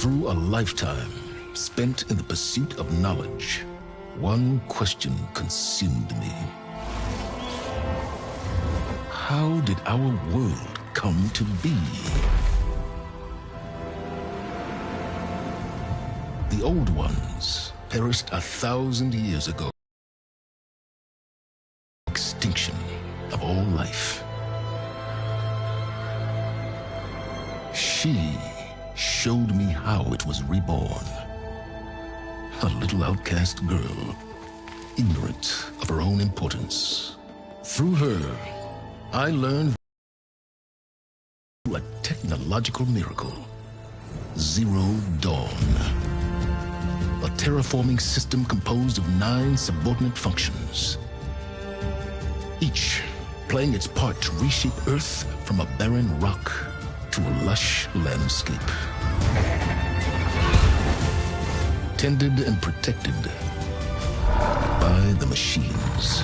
Through a lifetime spent in the pursuit of knowledge, one question consumed me. How did our world come to be? The old ones perished 1,000 years ago. Extinction of all life. She showed me how it was reborn. A little outcast girl, ignorant of her own importance. Through her, I learned a technological miracle. Zero Dawn. A terraforming system composed of 9 subordinate functions, each playing its part to reshape Earth from a barren rock to a lush landscape. Tended and protected by the machines.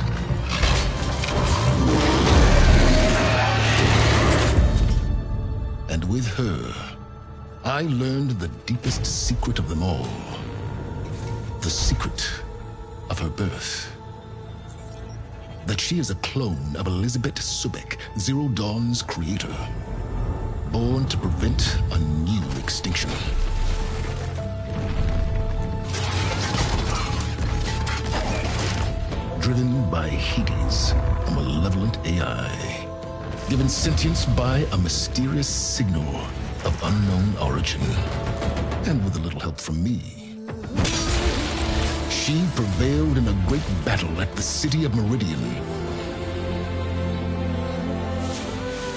And with her, I learned the deepest secret of them all. The secret of her birth. That she is a clone of Elizabeth Subek, Zero Dawn's creator. Born to prevent a new extinction. Driven by Hades, a malevolent AI. Given sentience by a mysterious signal of unknown origin. And with a little help from me, she prevailed in a great battle at the city of Meridian,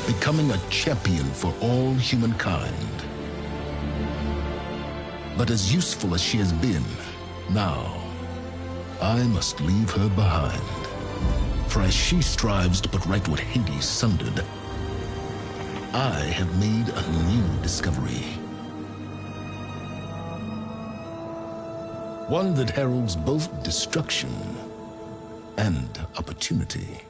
becoming a champion for all humankind. But as useful as she has been, now I must leave her behind. For as she strives to put right what Hades sundered, I have made a new discovery. One that heralds both destruction and opportunity.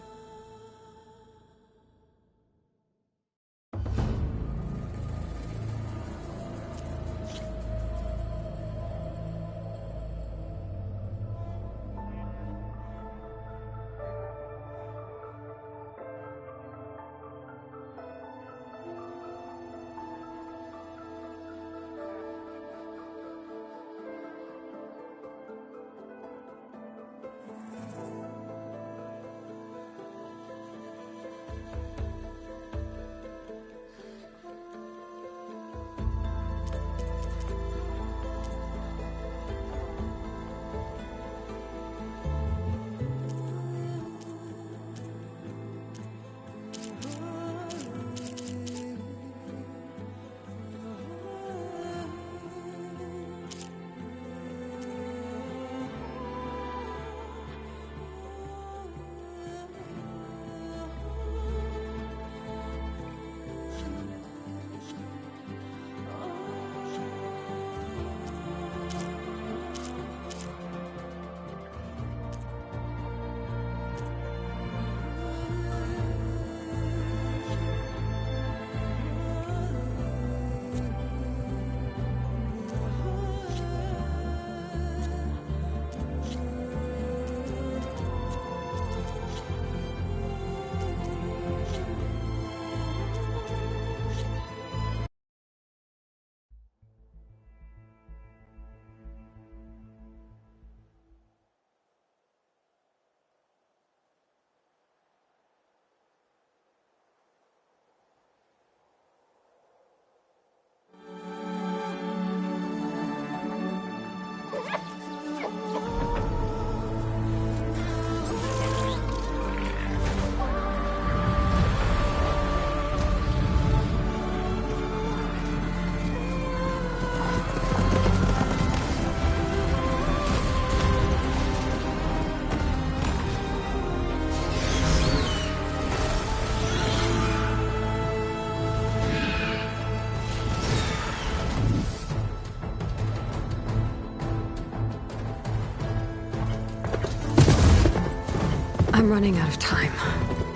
I'm running out of time,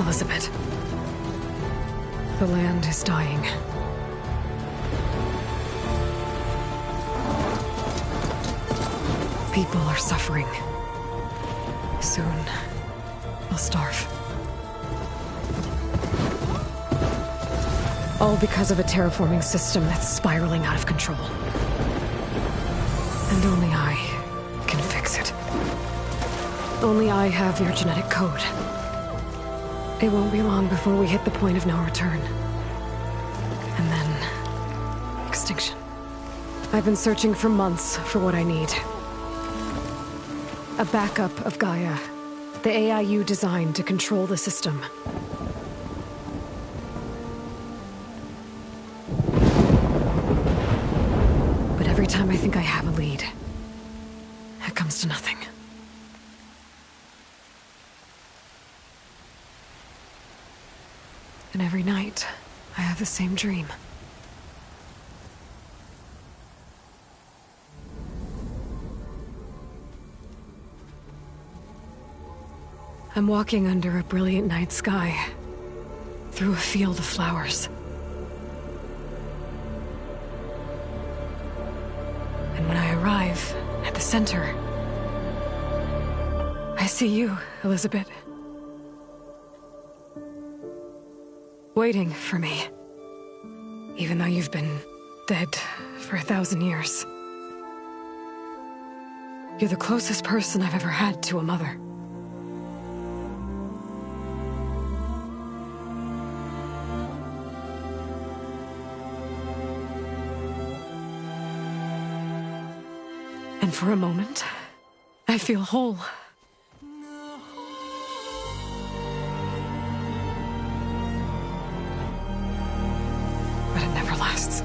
Elizabeth. The land is dying. people are suffering. Soon, they'll starve. All because of a terraforming system that's spiraling out of control. And only I can fix it. Only I have your genetic code. It won't be long before we hit the point of no return. And then... extinction. I've been searching for months for what I need. A backup of Gaia. The AI you designed to control the system. But every time I think I have a lead, it comes to nothing. And every night, I have the same dream. I'm walking under a brilliant night sky, through a field of flowers. And when I arrive at the center, I see you, Elizabeth. Waiting for me. Even though you've been dead for 1,000 years. You're the closest person I've ever had to a mother. And for a moment, I feel whole. But it never lasts.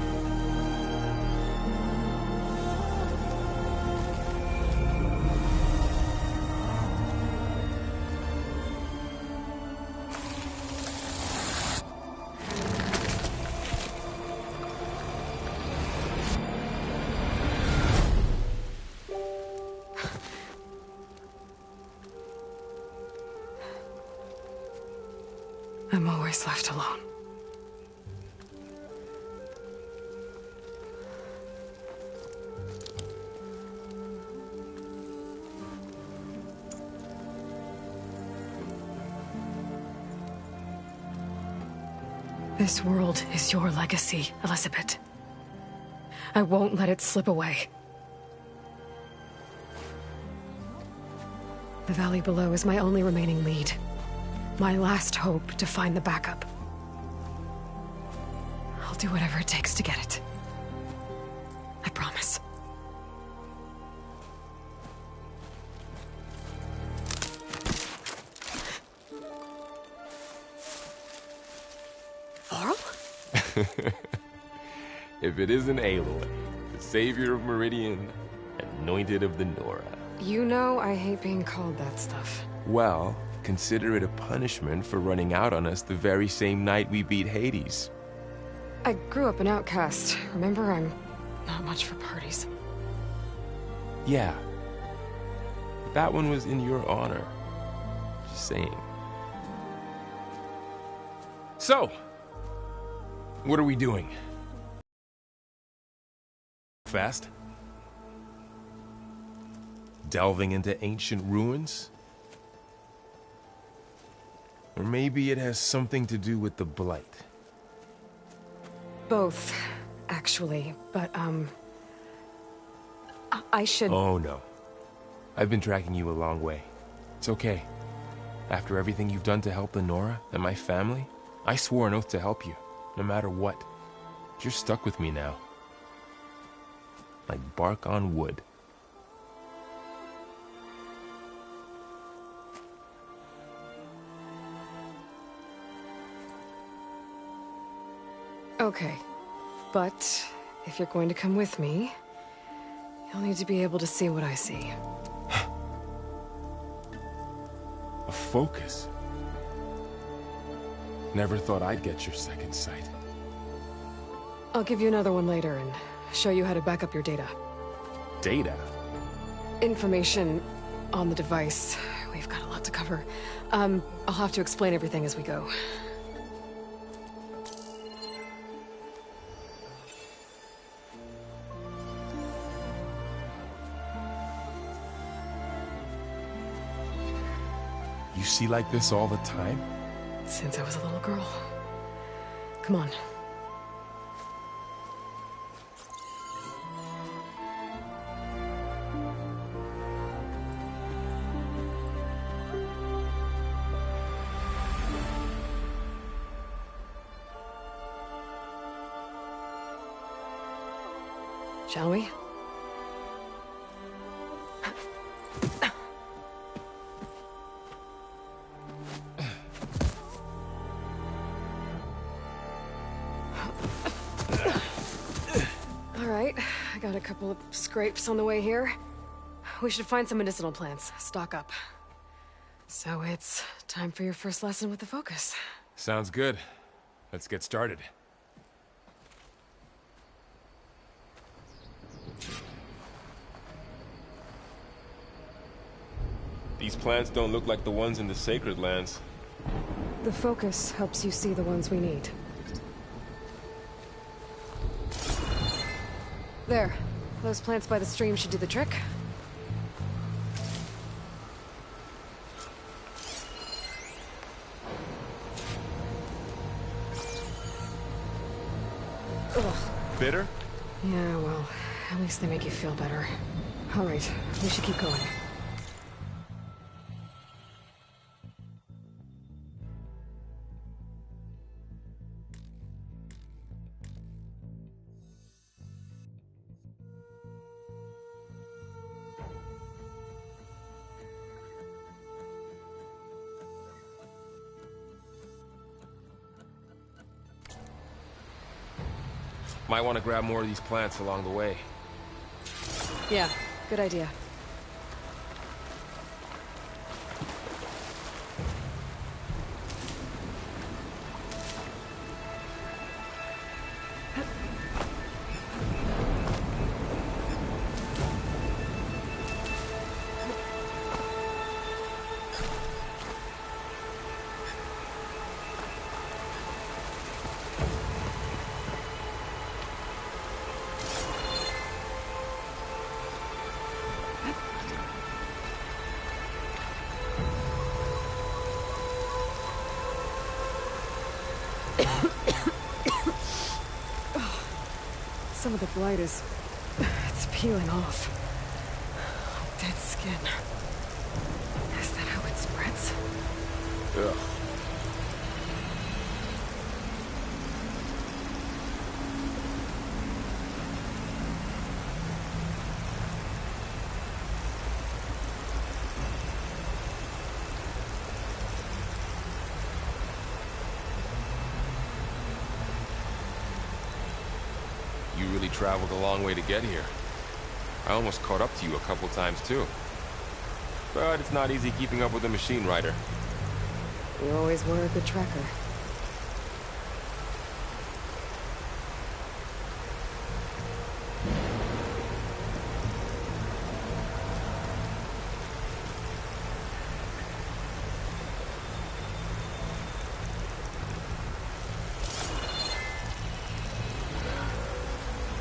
I'm always left alone. This world is your legacy, Elizabeth. I won't let it slip away. The valley below is my only remaining lead. My last hope to find the backup. I'll do whatever it takes to get it. I promise. Varl? If it isn't Aloy, the savior of Meridian, anointed of the Nora. You know I hate being called that stuff. Well, consider it a punishment for running out on us the very same night we beat Hades. I grew up an outcast. Remember, I'm not much for parties. Yeah. That one was in your honor. Just saying. So, what are we doing? Fast? Delving into ancient ruins? Or maybe it has something to do with the Blight. Both, actually, but, I should... Oh, no. I've been tracking you a long way. It's okay. After everything you've done to help the Nora and my family, I swore an oath to help you, no matter what. You're stuck with me now. Like bark on wood. Okay, but if you're going to come with me, you'll need to be able to see what I see. A focus? Never thought I'd get your second sight. I'll give you another one later and show you how to back up your data. Data? Information on the device. We've got a lot to cover. I'll have to explain everything as we go. You see like this all the time? Since I was a little girl. Come on. Shall we? All right, I got a couple of scrapes on the way here. We should find some medicinal plants, stock up. So it's time for your first lesson with the Focus. Sounds good. Let's get started. These plants don't look like the ones in the Sacred Lands. The Focus helps you see the ones we need. There. Those plants by the stream should do the trick. Ugh. Bitter? Yeah, well, at least they make you feel better. All right, we should keep going. Might want to grab more of these plants along the way. Yeah, good idea. Some of the blight is... it's peeling off. Dead skin. Is that how it spreads? Ugh. You really traveled a long way to get here. I almost caught up to you a couple times too. But it's not easy keeping up with a machine rider. You always were a good tracker.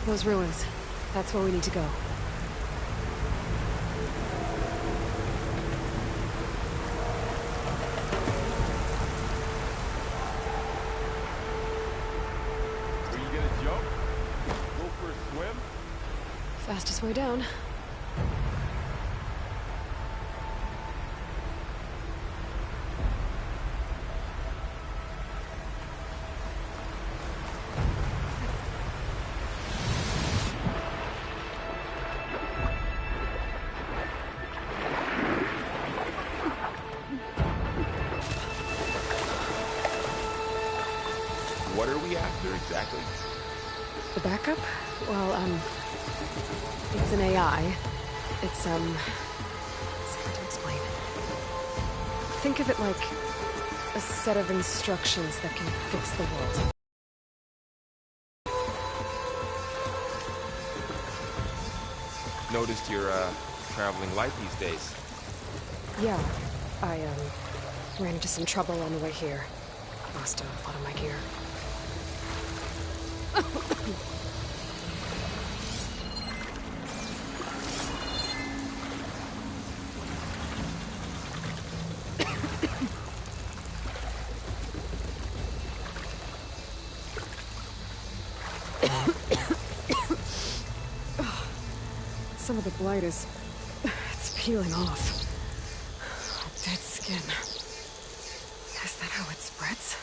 Those ruins. That's where we need to go. Are you gonna jump? Go for a swim? Fastest way down. What are we after exactly? The backup? Well, it's an AI. It's hard to explain. Think of it like a set of instructions that can fix the world. Noticed you're, traveling light these days. Yeah, I, ran into some trouble on the way here. Lost a lot of my gear. Some of the blight is... it's peeling off. Dead skin. Is that how it spreads?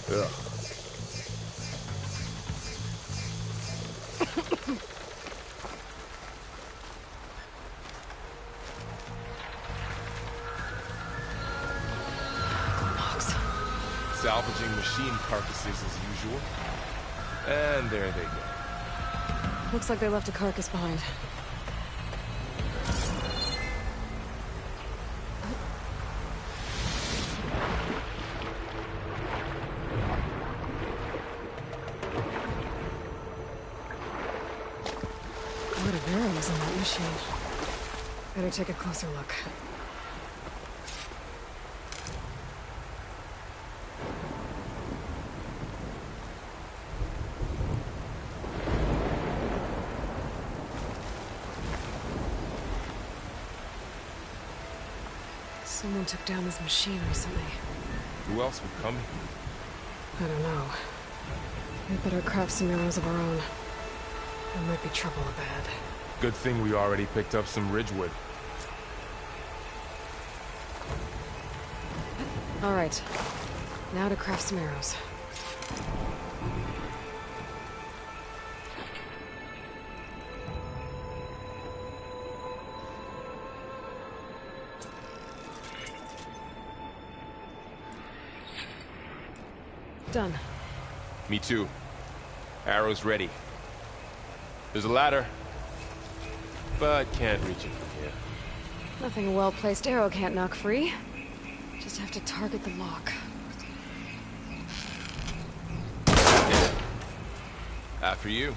Ugh. Salvaging machine carcasses as usual. And there they go. Looks like they left a carcass behind. A lot of arrows in that machine. Better take a closer look. Someone took down this machine recently. Who else would come here? I don't know. We better craft some arrows of our own. There might be trouble ahead. Good thing we already picked up some ridgewood. All right. Now to craft some arrows. Done. Me too. Arrows ready. There's a ladder, but can't reach it from here. Nothing a well-placed arrow can't knock free. Just have to target the lock. After you.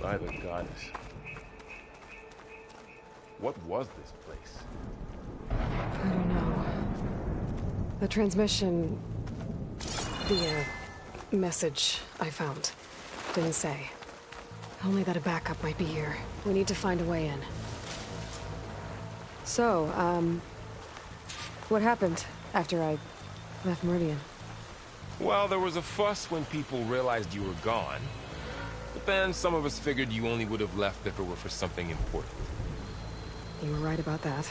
By the goddess. What was this place? I don't know. The transmission... the, message I found didn't say. Only that a backup might be here. We need to find a way in. So, what happened after I left Meridian? Well, there was a fuss when people realized you were gone. But then some of us figured you only would have left if it were for something important. You were right about that.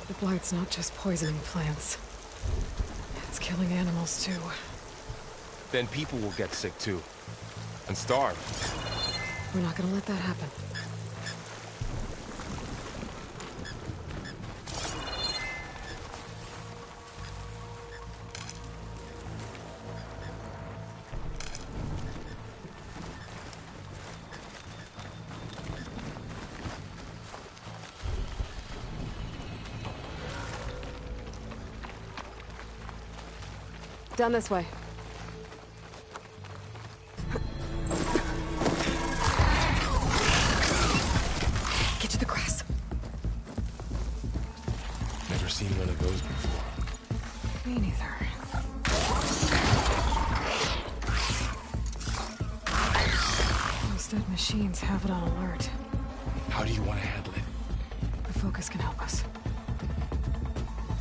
The blight's not just poisoning plants. It's killing animals, too. Then people will get sick too. And starve. We're not gonna let that happen. Down this way. Get to the grass. Never seen one of those before. Me neither. Understood machines have it on alert. How do you want to handle it? The focus can help us.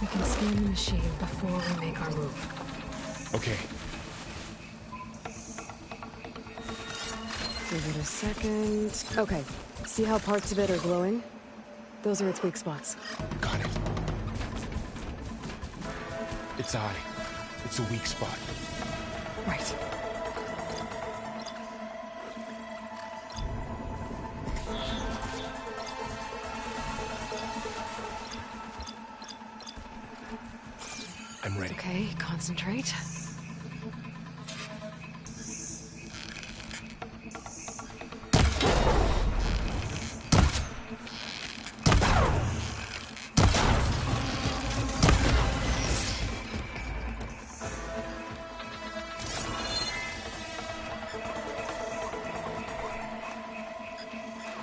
We can scan the machine before we make our move. Okay. Give it a second. Okay. See how parts of it are glowing? Those are its weak spots. Got it. Its eye. It's a weak spot. Right. I'm ready. Okay, concentrate.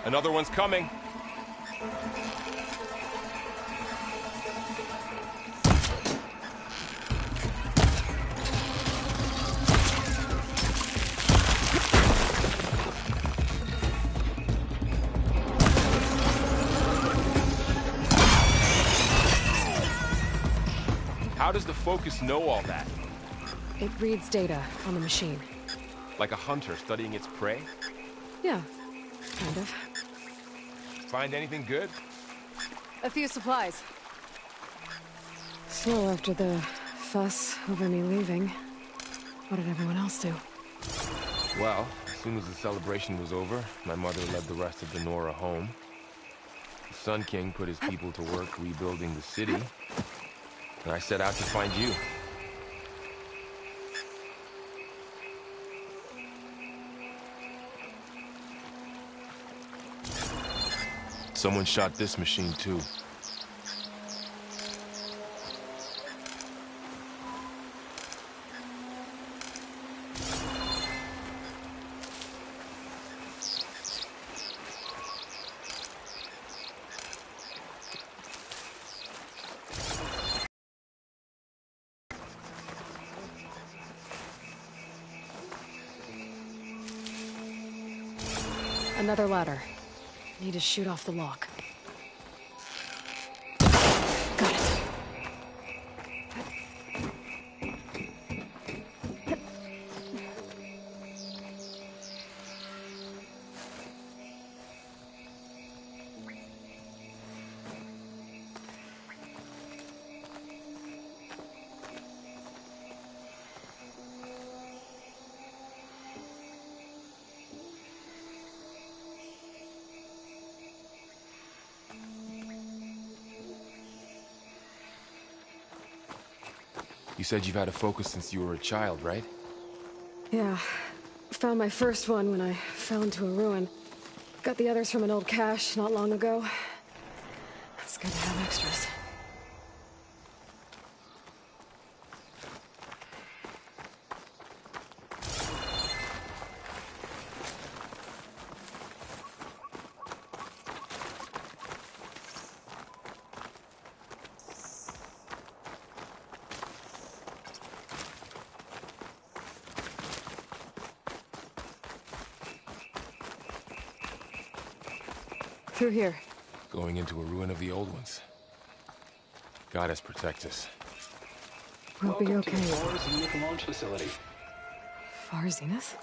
Another one's coming. How does the focus know all that? It reads data on the machine. Like a hunter studying its prey? Yeah, kind of. Find anything good? A few supplies. Slow after the fuss over me leaving. What did everyone else do? Well, as soon as the celebration was over, my mother led the rest of the Nora home. The Sun King put his people to work rebuilding the city, and I set out to find you. Someone shot this machine too. Another ladder. Need to shoot off the lock. Got it. You said you've had a focus since you were a child, right? Yeah. Found my first one when I fell into a ruin. Got the others from an old cache not long ago. It's good to have extras. Through here. Going into a ruin of the old ones. Goddess protect us. We'll be Welcome okay. to the Far Zenith launch facility. Far Zenith?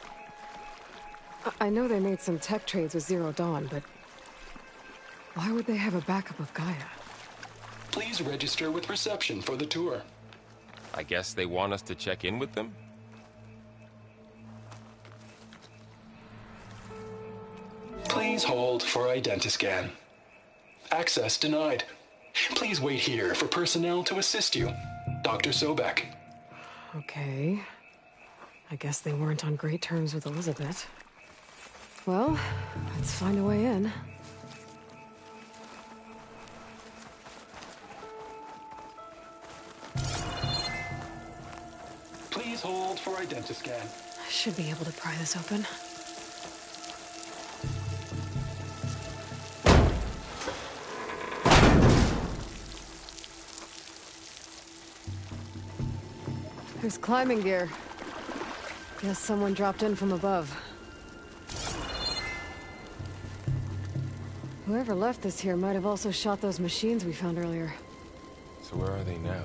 I know they made some tech trades with Zero Dawn, but why would they have a backup of Gaia? Please register with reception for the tour. I guess they want us to check in with them? Please hold for identiscan. Access denied. Please wait here for personnel to assist you. Dr. Sobek. Okay. I guess they weren't on great terms with Elizabeth. Well, let's find a way in. Please hold for identiscan. I should be able to pry this open. There's climbing gear. Guess someone dropped in from above. Whoever left this here might have also shot those machines we found earlier. So where are they now?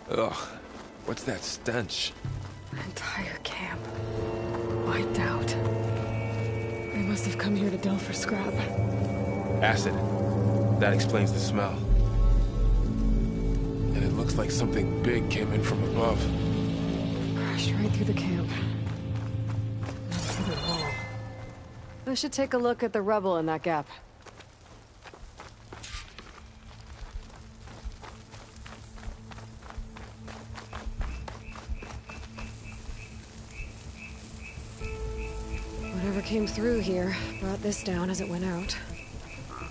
Ugh, what's that stench? An entire camp. Wiped out. They must have come here to delve for scrap. Acid. That explains the smell. And it looks like something big came in from above. Crashed right through the camp. Not through the wall. I should take a look at the rubble in that gap. Whatever came through here brought this down as it went out.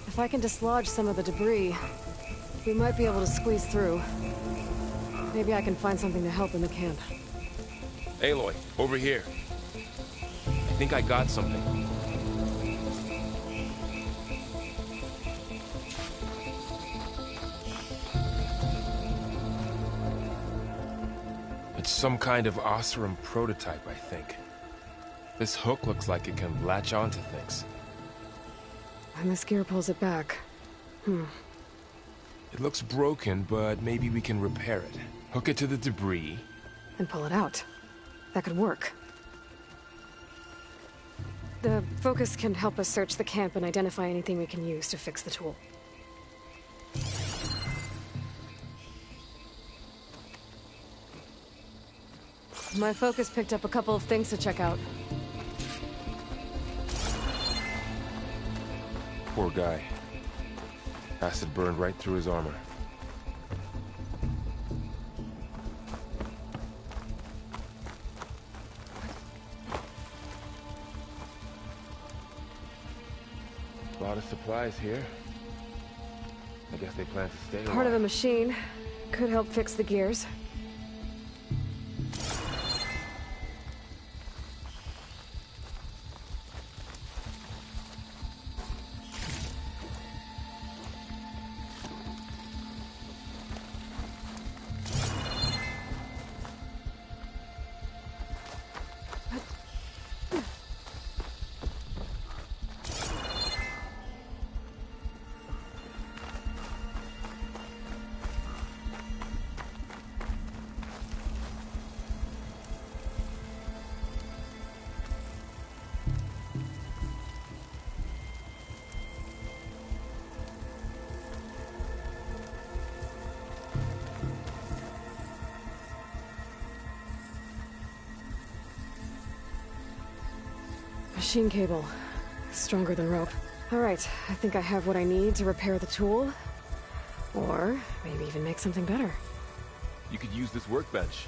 If I can dislodge some of the debris, we might be able to squeeze through. Maybe I can find something to help in the camp. Aloy, over here. I think I got something. It's some kind of Oseram prototype, I think. This hook looks like it can latch onto things. And this gear pulls it back. It looks broken, but maybe we can repair it. Hook it to the debris. And pull it out. That could work. The focus can help us search the camp and identify anything we can use to fix the tool. My focus picked up a couple of things to check out. Poor guy. Acid burned right through his armor. A lot of supplies here. I guess they plan to stay a Part of the while. machine could help fix the gears. Machine cable. Stronger than rope. Alright, I think I have what I need to repair the tool. Or maybe even make something better. You could use this workbench.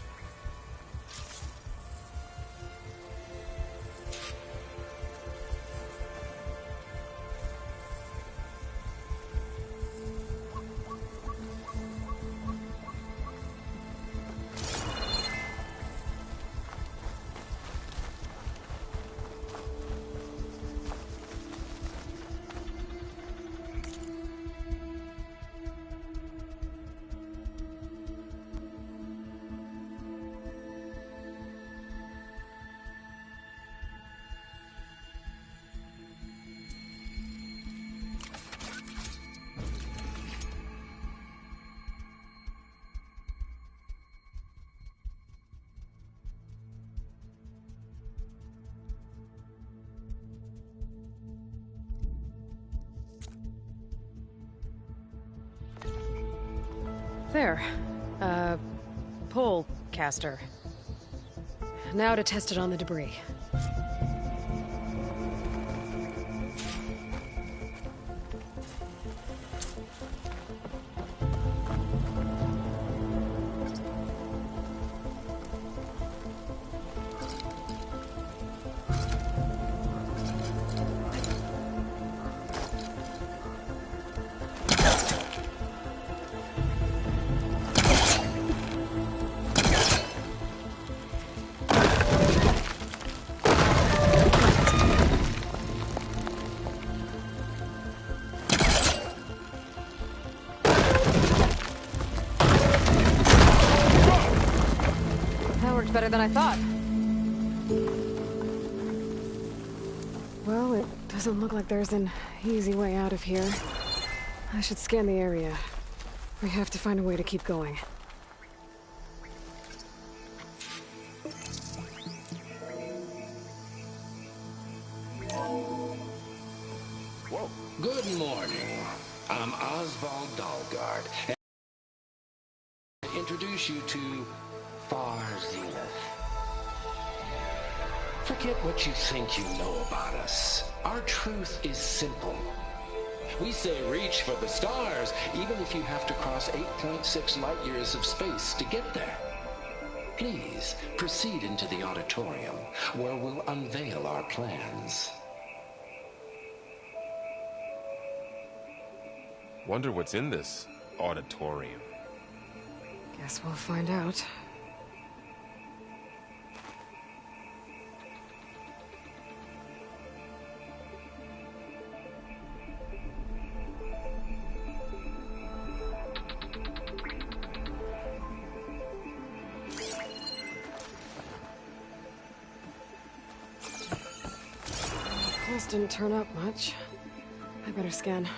There. Pole caster. Now to test it on the debris. Better than I thought. Well, it doesn't look like there's an easy way out of here. I should scan the area. We have to find a way to keep going. Whoa. Good morning. I'm Oswald Dalgard. And I introduce you to Far Zenith. Forget what you think you know about us. Our truth is simple. We say reach for the stars, even if you have to cross 8.6 light years of space to get there. Please, proceed into the auditorium, where we'll unveil our plans. Wonder what's in this auditorium. Guess we'll find out. Pulse didn't turn up much. I better scan.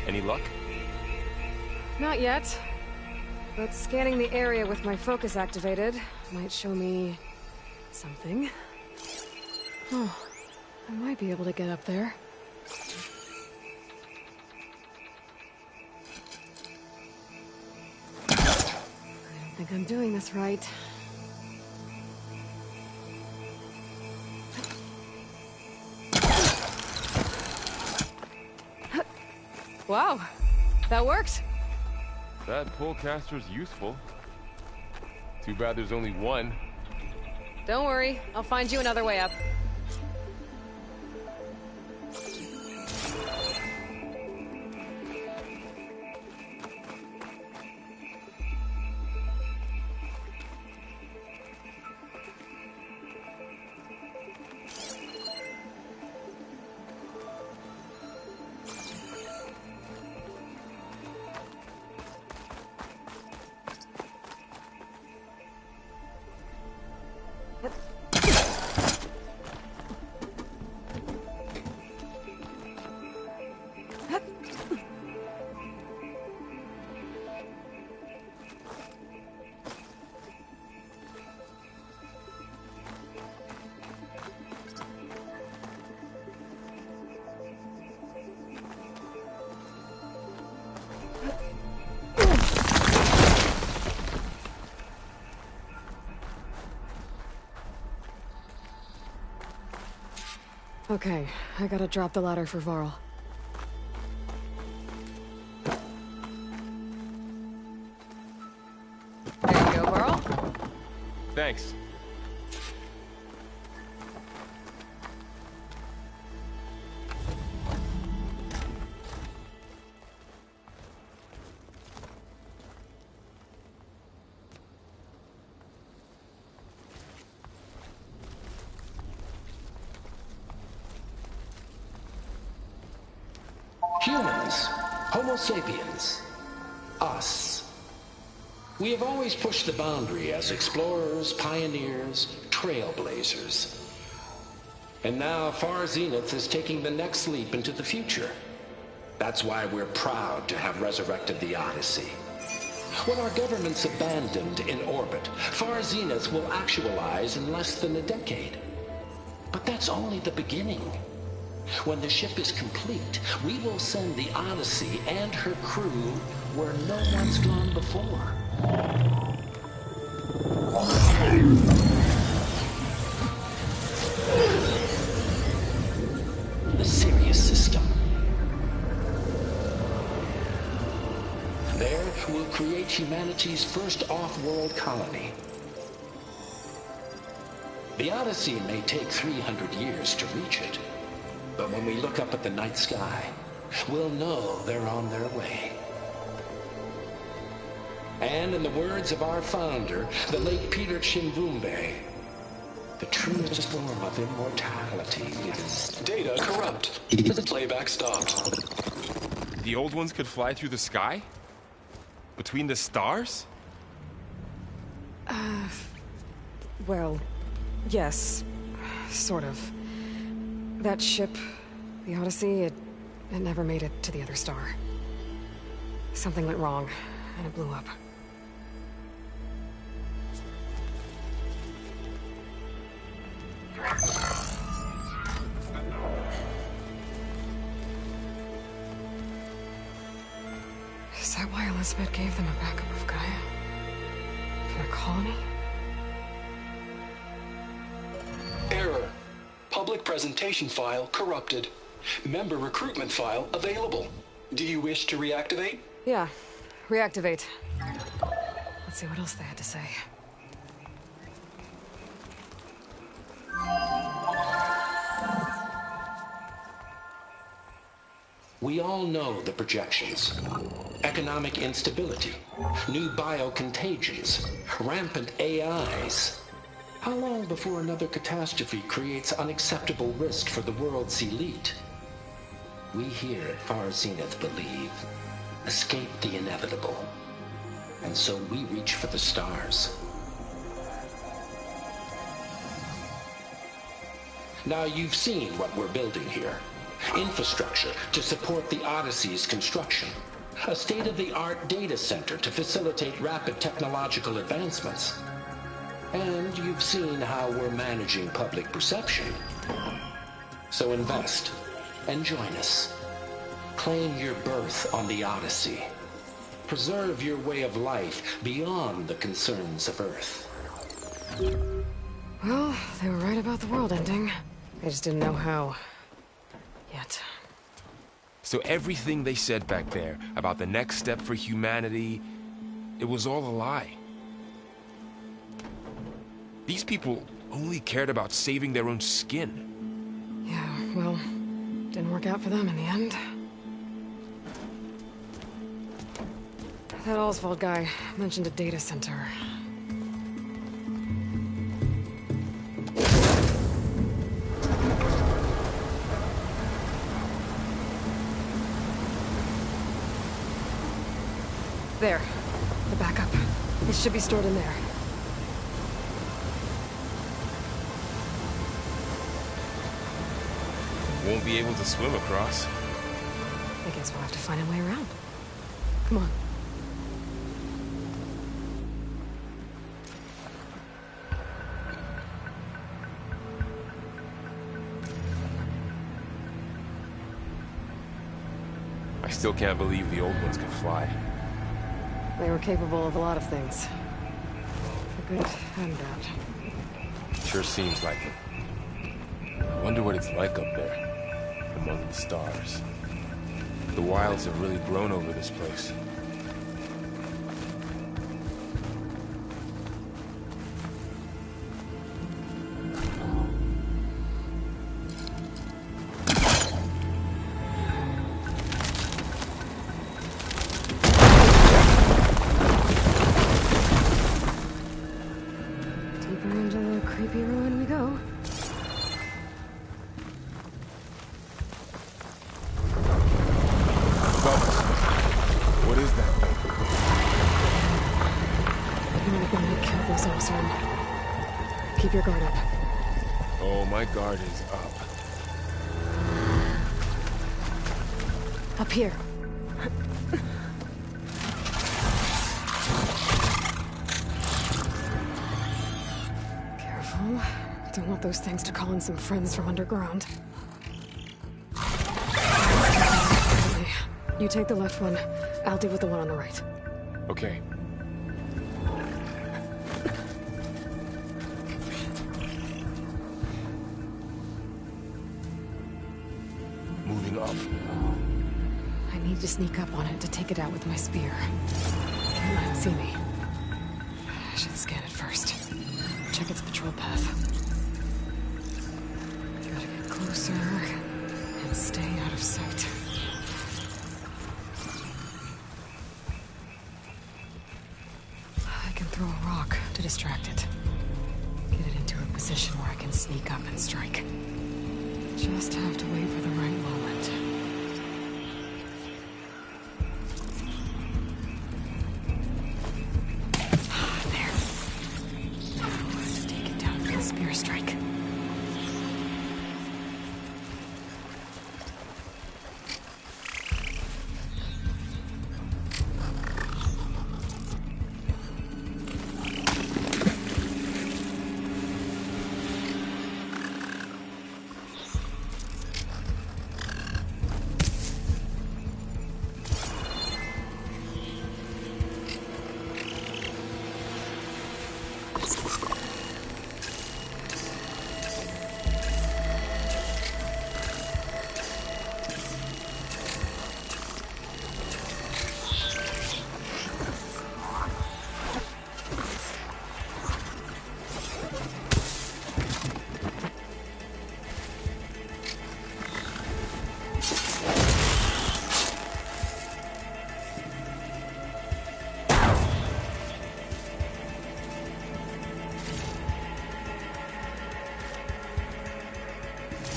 Any luck? Not yet. But scanning the area with my focus activated might show me something. Oh, I might be able to get up there. I don't think I'm doing this right. Wow, that worked. That polecaster's useful. Too bad there's only one. Don't worry, I'll find you another way up. Okay, I gotta drop the ladder for Varl. There you go, Varl. Thanks. Humans, Homo sapiens, us. We have always pushed the boundary as explorers, pioneers, trailblazers. And now Far Zenith is taking the next leap into the future. That's why we're proud to have resurrected the Odyssey. When our government's abandoned in orbit, Far Zenith will actualize in less than a decade. But that's only the beginning. When the ship is complete, we will send the Odyssey and her crew where no one's gone before. The Sirius system. There, we'll create humanity's first off-world colony. The Odyssey may take 300 years to reach it, but when we look up at the night sky, we'll know they're on their way. And in the words of our founder, the late Peter Chimvumbe, the truest form of immortality is... Data corrupt. Playback stopped. The old ones could fly through the sky? Between the stars? Well, yes. Sort of. That ship, the Odyssey, it never made it to the other star. Something went wrong, and it blew up. Is that why Elizabeth gave them a backup of Gaia? For their colony? Error. Public presentation file corrupted. Member recruitment file available. Do you wish to reactivate? Yeah. Reactivate. Let's see what else they had to say. We all know the projections. Economic instability, new biocontagions, rampant AIs. How long before another catastrophe creates unacceptable risk for the world's elite? We here at Far Zenith believe, escape the inevitable. And so we reach for the stars. Now you've seen what we're building here. Infrastructure to support the Odyssey's construction. A state-of-the-art data center to facilitate rapid technological advancements. And you've seen how we're managing public perception. So invest and join us. Claim your berth on the Odyssey. Preserve your way of life beyond the concerns of Earth. Well, they were right about the world ending. They just didn't know how. Yet. So everything they said back there about the next step for humanity, it was all a lie. These people only cared about saving their own skin. Yeah, well, didn't work out for them in the end. That Oswald guy mentioned a data center. There. The backup. It should be stored in there. Won't be able to swim across. I guess we'll have to find a way around. Come on. I still can't believe the old ones could fly. They were capable of a lot of things. For good and bad. Sure seems like it. I wonder what it's like up there, among the stars. The wilds have really grown over this place. Keep your guard up. Oh, my guard is up. Up here. Careful. Don't want those things to call in some friends from underground. You take the left one. I'll deal with the one on the right. Okay. Moving up. I need to sneak up on it to take it out with my spear. Can't let it see me. I should scan it first. Check its patrol path. Gotta get closer and stay out of sight. I can throw a rock to distract it. Get it into a position where I can sneak up and strike. Just have to wait for the right moment. There. Now, take it down with a spear strike.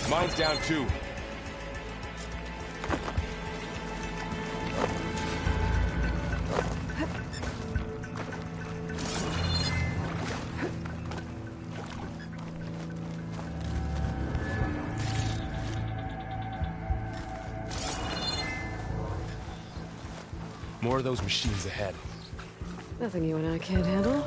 Mine's down too. More of those machines ahead. Nothing you and I can't handle.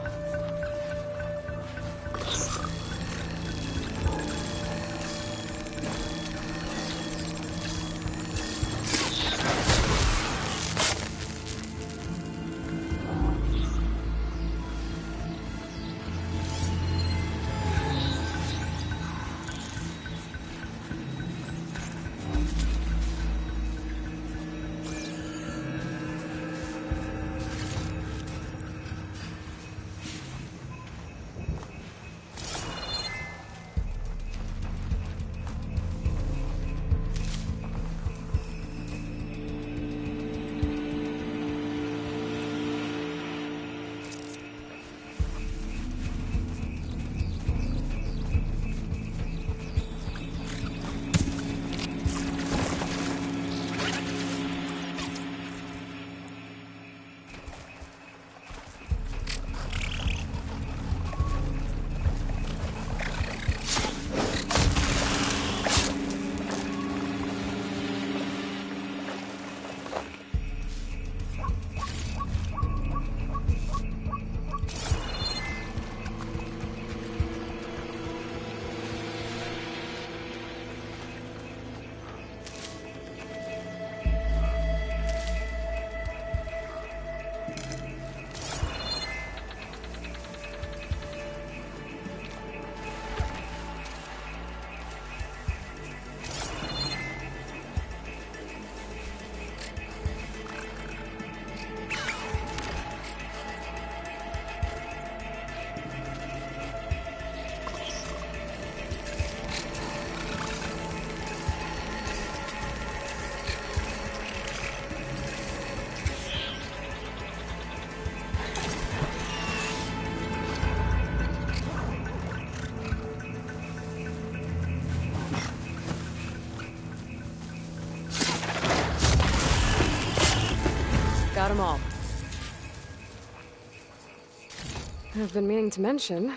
Got them all. I've been meaning to mention,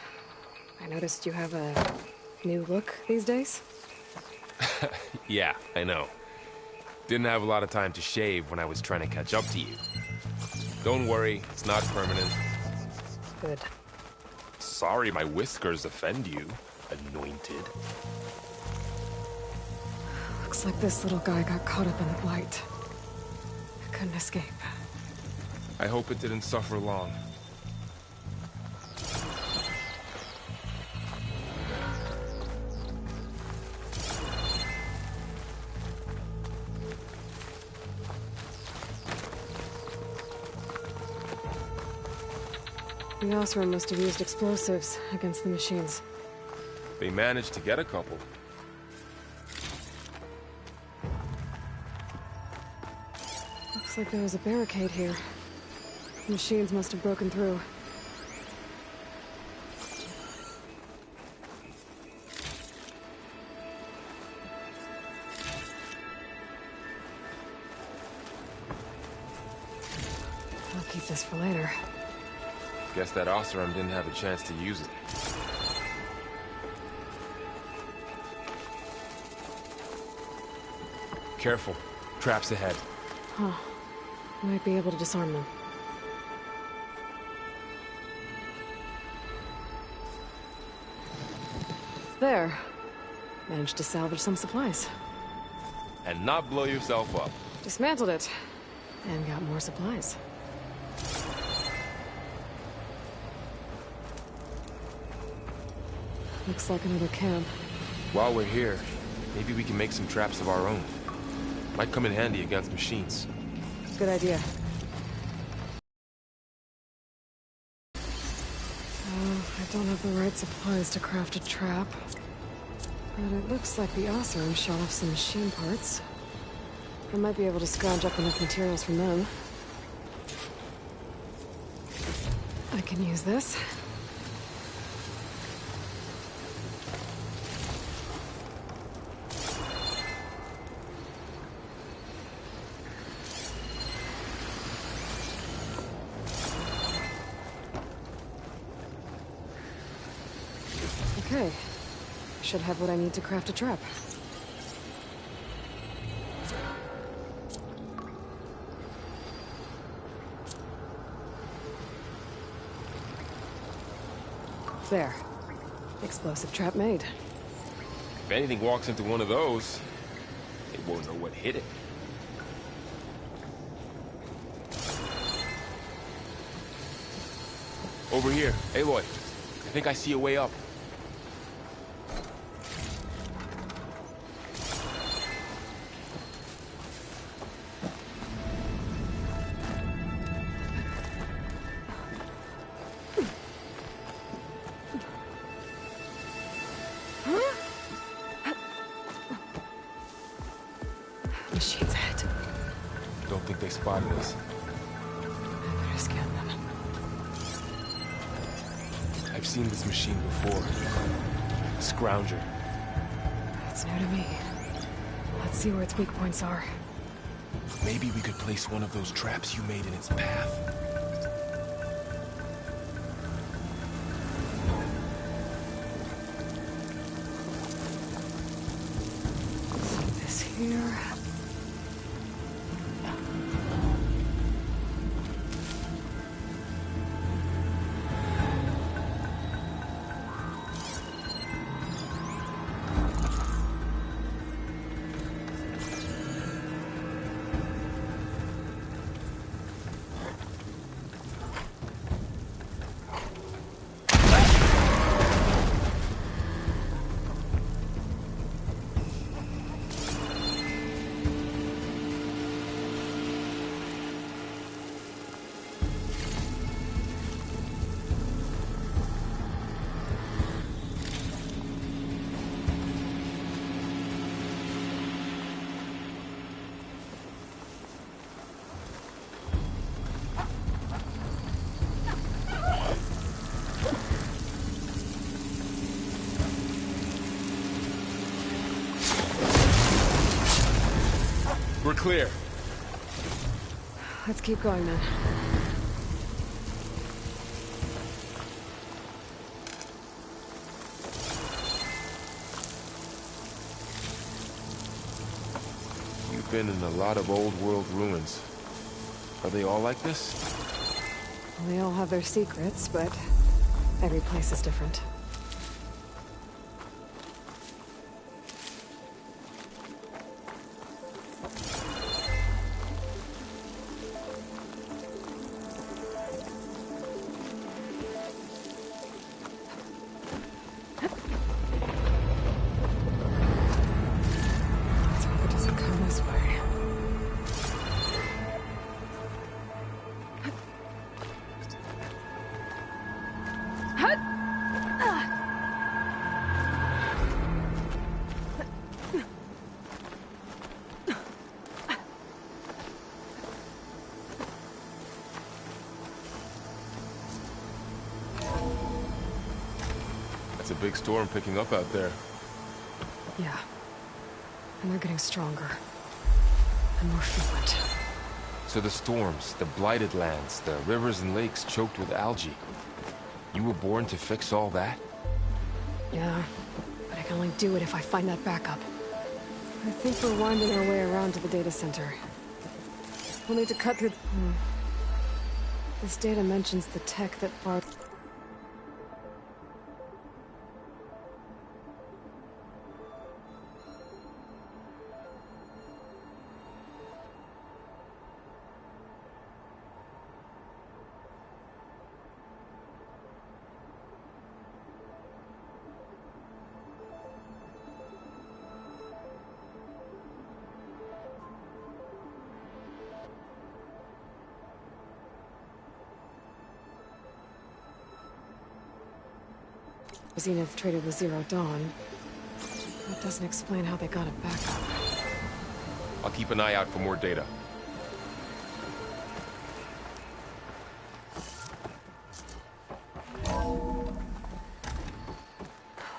I noticed you have a new look these days. Yeah, I know. Didn't have a lot of time to shave when I was trying to catch up to you. Don't worry, it's not permanent. Good. Sorry my whiskers offend you, anointed. Looks like this little guy got caught up in the blight. Couldn't escape. I hope it didn't suffer long. The Osram must have used explosives against the machines. They managed to get a couple. Looks like there was a barricade here. The machines must have broken through. I'll keep this for later. Guess that Osram didn't have a chance to use it. Careful. Traps ahead. Huh. Might be able to disarm them. There. Managed to salvage some supplies. And not blow yourself up. Dismantled it. And got more supplies. Looks like another camp. While we're here, maybe we can make some traps of our own. Might come in handy against machines. Good idea. I don't have the right supplies to craft a trap. But it looks like the Osram shot off some machine parts. I might be able to scrounge up enough materials from them. I can use this. Okay. Should have what I need to craft a trap. There. Explosive trap made. If anything walks into one of those, it won't know what hit it. Over here. Aloy, I think I see a way up. Machines ahead. Don't think they spotted us. I better scan them. I've seen this machine before. Scrounger. That's new to me. Let's see where its weak points are. Maybe we could place one of those traps you made in its path. This here. We're clear. Let's keep going then. been in a lot of old world ruins. Are they all like this? Well, they all have their secrets, but every place is different. It's a big storm picking up out there. Yeah. And they're getting stronger. And more frequent. So the storms, the blighted lands, the rivers and lakes choked with algae. You were born to fix all that? Yeah. But I can only do it if I find that backup. I think we're winding our way around to the data center. We'll need to cut through... This data mentions the tech that Bart... Zenith traded with Zero Dawn. That doesn't explain how they got it back up. I'll keep an eye out for more data.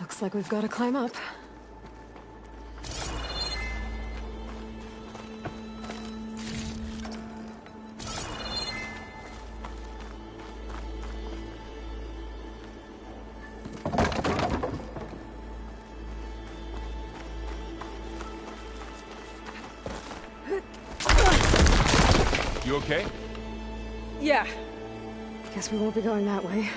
Looks like we've got to climb up. You okay? Yeah. Guess we won't be going that way.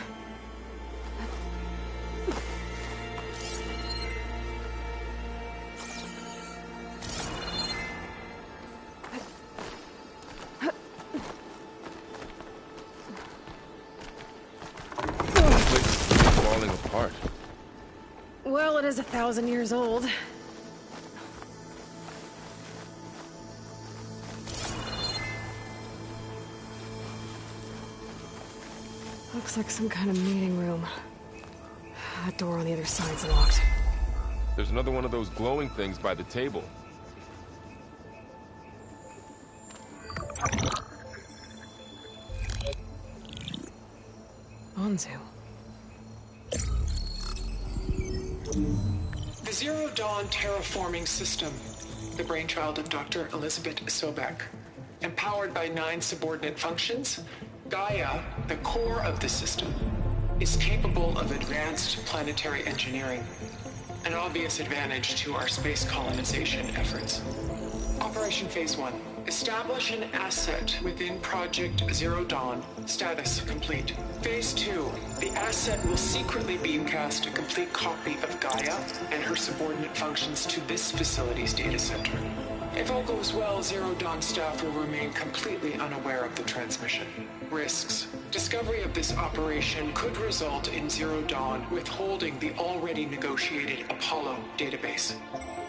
This place is falling apart. Well, it is 1,000 years old. Looks like some kind of meeting room. That door on the other side's locked. There's another one of those glowing things by the table. Anzu. The Zero Dawn terraforming system, the brainchild of Dr. Elizabeth Sobek, empowered by 9 subordinate functions, Gaia, the core of the system, is capable of advanced planetary engineering, an obvious advantage to our space colonization efforts. Operation Phase 1. Establish an asset within Project Zero Dawn. Status complete. Phase 2. The asset will secretly beamcast a complete copy of Gaia and her subordinate functions to this facility's data center. If all goes well, Zero Dawn staff will remain completely unaware of the transmission. Risks. Discovery of this operation could result in Zero Dawn withholding the already negotiated Apollo database.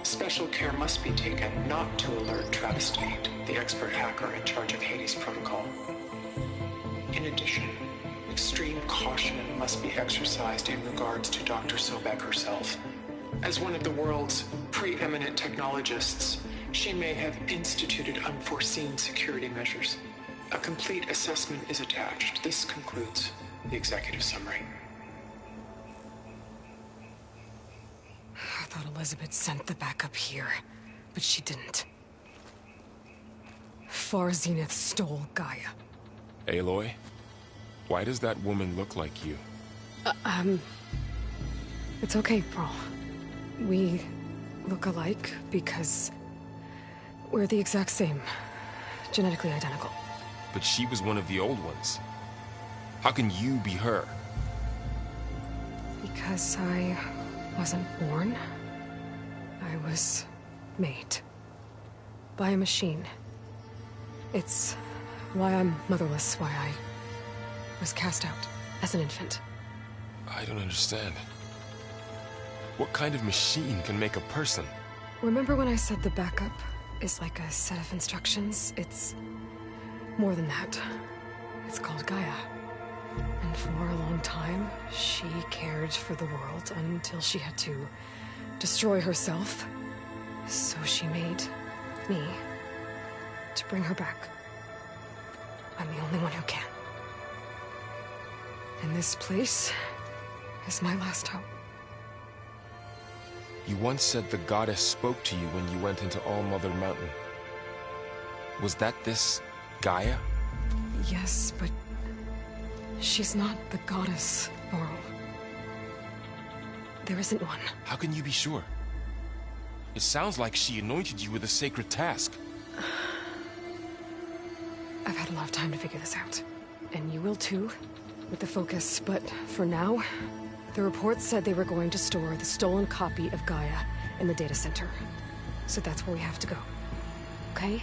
Special care must be taken not to alert Travis Tate, the expert hacker in charge of Hades Protocol. In addition, extreme caution must be exercised in regards to Dr. Sobek herself. As one of the world's preeminent technologists, she may have instituted unforeseen security measures. A complete assessment is attached. This concludes the executive summary. I thought Elizabeth sent the backup here, but she didn't. Far Zenith stole Gaia. Aloy? Why does that woman look like you? It's okay, Pearl. We look alike because We're the exact same. Genetically identical. But she was one of the old ones. How can you be her? Because I wasn't born. I was made. By a machine. It's why I'm motherless, why I was cast out as an infant. I don't understand. What kind of machine can make a person? Remember when I said the backup is like a set of instructions? It's more than that. It's called Gaia. And for a long time, she cared for the world until she had to destroy herself. So she made me to bring her back. I'm the only one who can. And this place is my last hope. You once said the goddess spoke to you when you went into All-Mother Mountain. Was that this Gaia? Yes, but she's not the goddess, Laurel. There isn't one. How can you be sure? It sounds like she anointed you with a sacred task. I've had a lot of time to figure this out. And you will too, with the focus. But for now, the report said they were going to store the stolen copy of Gaia in the data center. So that's where we have to go. Okay?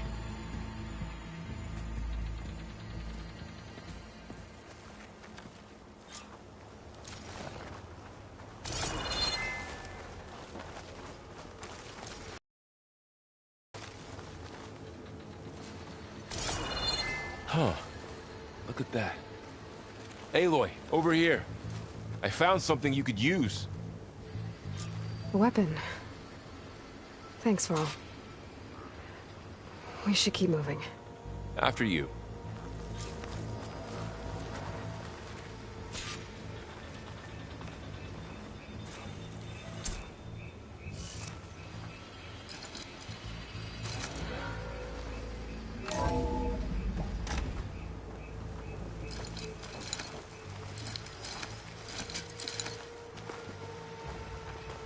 Huh. Look at that. Aloy, over here. I found something you could use. A weapon. Thanks, Varl. We should keep moving. After you.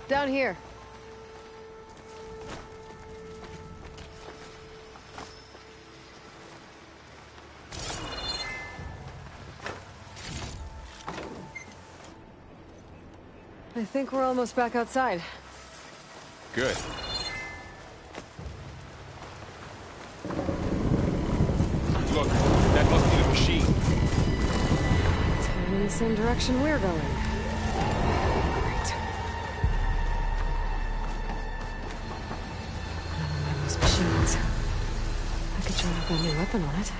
Down here. I think we're almost back outside. Good. Look, that must be the machine. It's heading in the same direction we're going. Great. Another one of those machines. I could try to put a new weapon on it.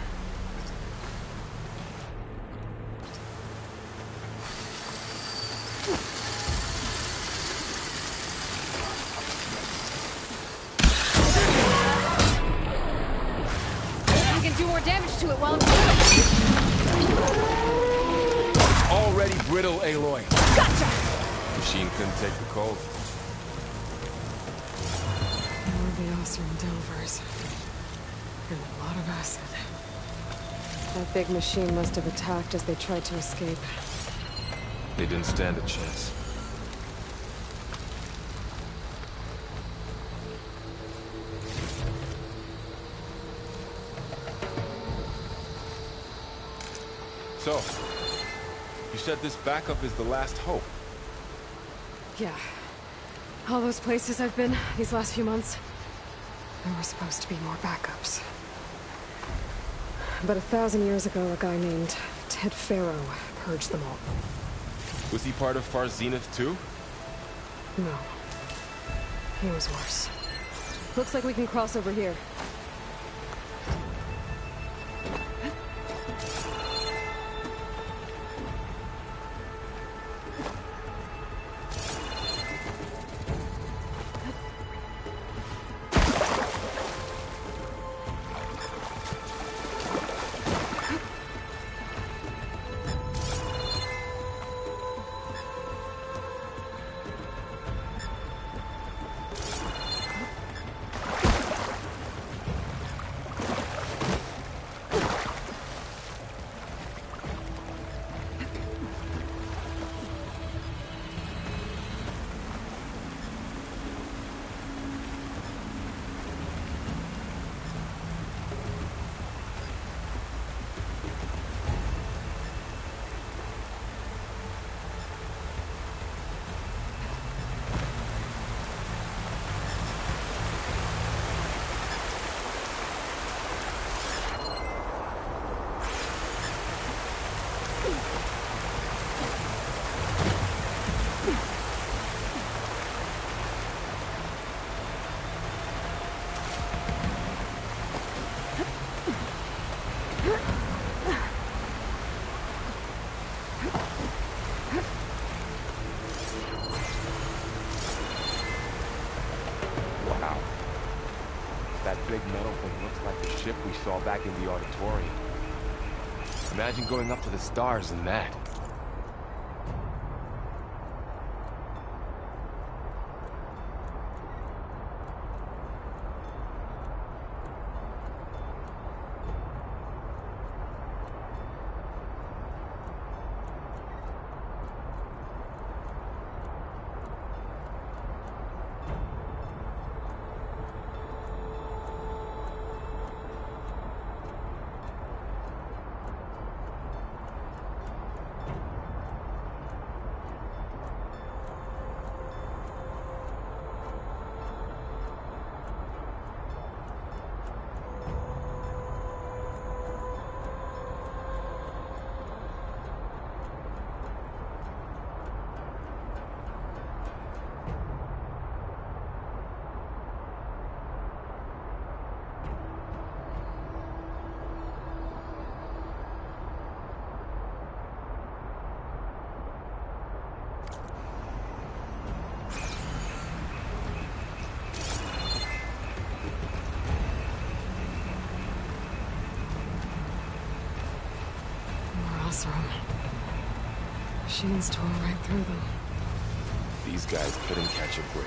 To it while I'm Already brittle, Aloy. Gotcha! Machine couldn't take the cold. More Veos and Delvers. And a lot of acid. That big machine must have attacked as they tried to escape. They didn't stand a chance. So, you said this backup is the last hope. Yeah. All those places I've been these last few months, there were supposed to be more backups. But 1,000 years ago, a guy named Ted Faro purged them all. Was he part of Far Zenith too? No. He was worse. Looks like we can cross over here. big metal thing looks like the ship we saw back in the auditorium. Imagine going up to the stars in that. Room. Machines tore right through them. These guys couldn't catch a break.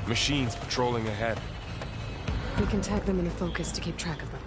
Machines patrolling ahead. We can tag them into focus to keep track of them.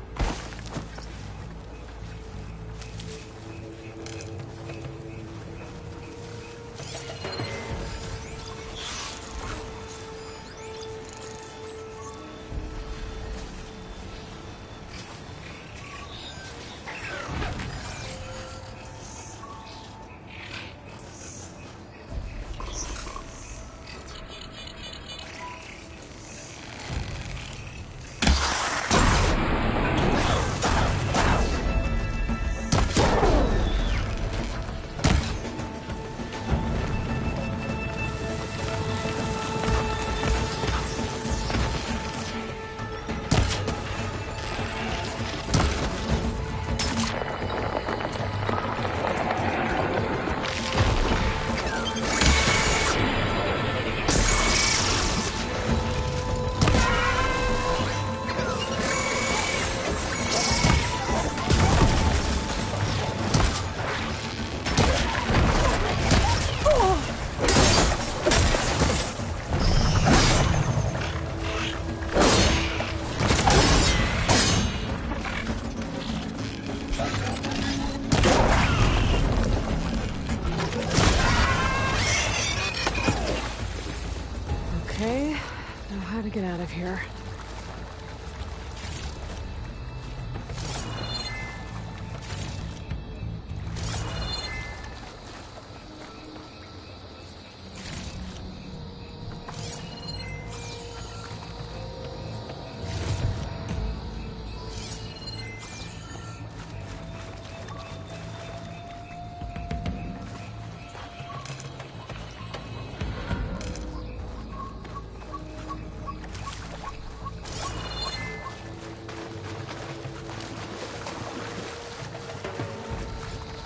Get out of here.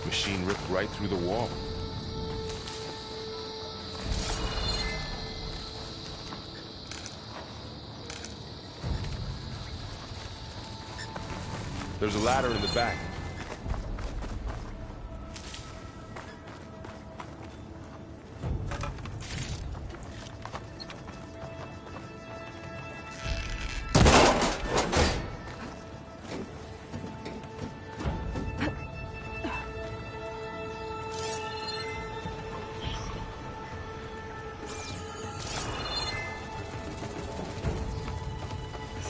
Machine ripped right through the wall. There's a ladder in the back.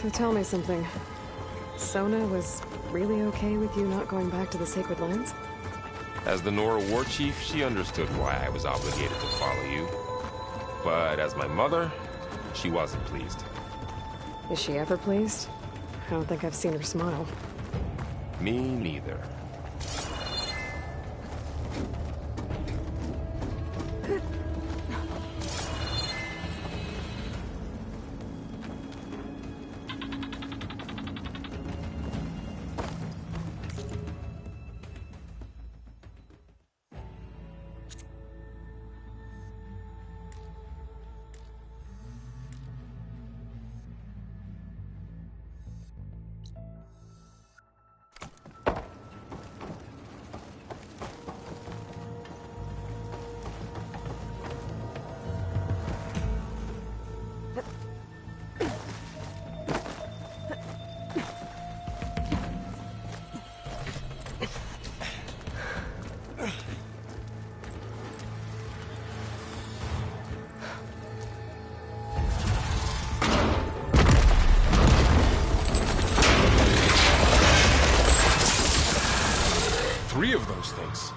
So tell me something. Sona was really okay with you not going back to the Sacred Lands? As the Nora war chief, she understood why I was obligated to follow you. But as my mother, she wasn't pleased. Is she ever pleased? I don't think I've seen her smile. Me neither. of those things.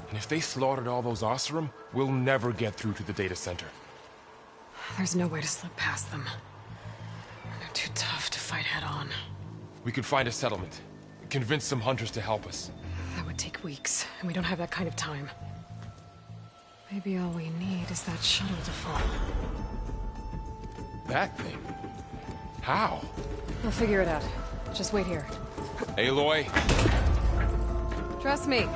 And if they slaughtered all those Oseram, we'll never get through to the data center. There's no way to slip past them. They're too tough to fight head-on. We could find a settlement. Convince some hunters to help us. That would take weeks, and we don't have that kind of time. Maybe all we need is that shuttle to fall. That thing? How? We'll figure it out. Just wait here. Aloy. Trust me.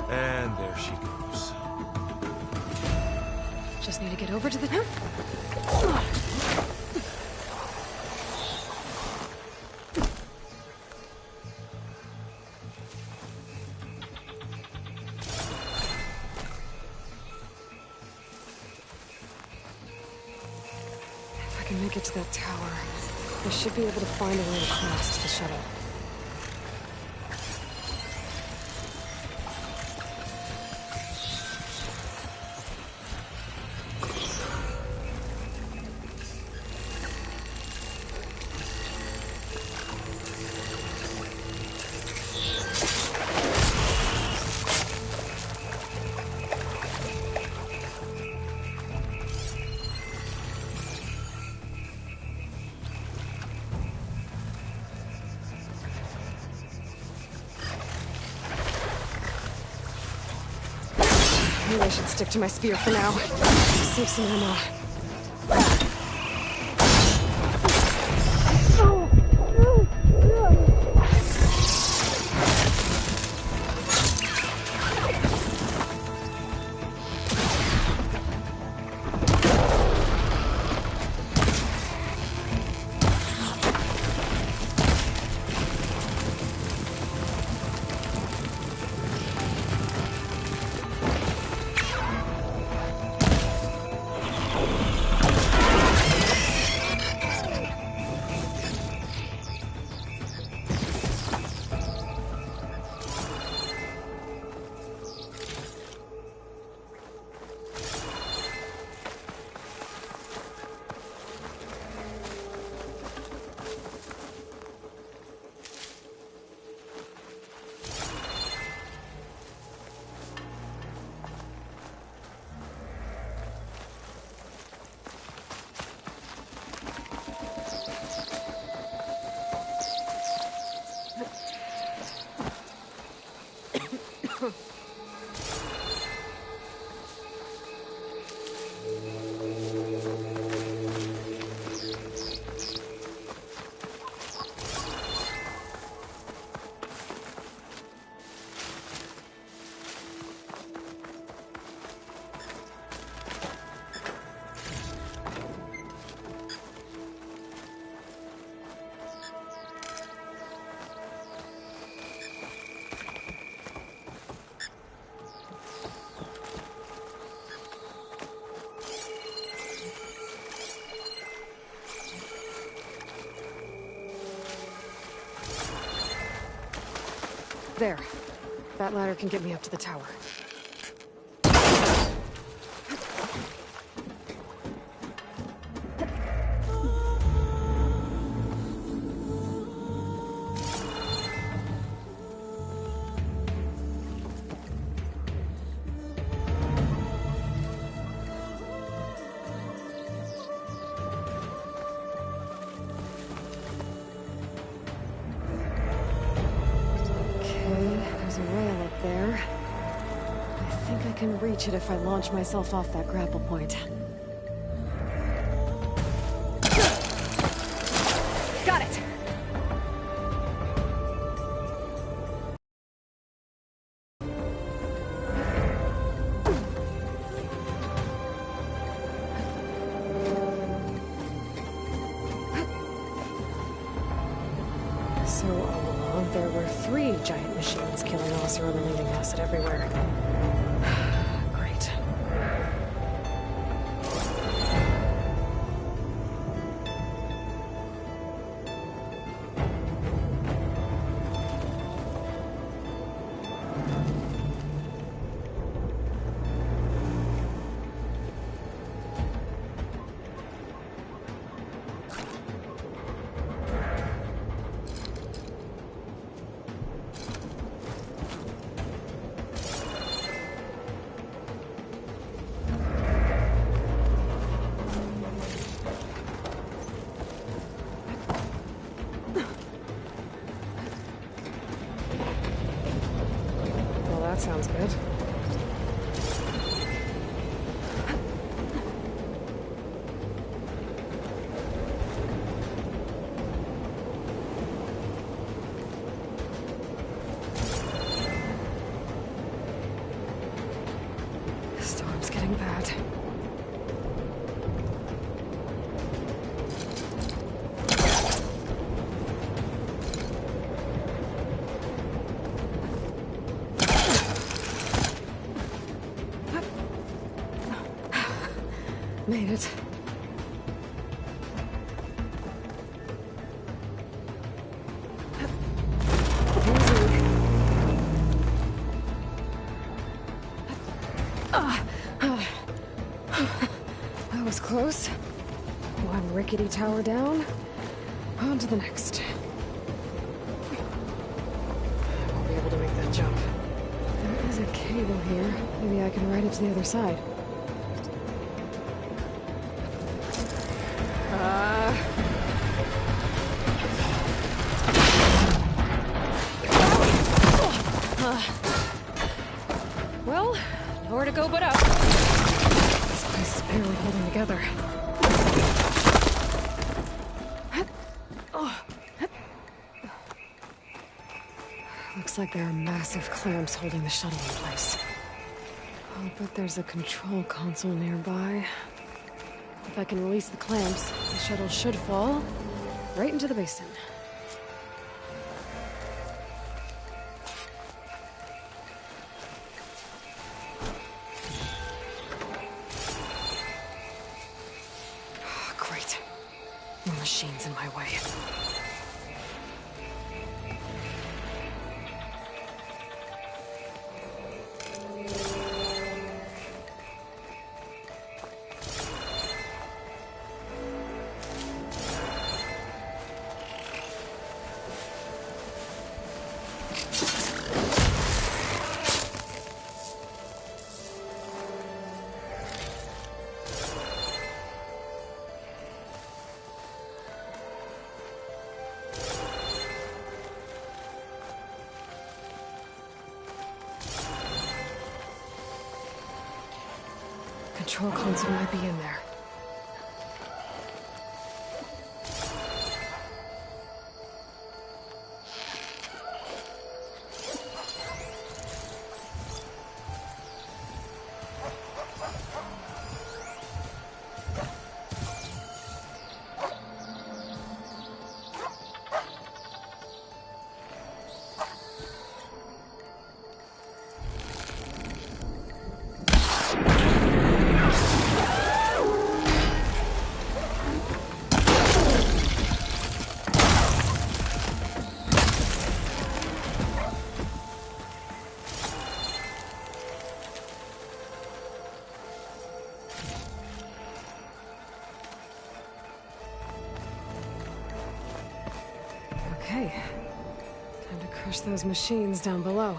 And there she goes. Just need to get over to the... If I can make it to that tower, I should be able to find a way across to the shuttle. Maybe I should stick to my spear for now. Save some ammo. There. That ladder can get me up to the tower. I can reach it if I launch myself off that grapple point. Got it! So all along, there were 3 giant machines killing Oseram and leaving acid everywhere. sounds good. The storm's getting bad. Made it. Easy. That was close. One rickety tower down. On to the next. I won't be able to make that jump. There is a cable here. Maybe I can ride it to the other side. Well, nowhere to go but up. This place is barely holding together. Looks like there are massive clamps holding the shuttle in place. I'll bet there's a control console nearby. If I can release the clamps, the shuttle should fall right into the basin. Great. More machines in my way. Control console might be in there. Okay. Time to crush those machines down below.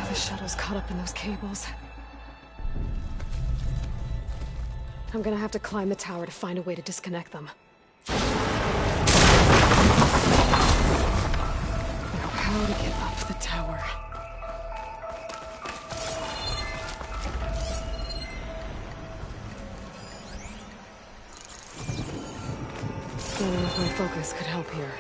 The shuttle's caught up in those cables. I'm gonna have to climb the tower to find a way to disconnect them. Now, how to get up the tower? Scanning with my focus could help here.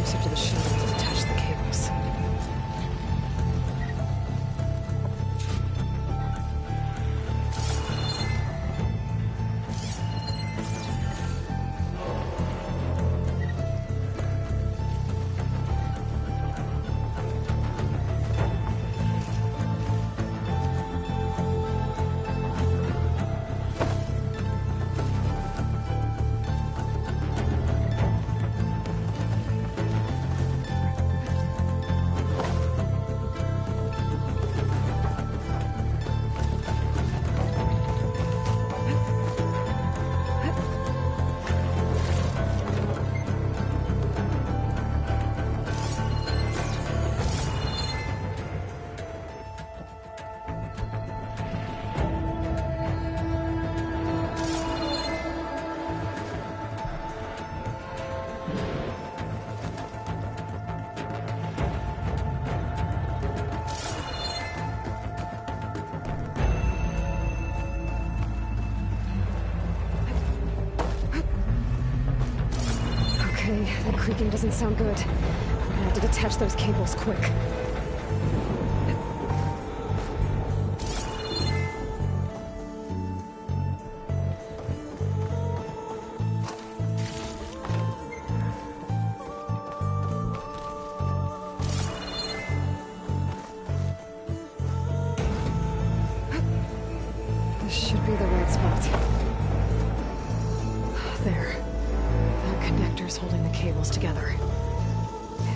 To the shuttle to detach the cables. That creaking doesn't sound good. I'm gonna have to detach those cables quick. This should be the right spot. There. That connector's holding the cables together.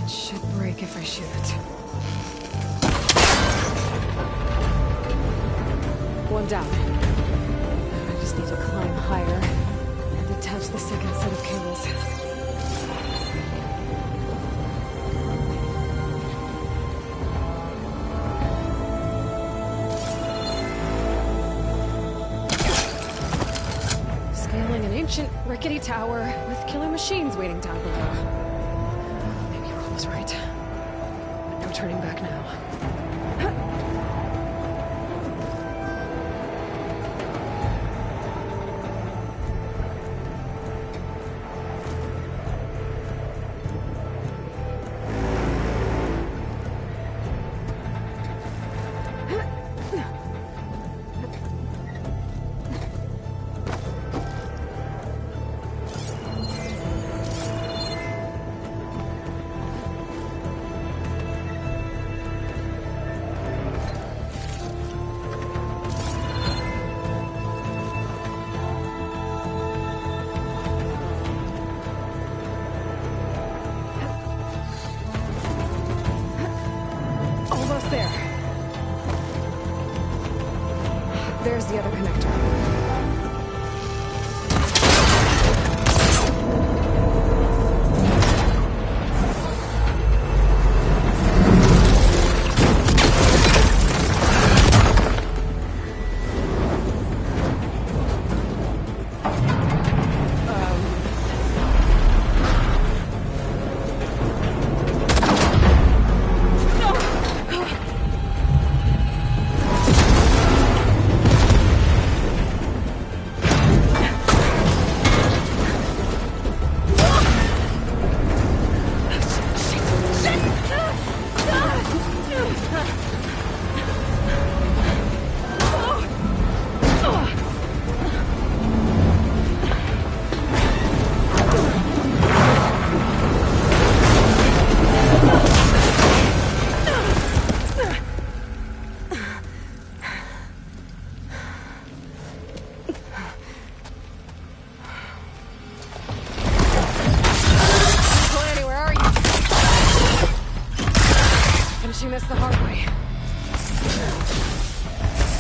It should break if I shoot it. One down. I just need to climb higher and detach the second set of cables. Scaling an ancient, rickety tower with killer machines waiting down below. Maybe Rob was right. No turning back now. Almost there. There's the other connector. Finishing this the hard way.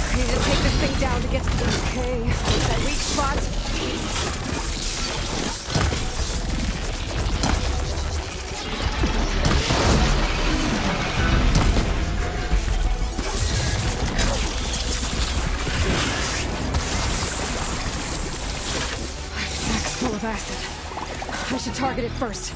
I need to take this thing down to get to the... Okay, that weak spot. My sack's full of acid. I should target it first.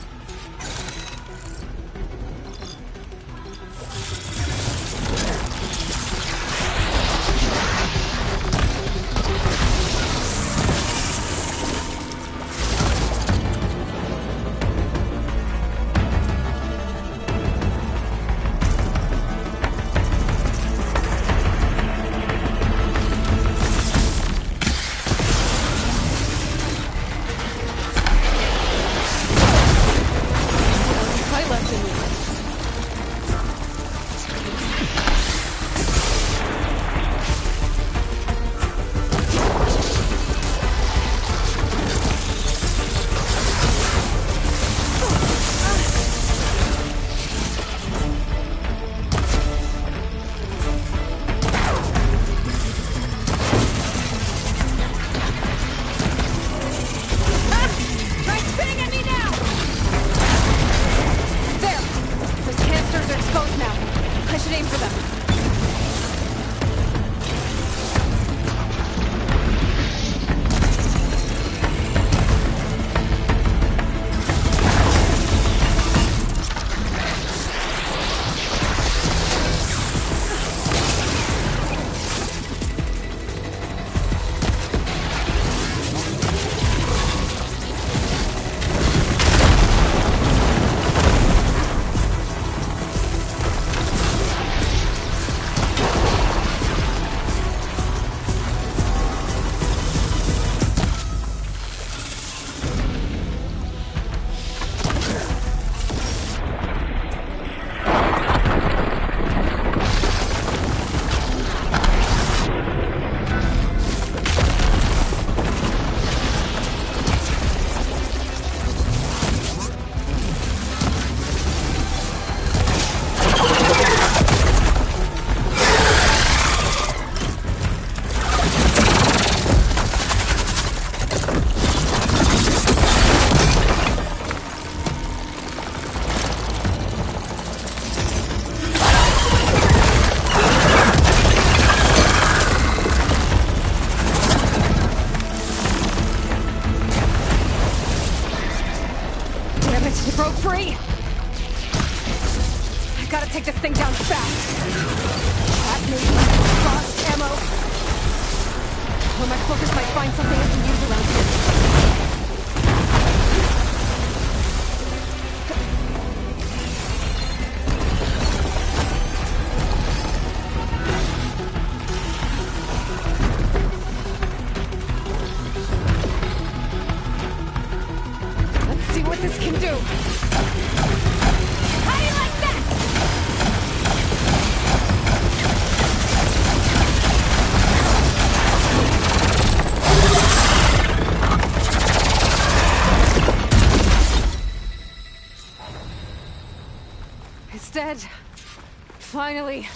Focus might find something I can use around here. Let's see what this can do. How do you like that? It's dead. Finally.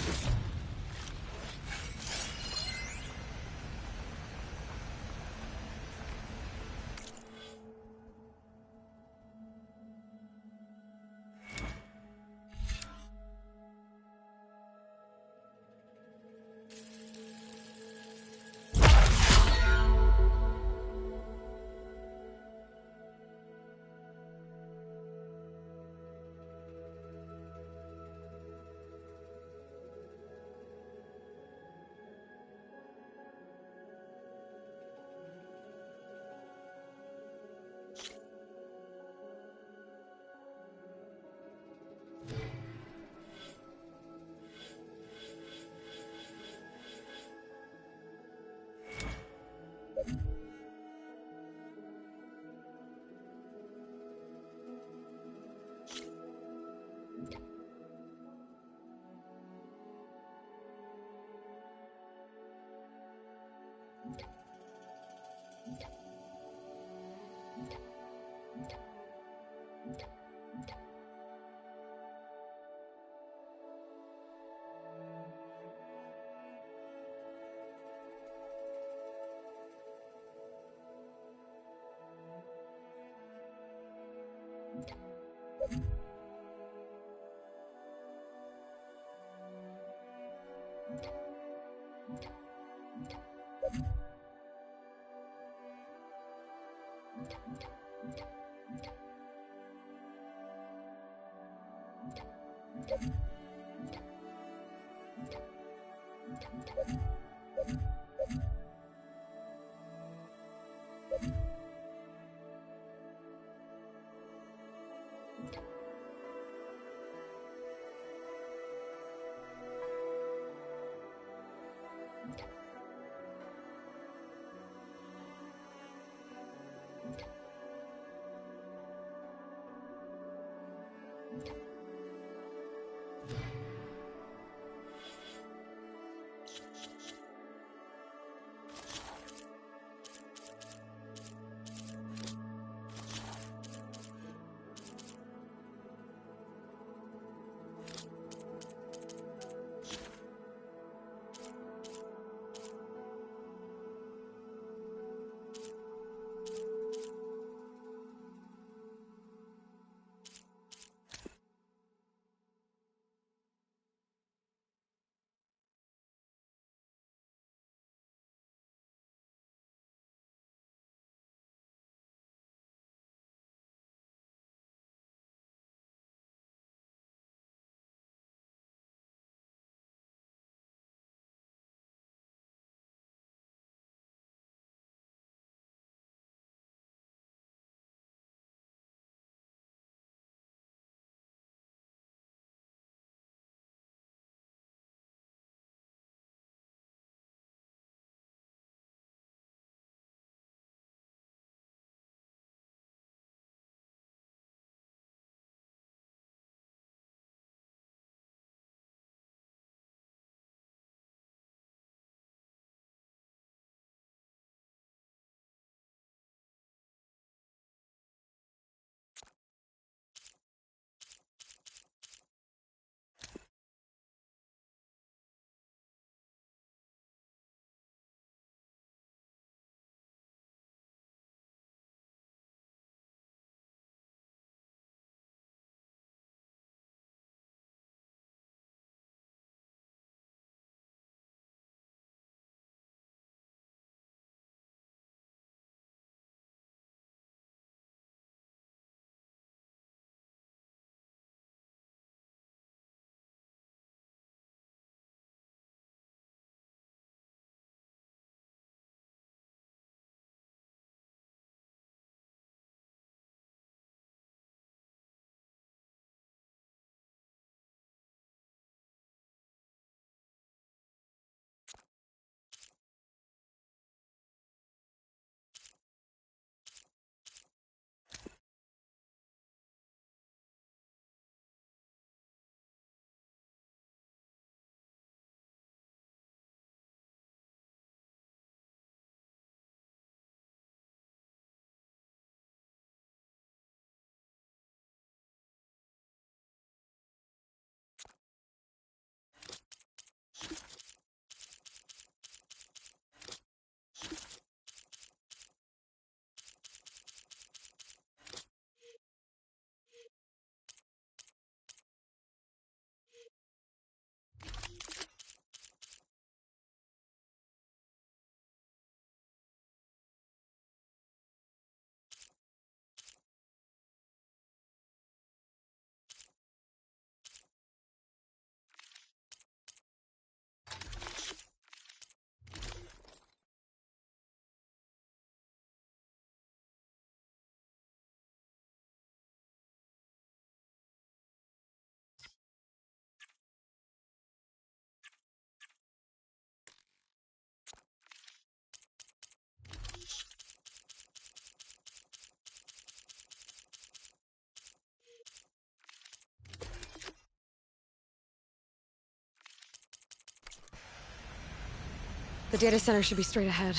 The data center should be straight ahead.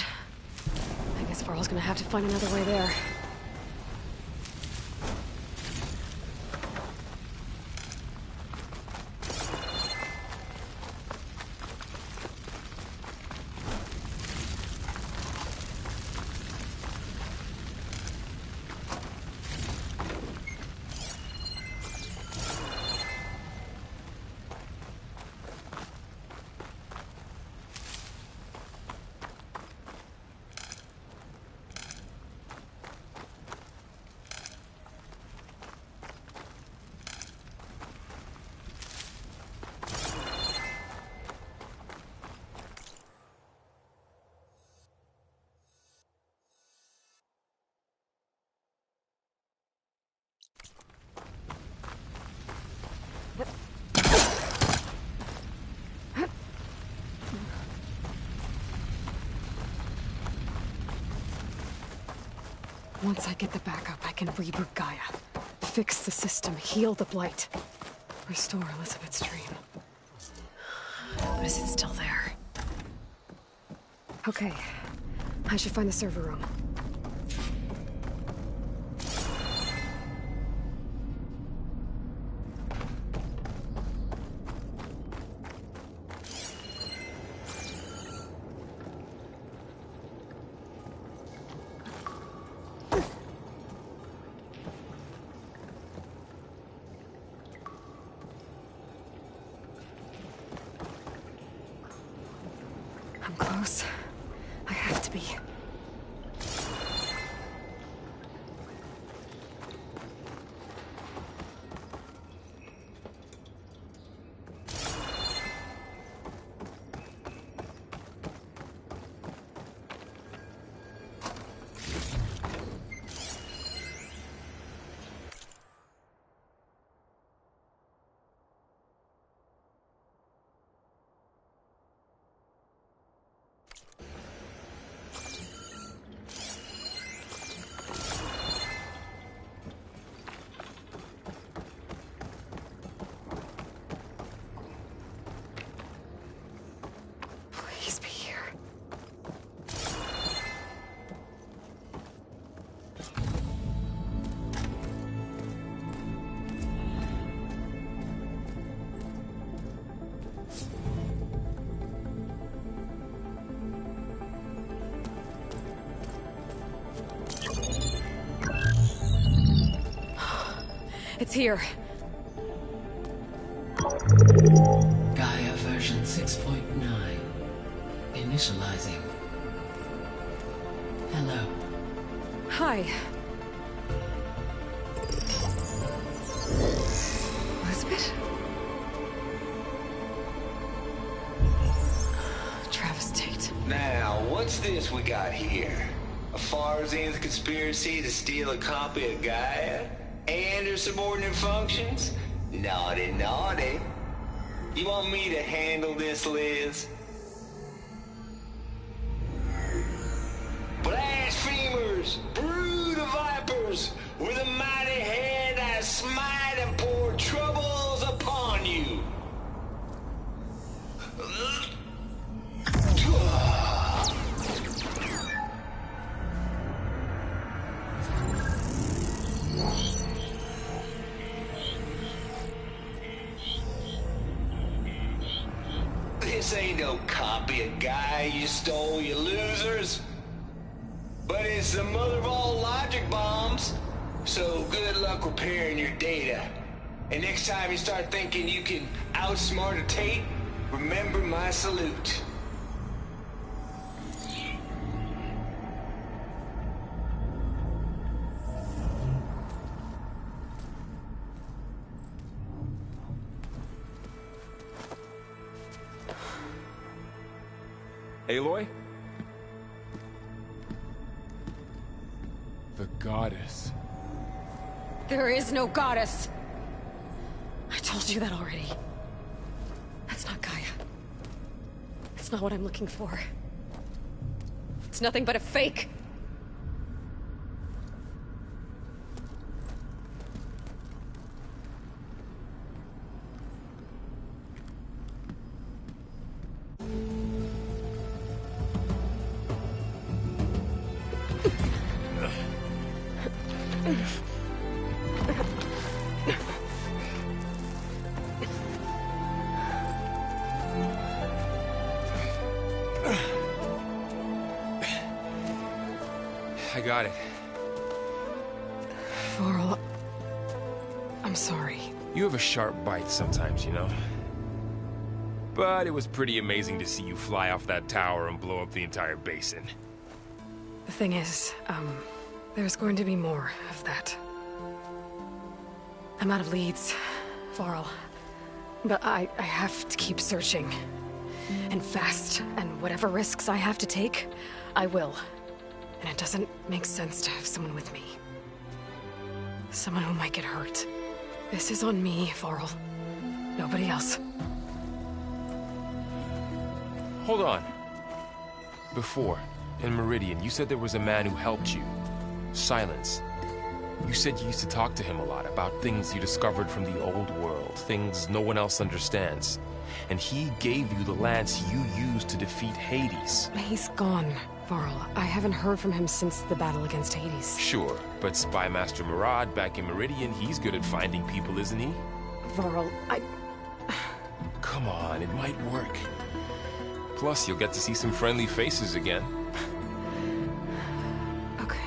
I guess Varl's gonna have to find another way there. Once I get the backup, I can reboot Gaia. Fix the system, heal the Blight. Restore Elizabeth's dream. But is it still there? Okay. I should find the server room. I'm close. I have to be. Please be here. It's here. Gaia version 6.9. Initializing. Hello. Hi. Elizabeth? Travis Tate. Now, what's this we got here? A Farzan's conspiracy to steal a copy of Gaia? And her subordinate functions? Naughty, naughty. You want me to handle this, Liz? Blasphemers! Brood of vipers! With a mighty hand I smite and pour troubles upon you! This ain't no copy of Gaia you stole, you losers. But it's the mother of all logic bombs. So good luck repairing your data. And next time you start thinking you can outsmart a Tate, remember my salute. Aloy? The goddess. There is no goddess. I told you that already. That's not Gaia. It's not what I'm looking for. It's nothing but a fake. I got it. Varl, I'm sorry. You have a sharp bite sometimes, you know? But it was pretty amazing to see you fly off that tower and blow up the entire basin. The thing is, there's going to be more of that. I'm out of leads, Varl. But I have to keep searching. And fast, and whatever risks I have to take, I will. And it doesn't make sense to have someone with me. Someone who might get hurt. This is on me, Varl. Nobody else. Hold on. Before, in Meridian, you said there was a man who helped you. Silence. You said you used to talk to him a lot about things you discovered from the old world, things no one else understands. And he gave you the lance you used to defeat Hades. He's gone, Varl. I haven't heard from him since the battle against Hades. Sure, but Spy Master Murad back in Meridian, he's good at finding people, isn't he? Varl, Come on, it might work. Plus, you'll get to see some friendly faces again. Okay.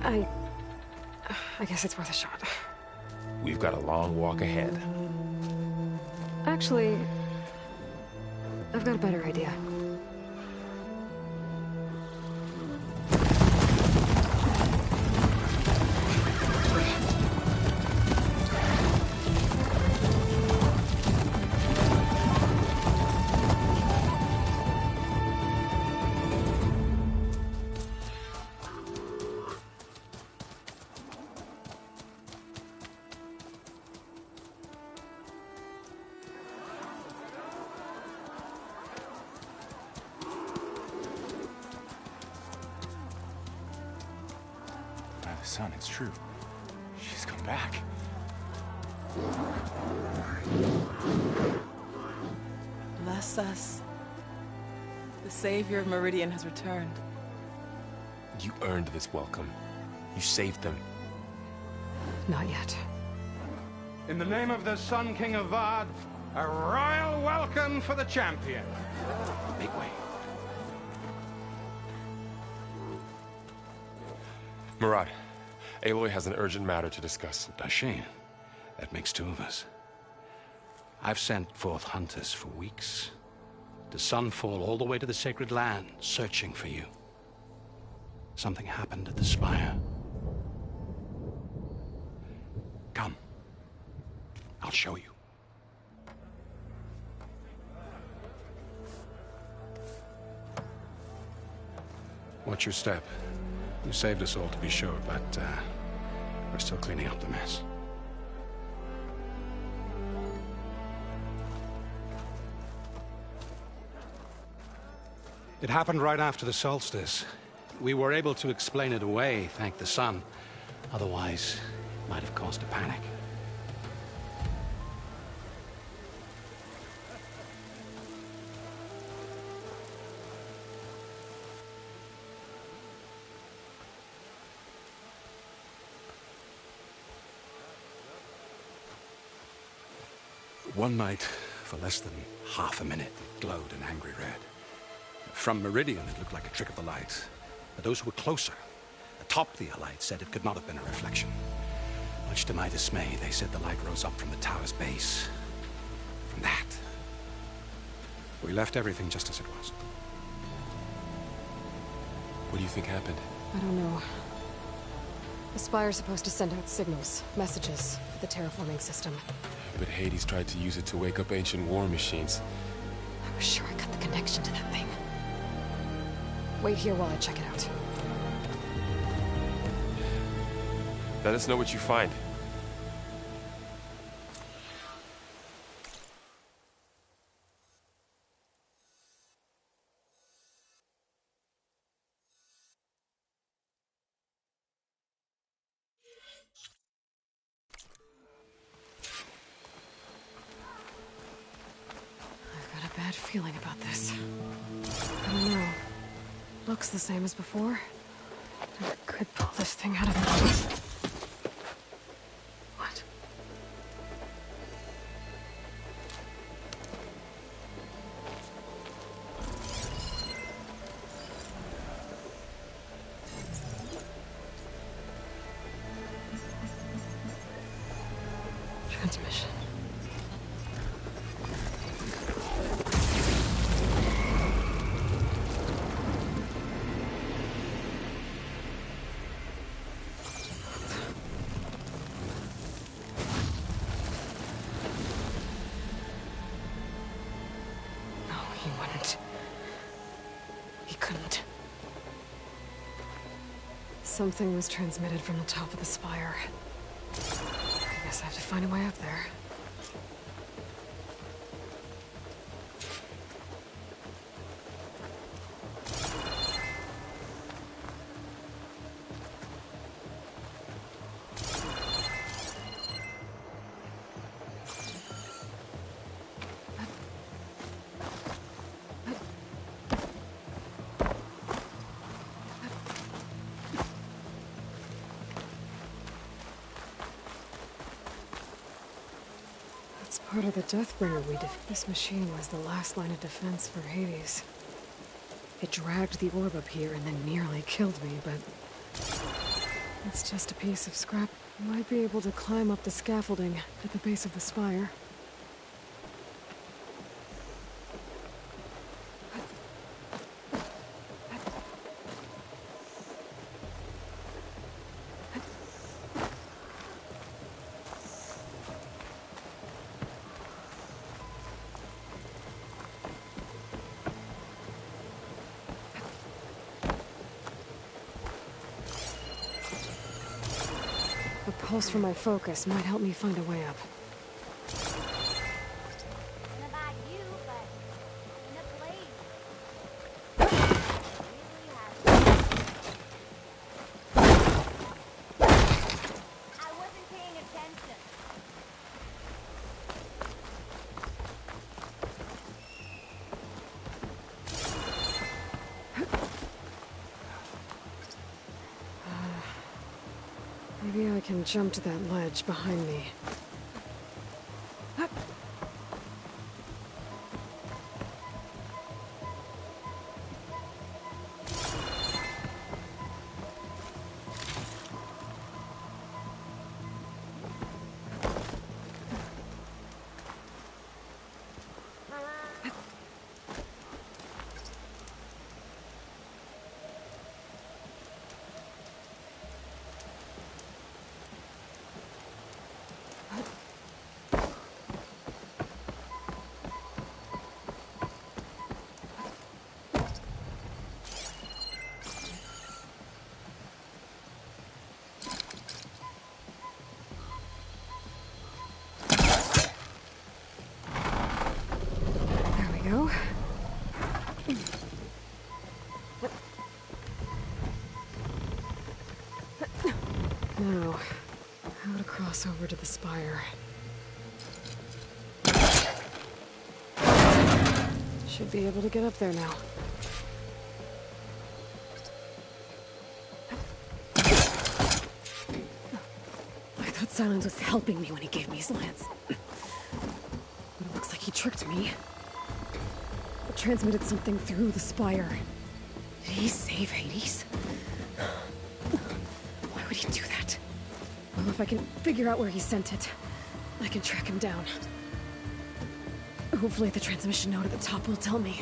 I guess it's worth a shot. We've got a long walk ahead. Actually, I've got a better idea. Son, it's true. She's come back. Bless us. The Savior of Meridian has returned. You earned this welcome. You saved them. Not yet. In the name of the Sun King of Vard, a royal welcome for the champion. Make way. Murad, Aloy has an urgent matter to discuss. Does she? That makes two of us. I've sent forth hunters for weeks. To Sunfall all the way to the Sacred Land, searching for you. Something happened at the Spire. Come. I'll show you. Watch your step. You saved us all, to be sure, but we're still cleaning up the mess. It happened right after the solstice. We were able to explain it away, thank the sun. Otherwise, it might have caused a panic. One night, for less than half a minute, it glowed an angry red. From Meridian, it looked like a trick of the light. But those who were closer, atop the light, said it could not have been a reflection. Much to my dismay, they said the light rose up from the tower's base. From that. We left everything just as it was. What do you think happened? I don't know. The Spire's supposed to send out signals, messages, for the terraforming system. But Hades tried to use it to wake up ancient war machines. I was sure I got the connection to that thing. Wait here while I check it out. Let us know what you find. I've got a bad feeling about this. I don't know. Looks the same as before. Never could pull this thing out of the... Transmission. No, he wouldn't. He couldn't. Something was transmitted from the top of the spire. I guess I have to find a way up there. Part of the Deathbringer we did. This machine was the last line of defense for Hades. It dragged the orb up here and then nearly killed me, but it's just a piece of scrap. Might be able to climb up the scaffolding at the base of the spire. A pulse from my focus might help me find a way up. Maybe I can jump to that ledge behind me. Now, how to cross over to the spire. Should be able to get up there now. I thought Silence was helping me when he gave me his lance. But it looks like he tricked me. It transmitted something through the spire. Did he save Hades? Why would he do that? Well, if I can figure out where he sent it, I can track him down. Hopefully the transmission node at the top will tell me.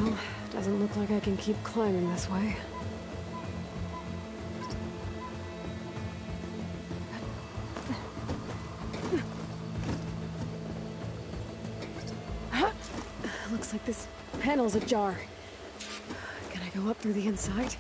Well, doesn't look like I can keep climbing this way. Looks like this panel's ajar. Can I go up through the inside?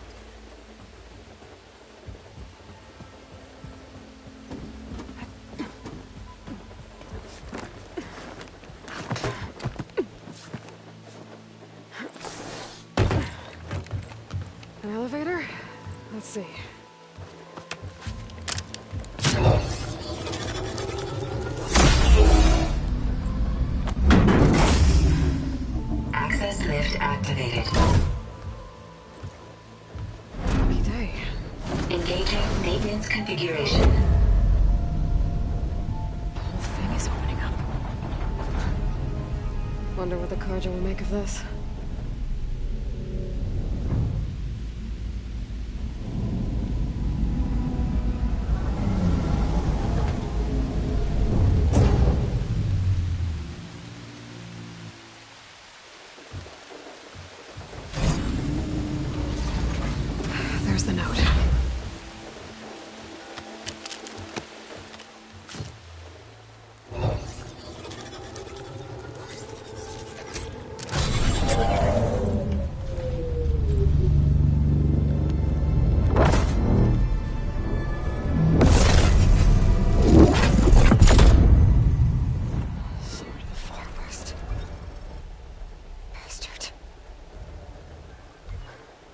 An elevator? Let's see. Access lift activated. Lucky day. Engaging maintenance configuration. The whole thing is opening up. Wonder what the Carja will make of this. There's the note.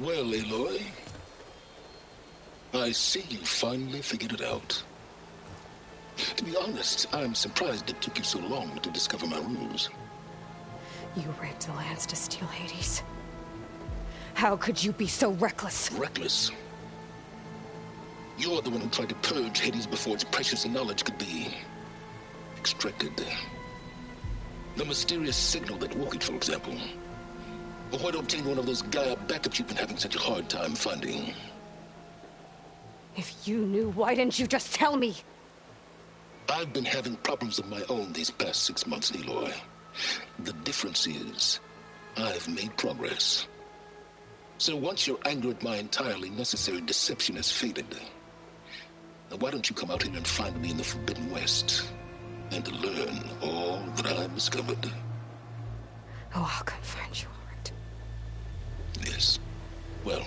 Well, Aloy, I see you finally figured it out. To be honest, I'm surprised it took you so long to discover my ruse. You raped the lands to steal Hades. How could you be so reckless? Reckless? You're the one who tried to purge Hades before its precious knowledge could be extracted. The mysterious signal that woke it, for example. Or why to obtain one of those Gaia backups you've been having such a hard time finding? If you knew, why didn't you just tell me? I've been having problems of my own these past 6 months, Aloy. The difference is, I've made progress. So once your anger at my entirely necessary deception has faded, now why don't you come out here and find me in the Forbidden West, and learn all that I've discovered? Oh, I'll come find you. Yes. Well,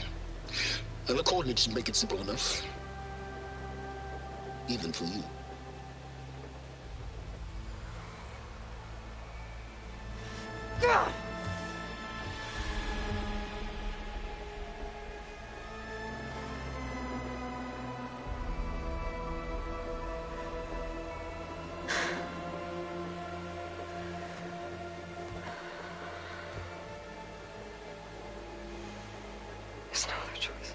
the coordinates make it simple enough. Even for you. There's no other choice.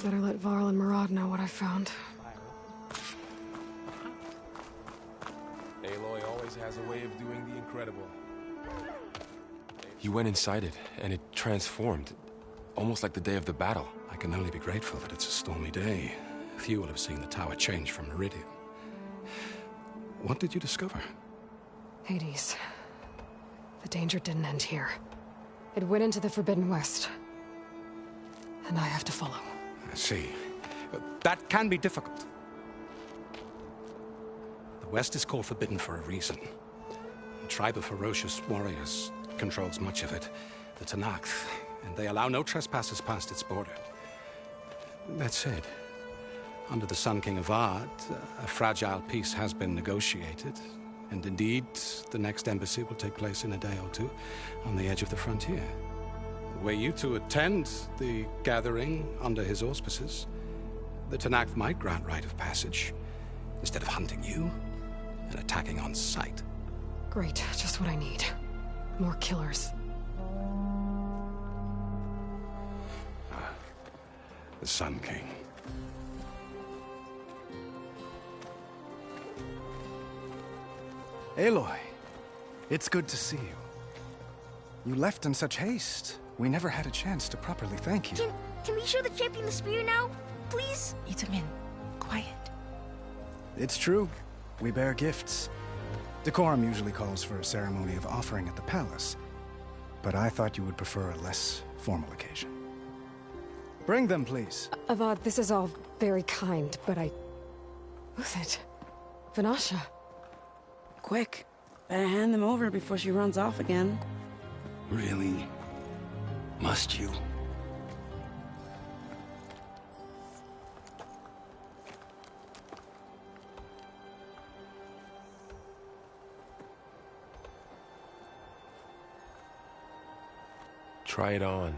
Better let Varl and Murad know what I found. Aloy always has a way of doing the incredible. You went inside it, and it transformed. Almost like the day of the battle. I can only be grateful that it's a stormy day. Few will have seen the tower change from Meridian. What did you discover? Hades. The danger didn't end here. It went into the Forbidden West. And I have to follow. I see. That can be difficult. The West is called Forbidden for a reason. A tribe of ferocious warriors controls much of it. The Tenakth. And they allow no trespassers past its border. That said, under the Sun King of Ard, a fragile peace has been negotiated. And indeed, the next embassy will take place in a day or two on the edge of the frontier. Were you to attend the gathering under his auspices, the Tenakth might grant right of passage, instead of hunting you and attacking on sight. Great, just what I need. More killers. The Sun King. Aloy, it's good to see you. You left in such haste. We never had a chance to properly thank you. Can we show the champion the spear now? Please? Itamin, quiet. It's true. We bear gifts. Decorum usually calls for a ceremony of offering at the palace. But I thought you would prefer a less formal occasion. Bring them, please. Avad, this is all very kind, but Who's it? Vanasha. Quick. Better hand them over before she runs off again. Really? Must you? Try it on.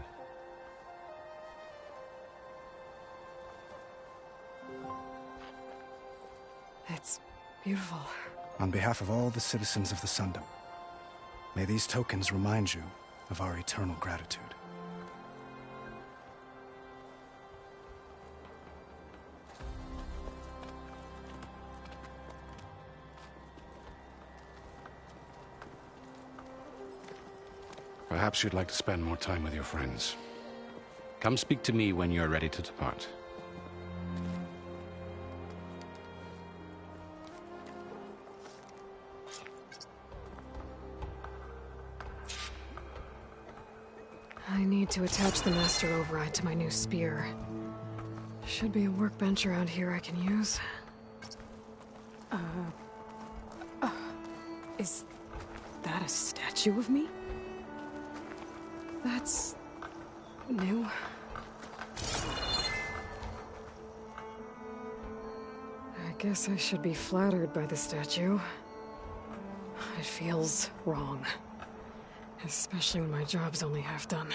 It's beautiful. On behalf of all the citizens of the Sundom, may these tokens remind you of our eternal gratitude. Perhaps you'd like to spend more time with your friends. Come speak to me when you're ready to depart. to attach the master override to my new spear. Should be a workbench around here I can use. Is that a statue of me? That's new. I guess I should be flattered by the statue. It feels wrong. Especially when my job's only half done.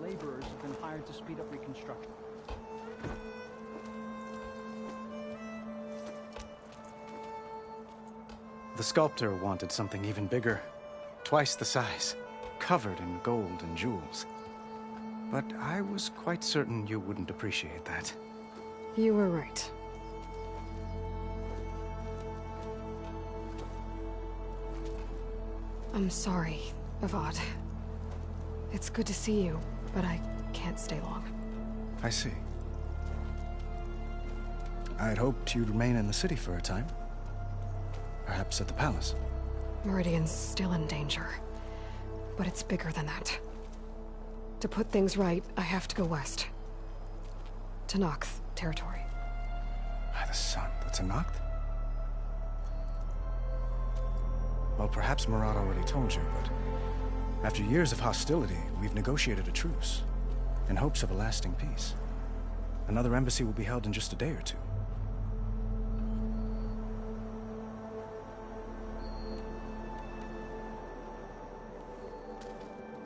Laborers have been hired to speed up reconstruction. The sculptor wanted something even bigger. Twice the size. Covered in gold and jewels. But I was quite certain you wouldn't appreciate that. You were right. I'm sorry, Avad. It's good to see you, but I can't stay long. I see. I'd hoped you'd remain in the city for a time. Perhaps at the palace. Meridian's still in danger. But it's bigger than that. To put things right, I have to go west. To Nox territory. By the sun, the Tenakth? Well, perhaps Murad already told you, but after years of hostility, we've negotiated a truce, in hopes of a lasting peace. Another embassy will be held in just a day or two.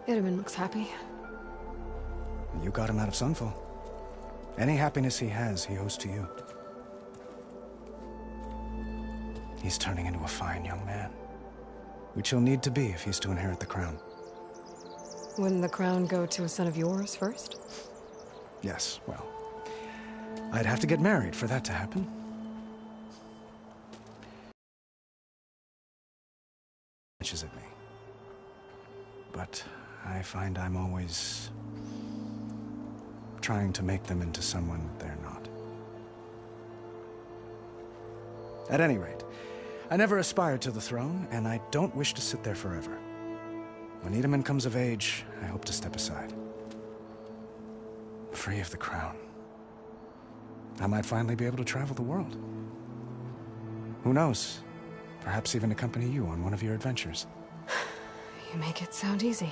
Itamen looks happy. You got him out of Sunfall. Any happiness he has, he owes to you. He's turning into a fine young man, which he'll need to be if he's to inherit the crown. Wouldn't the crown go to a son of yours first? Yes, well, I'd have to get married for that to happen. Bitches at me. But I find I'm always trying to make them into someone they're not. At any rate, I never aspired to the throne, and I don't wish to sit there forever. When Itamen comes of age, I hope to step aside. Free of the crown. I might finally be able to travel the world. Who knows? Perhaps even accompany you on one of your adventures. You make it sound easy.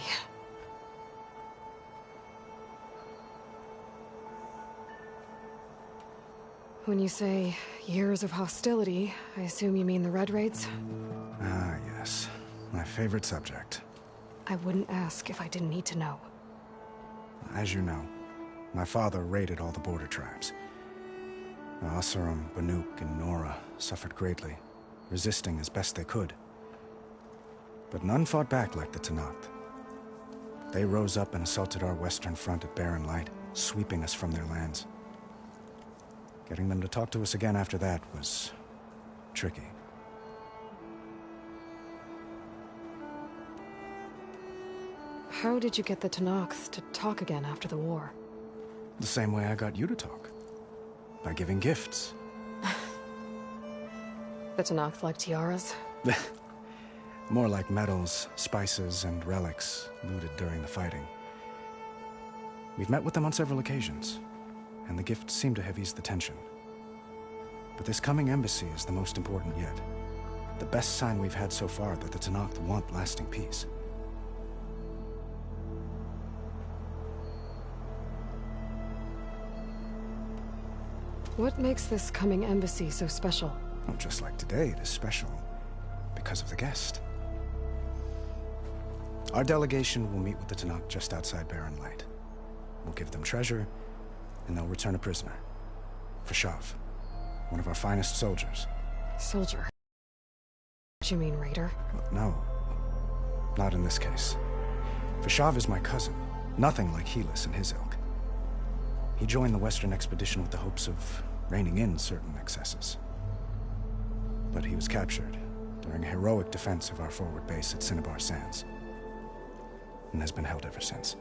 When you say years of hostility, I assume you mean the Red Raids? Ah, yes. My favorite subject. I wouldn't ask if I didn't need to know. As you know, my father raided all the border tribes. The Asurum, Banuk, and Nora suffered greatly, resisting as best they could. But none fought back like the Tenakth. They rose up and assaulted our western front at Barren Light, sweeping us from their lands. Getting them to talk to us again after that was tricky. How did you get the Tenakth to talk again after the war? The same way I got you to talk. By giving gifts. The Tenakth like tiaras? More like medals, spices, and relics looted during the fighting. We've met with them on several occasions, and the gifts seem to have eased the tension. But this coming embassy is the most important yet. The best sign we've had so far that the Tenakth want lasting peace. What makes this coming embassy so special? Oh, just like today, it is special because of the guest. Our delegation will meet with the Tenakth just outside Barren Light. We'll give them treasure, and they'll return a prisoner. Fashav, one of our finest soldiers. Soldier? What you mean, raider? No, not in this case. Fashav is my cousin, nothing like Helis and his ilk. He joined the Western expedition with the hopes of reining in certain excesses. But he was captured during a heroic defense of our forward base at Cinnabar Sands, and has been held ever since.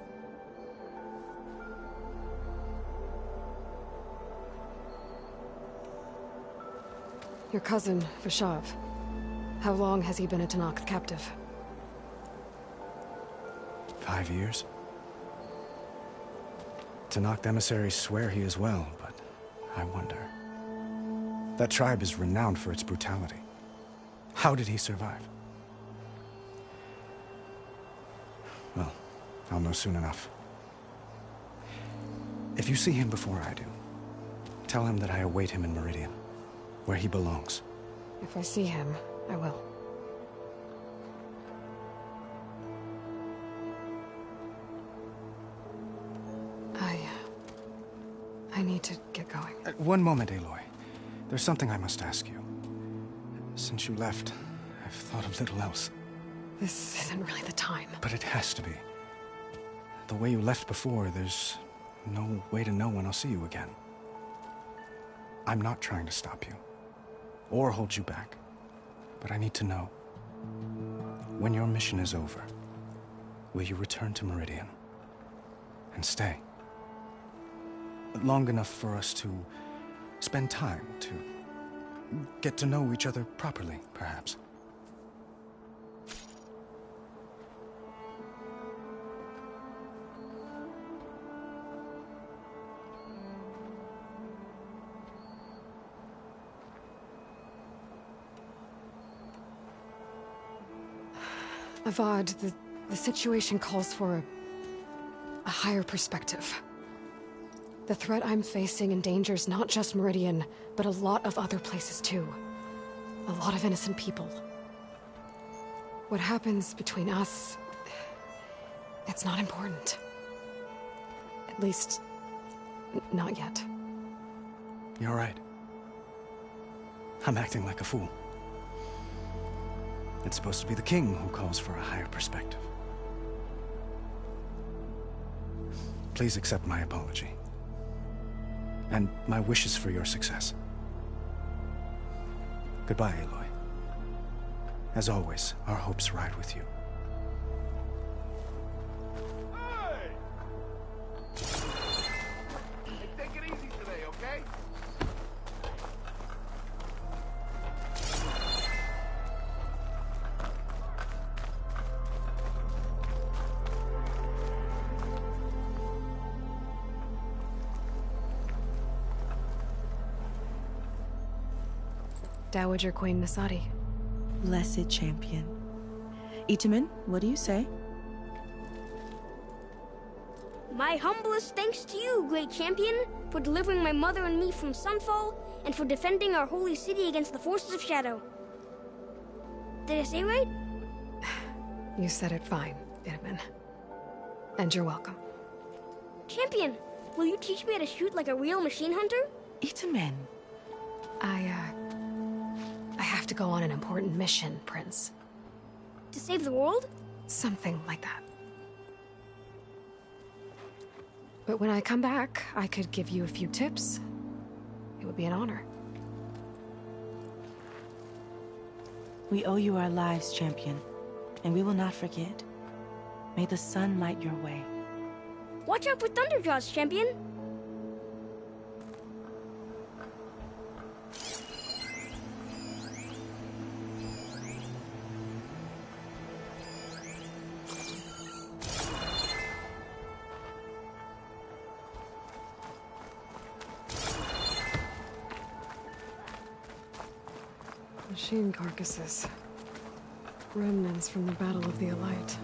Your cousin, Vashav. How long has he been a Tanakh captive? 5 years? Tanakh emissaries swear he is well, but I wonder. That tribe is renowned for its brutality. How did he survive? Well, I'll know soon enough. If you see him before I do, tell him that I await him in Meridian, where he belongs. If I see him, I will. I need to get going. One moment, Aloy. There's something I must ask you. Since you left, I've thought of little else. This isn't really the time. But it has to be. The way you left before, there's no way to know when I'll see you again. I'm not trying to stop you, or hold you back. But I need to know, when your mission is over, will you return to Meridian? And stay? Long enough for us to spend time, to get to know each other properly, perhaps. Avad, the situation calls for a higher perspective. The threat I'm facing endangers not just Meridian, but a lot of other places too. A lot of innocent people. What happens between us, it's not important. At least, not yet. You're right. I'm acting like a fool. It's supposed to be the king who calls for a higher perspective. Please accept my apology. And my wishes for your success. Goodbye, Aloy. As always, our hopes ride with you. Hey, take it easy today, okay? Dowager Queen Nasadi. Blessed champion. Itamen, what do you say? My humblest thanks to you, great champion, for delivering my mother and me from Sunfall, and for defending our holy city against the forces of Shadow. Did I say right? You said it fine, Itamen. And you're welcome. Champion, will you teach me how to shoot like a real machine hunter? Itamen. I have to go on an important mission, Prince. To save the world? Something like that. But when I come back, I could give you a few tips. It would be an honor. We owe you our lives, champion, and we will not forget. May the sun light your way. Watch out for Thunderjaws, champion! Machine carcasses. Remnants from the Battle of the Elite.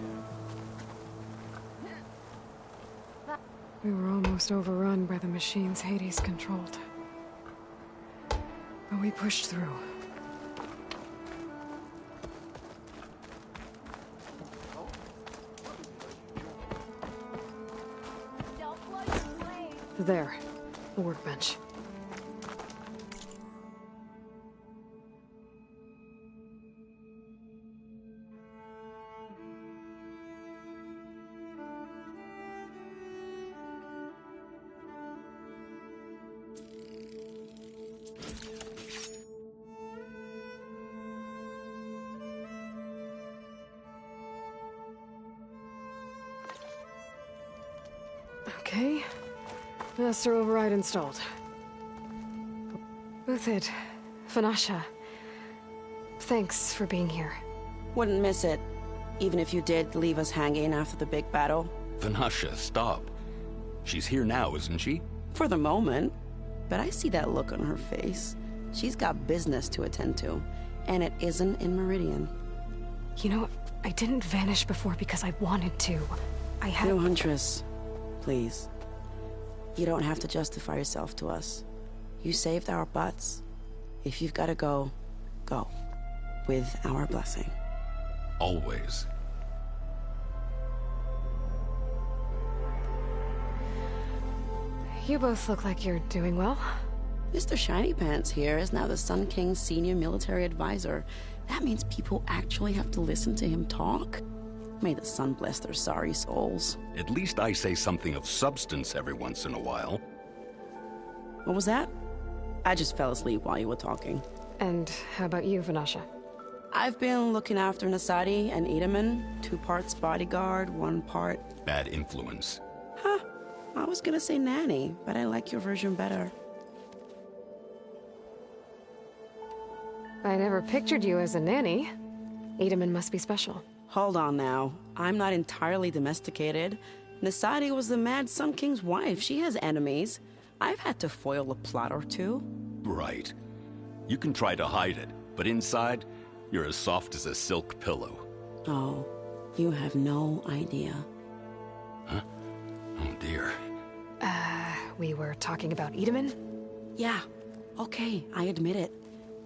We were almost overrun by the machines Hades controlled. But we pushed through. There, the workbench. Okay. Master override installed. Uthid, Fanasha, Thanks for being here. Wouldn't miss it, even if you did leave us hanging after the big battle. Vanasha, stop. She's here now, isn't she? For the moment. But I see that look on her face. She's got business to attend to, and it isn't in Meridian. You know, I didn't vanish before because I wanted to. I had... No, Huntress. Please. You don't have to justify yourself to us. You saved our butts. If you've got to go, go. With our blessing. Always. You both look like you're doing well. Mr. Shiny Pants here is now the Sun King's senior military advisor. That means people actually have to listen to him talk? May the sun bless their sorry souls. At least I say something of substance every once in a while. What was that? I just fell asleep while you were talking. And how about you, Vanasha? I've been looking after Nasadi and Edaman. 2 parts bodyguard, 1 part... bad influence. Huh. I was gonna say nanny, but I like your version better. I never pictured you as a nanny. Edaman must be special. Hold on now. I'm not entirely domesticated. Nasadi was the Mad Sun King's wife. She has enemies. I've had to foil a plot or 2. Right. You can try to hide it, but inside, you're as soft as a silk pillow. Oh, you have no idea. Huh? Oh dear. We were talking about Edaman? Yeah. Okay, I admit it.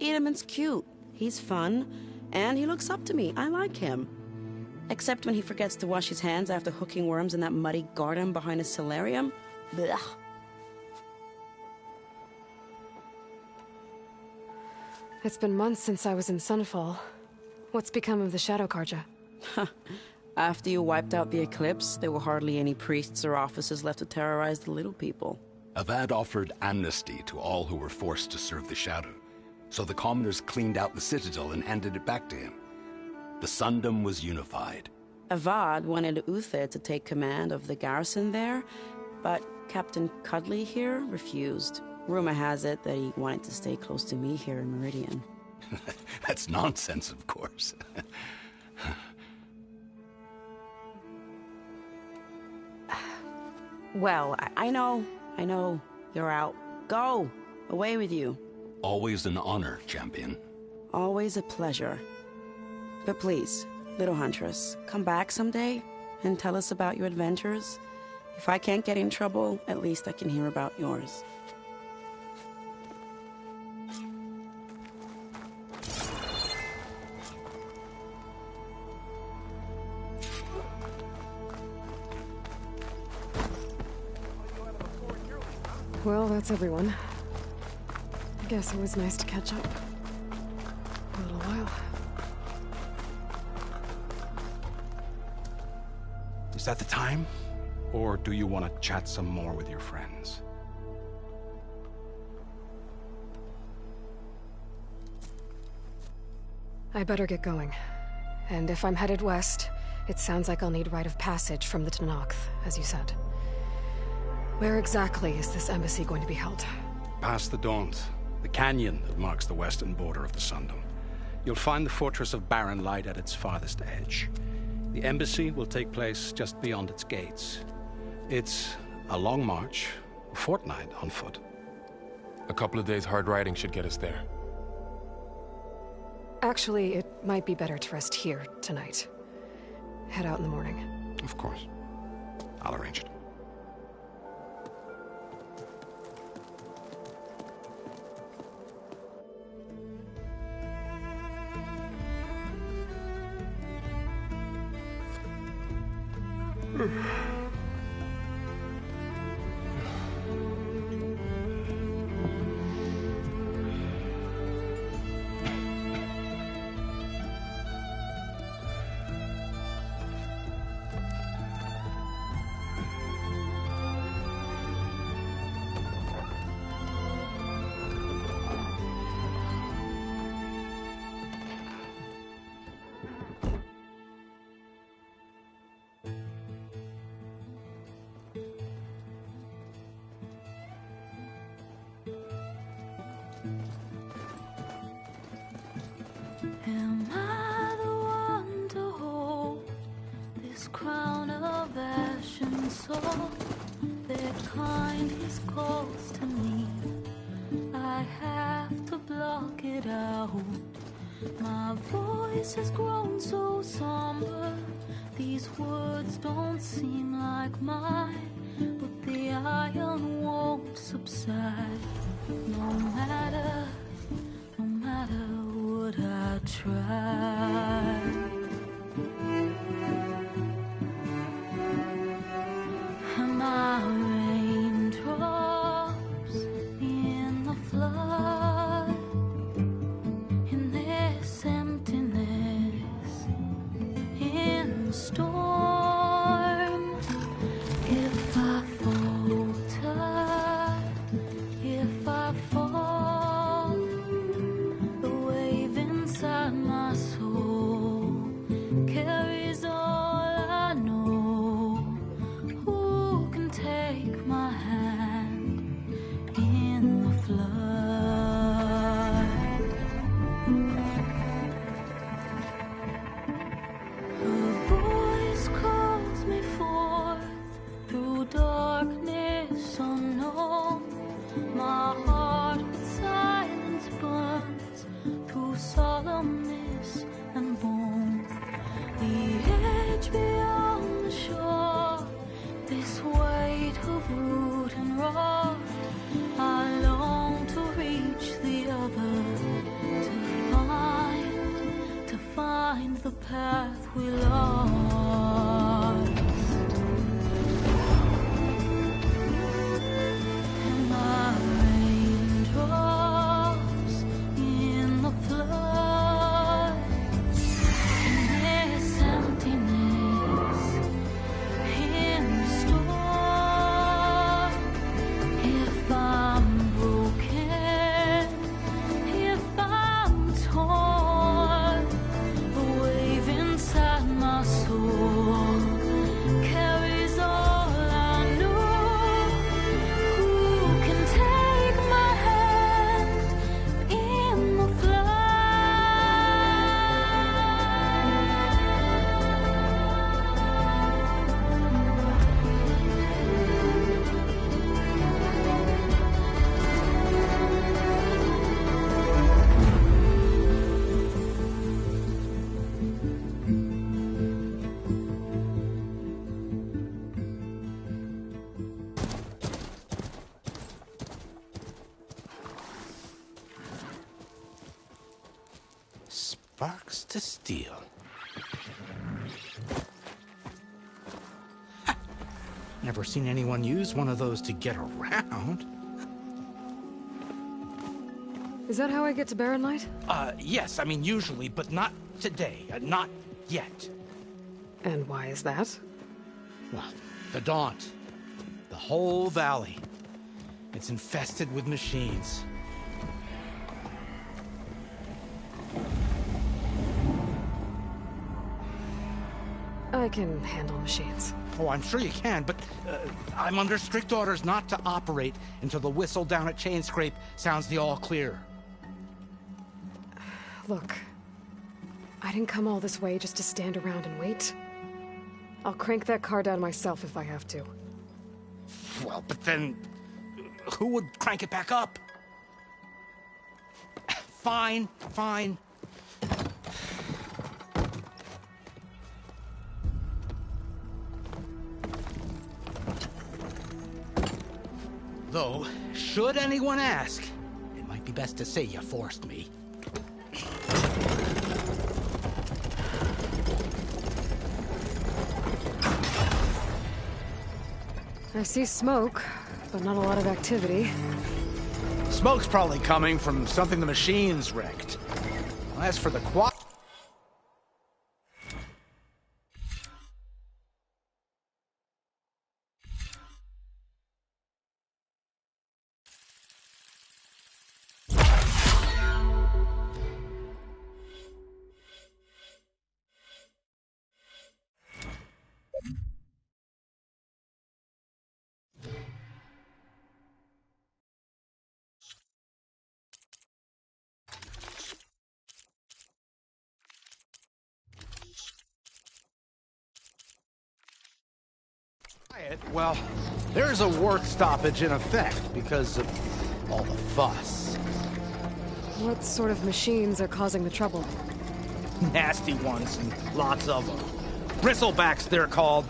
Edaman's cute. He's fun. And he looks up to me. I like him. Except when he forgets to wash his hands after hooking worms in that muddy garden behind his solarium. Blech. It's been months since I was in Sunfall. What's become of the Shadow Karja? After you wiped out the eclipse, there were hardly any priests or officers left to terrorize the little people. Avad offered amnesty to all who were forced to serve the Shadow. So the commoners cleaned out the citadel and handed it back to him. The Sundom was unified. Avad wanted Uther to take command of the garrison there, but Captain Cudley here refused. Rumor has it that he wanted to stay close to me here in Meridian. That's nonsense, of course. Well, I know. You're out. Go! Away with you. Always an honor, champion. Always a pleasure. But please, little Huntress, come back someday and tell us about your adventures. If I can't get in trouble, at least I can hear about yours. Well, that's everyone. I guess it was nice to catch up. A little while. Is that the time? Or do you want to chat some more with your friends? I better get going. And if I'm headed west, it sounds like I'll need rite of passage from the Tenakth, as you said. Where exactly is this embassy going to be held? Past the Daunt, the canyon that marks the western border of the Sundom. You'll find the fortress of Barren Light at its farthest edge. The embassy will take place just beyond its gates. It's a long march, a fortnight on foot. A couple of days hard riding should get us there. Actually, it might be better to rest here tonight. Head out in the morning. Of course. I'll arrange it. Am I the one to hold this crown of ash and salt that kindness calls to me? I have to block it out. My voice has grown so somber. These words don't seem like mine, but the iron won't subside. No matter what I try. Am I raindrops in the flood? In this emptiness, in the storm. If I falter, if I fall, the wave inside my soul carries all I know. Who can take my hand in the flood? Her voice calls me forth through darkness unknown. My heart with silence burns through solemnness and bone. The edge beyond the shore, this weight of root and rod. I long to reach the other, to find the path we lost. Am I raindrops in the flood? In this emptiness, in the storm. If I'm broken, if I'm torn, the wave inside my soul carries all I know. Who can take my hand in the Sparks to steel. Never seen anyone use one of those to get around. Is that how I get to Barren Light? Yes, I mean usually, but not today. Not yet. And why is that? Well, the Daunt. The whole valley. It's infested with machines. I can handle machines. Oh, I'm sure you can, but I'm under strict orders not to operate until the whistle down at Chain Scrape sounds the all clear. Look, I didn't come all this way just to stand around and wait. I'll crank that car down myself if I have to. Well, but then who would crank it back up? Fine, fine. Though, should anyone ask, it might be best to say you forced me. I see smoke, but not a lot of activity. Smoke's probably coming from something the machines wrecked. As for the quad... quiet. Well, there's a work stoppage in effect because of all the fuss. What sort of machines are causing the trouble? Nasty ones, and lots of them. Bristlebacks, they're called.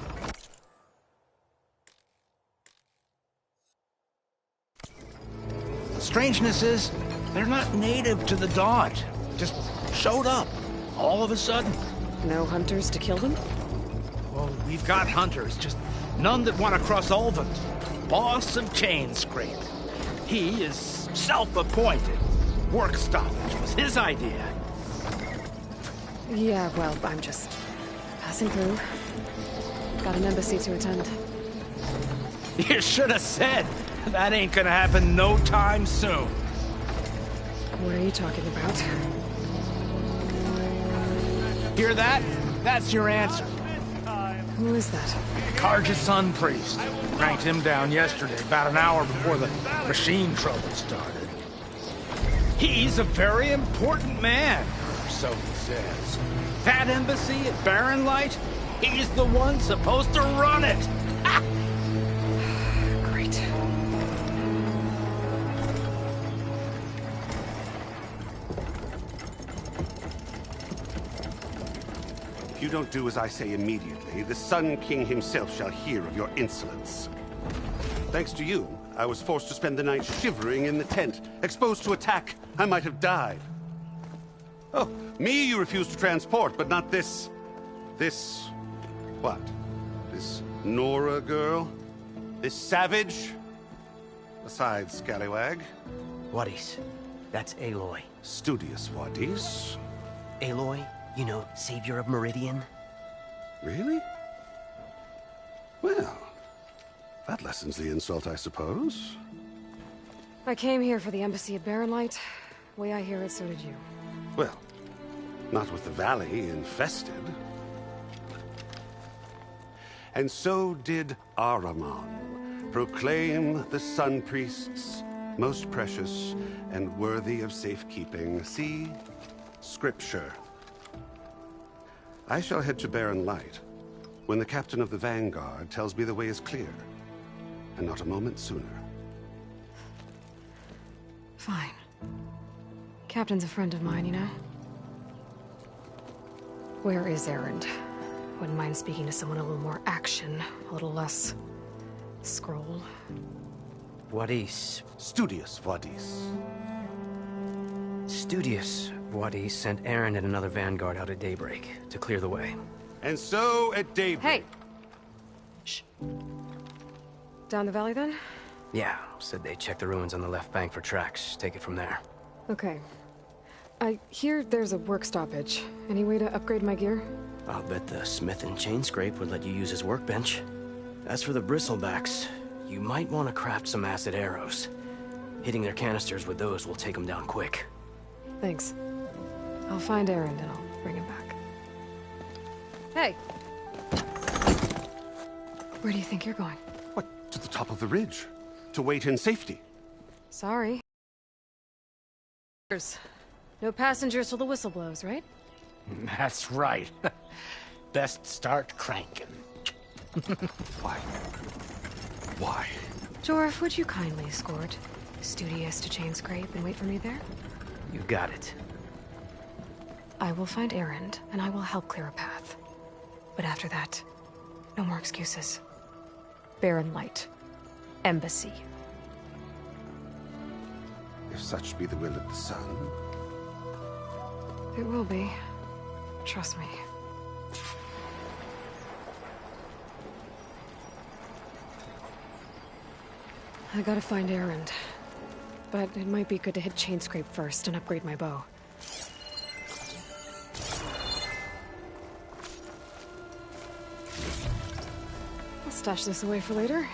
The strangeness is, they're not native to the Dodge. Just showed up, all of a sudden. No hunters to kill them? Well, we've got hunters, just none that want to cross Ulvund. Boss of Chainscrape. He is self-appointed. Work stoppage was his idea. Yeah, well, I'm just passing through. Got an embassy to attend. You should have said. That ain't gonna happen no time soon. What are you talking about? Hear that? That's your answer. Who is that? Karja's son priest. Cranked him down yesterday, about an hour before the machine trouble started. He's a very important man, or so he says. That embassy at Barren Light, he's the one supposed to run it. Ha! Great. If you don't do as I say immediately, the Sun King himself shall hear of your insolence. Thanks to you, I was forced to spend the night shivering in the tent. Exposed to attack, I might have died. Oh, me you refuse to transport, but not this... what? This Nora girl? This savage? Besides, scallywag. Wadis. That's Aloy. Studious Wadis. Aloy, you know, savior of Meridian. Really? Well, that lessens the insult, I suppose. I came here for the embassy at Barren Light. Way I hear it, so did you. Well, not with the valley infested. And so did Ahriman proclaim the Sun Priests most precious and worthy of safekeeping. See? Scripture. I shall head to Barren Light when the captain of the Vanguard tells me the way is clear, and not a moment sooner. Fine. Captain's a friend of mine, you know? Where is Erend? Wouldn't mind speaking to someone a little more action, a little less... scroll. Wadis. Studious Wadis. Studious Wadis sent Erend and another Vanguard out at daybreak to clear the way. And so at daybreak... Hey! Shh. Down the valley, then? Yeah, said they checked the ruins on the left bank for tracks. Take it from there. Okay. I hear there's a work stoppage. Any way to upgrade my gear? I'll bet the smith in Chainscrape would let you use his workbench. As for the bristlebacks, you might want to craft some acid arrows. Hitting their canisters with those will take them down quick. Thanks. I'll find Erend and I'll bring him back. Hey! Where do you think you're going? What, to the top of the ridge? To wait in safety? Sorry. No passengers till the whistle blows, right? That's right. Best start cranking. Why? Why? Jorf, would you kindly escort Studious to Chainscrape and wait for me there? You got it. I will find Erend, and I will help clear a path. But after that, no more excuses. Barren Light. Embassy. If such be the will of the sun. It will be. Trust me. I gotta find Erend. But it might be good to hit Chainscrape first and upgrade my bow. I'll stash this away for later.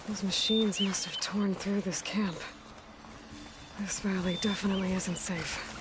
Those machines must have torn through this camp. This valley definitely isn't safe.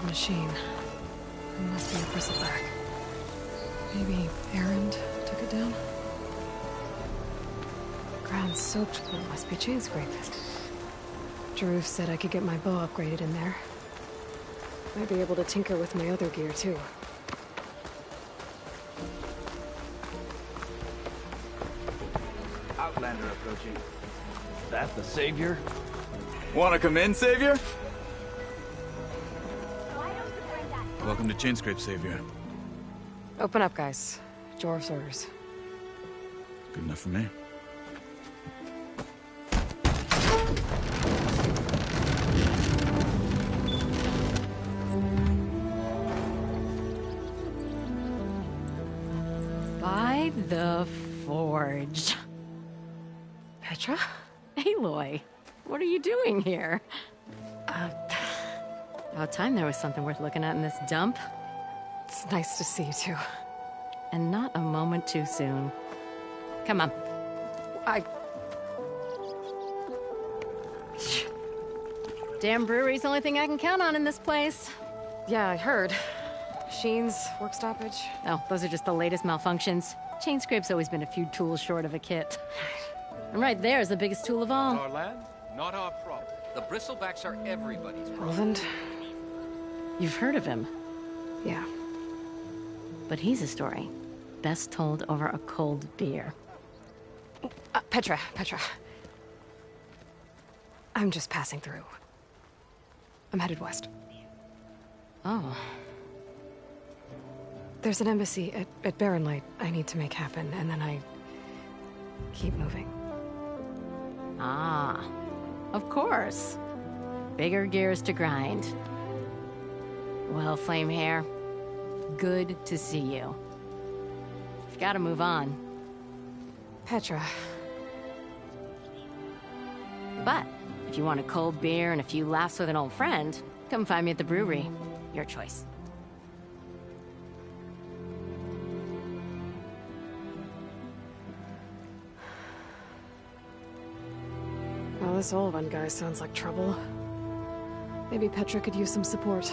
Machine. It must be a bristleback. Maybe Errand took it down? Ground soaked pool must be chain scraped. Drew said I could get my bow upgraded in there. Might be able to tinker with my other gear too. Outlander approaching. That the Savior? Wanna come in, Savior? Welcome to Chainscrape, Savior. Open up, guys. Jorv's orders. Good enough for me. By the Forge. Petra? Aloy, what are you doing here? About time there was something worth looking at in this dump. It's nice to see you too. And not a moment too soon. Come on. Damn brewery's the only thing I can count on in this place. Yeah, I heard. Machines, work stoppage. Oh, those are just the latest malfunctions. Chainscrape's always been a few tools short of a kit. And right there is the biggest tool of all. Our land, not our problem. The bristlebacks are everybody's problem. Roland? You've heard of him? Yeah. But he's a story best told over a cold beer. Petra. I'm just passing through. I'm headed west. Oh. There's an embassy at Barren Light I need to make happen, and then I keep moving. Ah, of course. Bigger gears to grind. Well, Flamehair, Good to see you. You've got to move on. Petra. But if you want a cold beer and a few laughs with an old friend, come find me at the brewery. Your choice. Well, this old one guy sounds like trouble. Maybe Petra could use some support.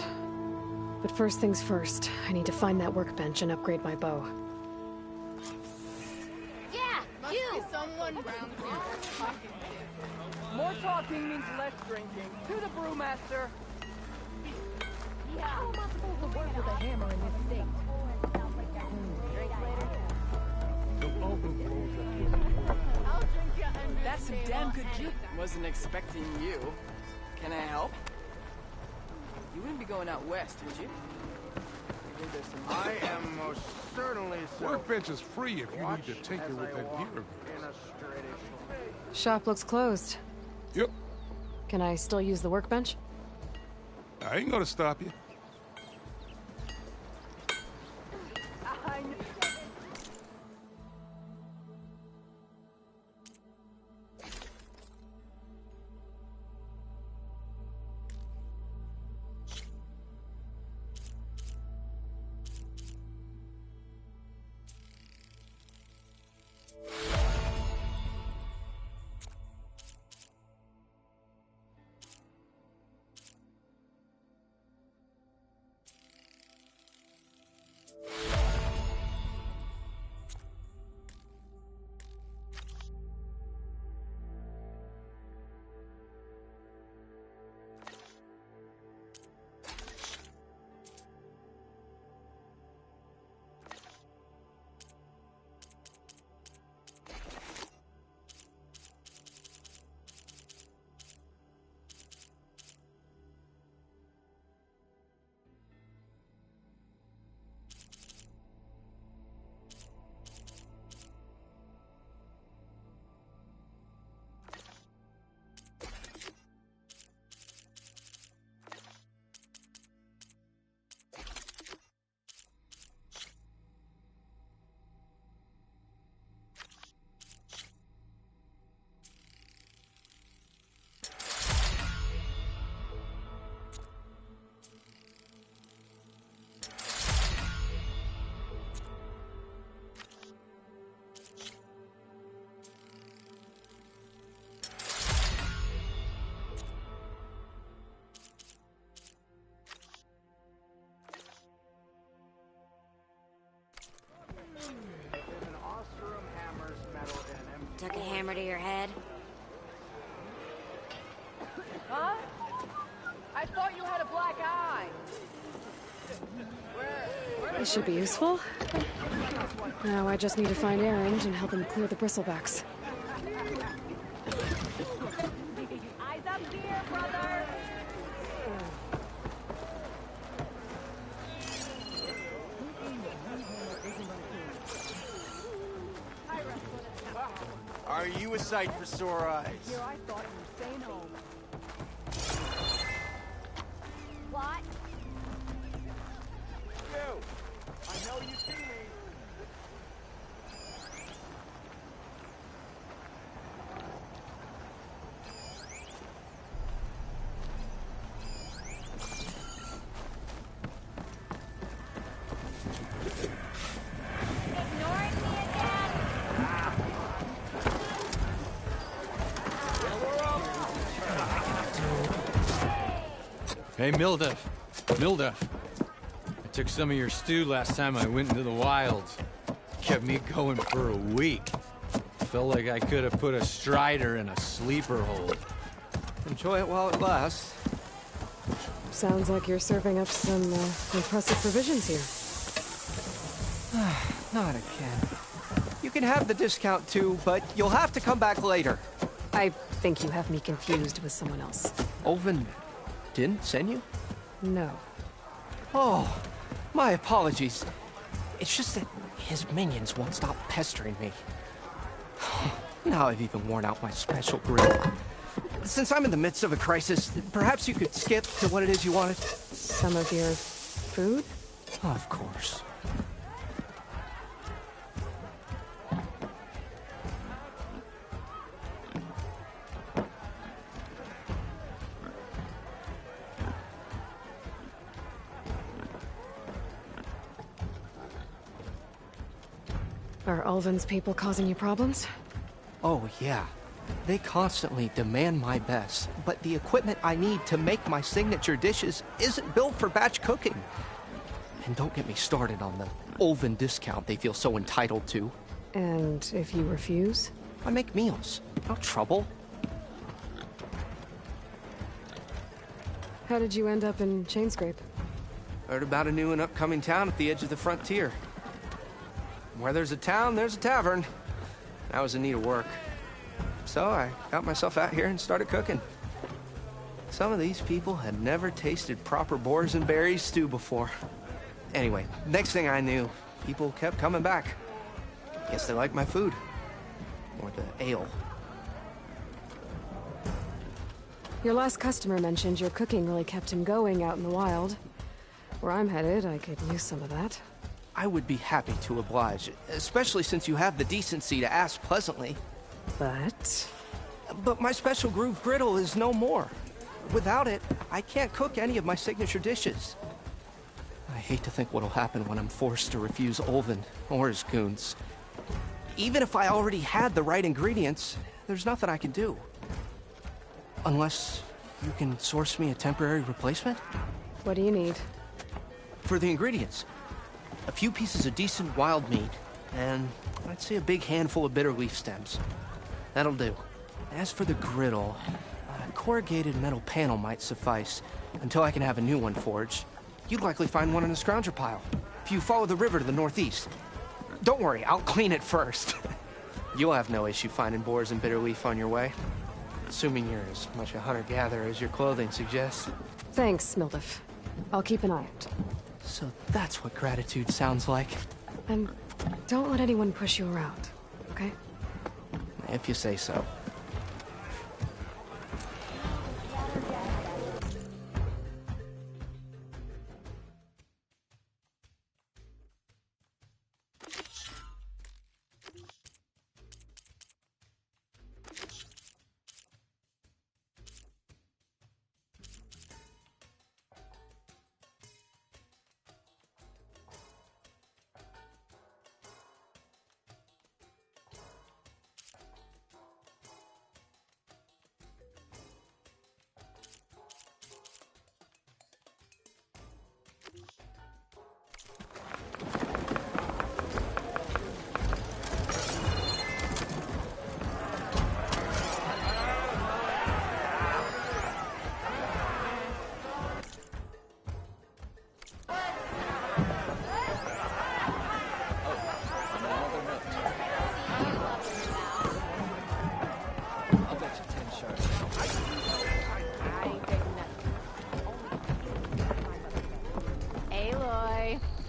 But first things first, I need to find that workbench and upgrade my bow. Yeah, Must be someone round here talking to. More talking means less drinking. To the brewmaster. How am I supposed to work with a hammer in this state? That's some damn good juke. Wasn't expecting you. Can I help? You wouldn't be going out west, would you? I am most certainly so. Workbench is free if you need to tinker with that gear of yours. Shop looks closed. Yep. Can I still use the workbench? I ain't gonna stop you. Took a hammer to your head? Huh? I thought you had a black eye. This should be useful. Now I just need to find Aaron and help him clear the bristlebacks. Eyes up here, brother. Are you a sight for sore eyes? Here, I thought you were staying home. What? You! I know you see me. Hey, Milduff. Milduff. I took some of your stew last time I went into the wilds. Kept me going for a week. Felt like I could have put a strider in a sleeper hole. Enjoy it while it lasts. Sounds like you're serving up some impressive provisions here. Not again. You can have the discount too, but you'll have to come back later. I think you have me confused with someone else. Olvin didn't send you? No. Oh, my apologies. It's just that his minions won't stop pestering me. Now I've even worn out my special grill. Since I'm in the midst of a crisis, perhaps you could skip to what it is you wanted? Some of your food? Of course. Are Ulvin's people causing you problems? Oh, yeah. They constantly demand my best, but the equipment I need to make my signature dishes isn't built for batch cooking. And don't get me started on the Ulvin discount they feel so entitled to. And if you refuse? I make meals. No trouble. How did you end up in Chainscrape? Heard about a new and upcoming town at the edge of the frontier. Where there's a town, there's a tavern. I was in need of work. So I got myself out here and started cooking. Some of these people had never tasted proper boars and berries stew before. Anyway, next thing I knew, people kept coming back. Guess they liked my food. Or the ale. Your last customer mentioned your cooking really kept him going out in the wild. Where I'm headed, I could use some of that. I would be happy to oblige, especially since you have the decency to ask pleasantly. But my special groove griddle is no more. Without it, I can't cook any of my signature dishes. I hate to think what'll happen when I'm forced to refuse Ulvin or his goons. Even if I already had the right ingredients, there's nothing I can do. Unless you can source me a temporary replacement? What do you need? For the ingredients, a few pieces of decent wild meat, and I'd say a big handful of bitter leaf stems. That'll do. As for the griddle, a corrugated metal panel might suffice until I can have a new one forged. You'd likely find one in a scrounger pile, if you follow the river to the northeast. Don't worry, I'll clean it first. You'll have no issue finding boars and bitter leaf on your way. Assuming you're as much a hunter-gatherer as your clothing suggests. Thanks, Mildef. I'll keep an eye out. So that's what gratitude sounds like. And don't let anyone push you around, okay? If you say so.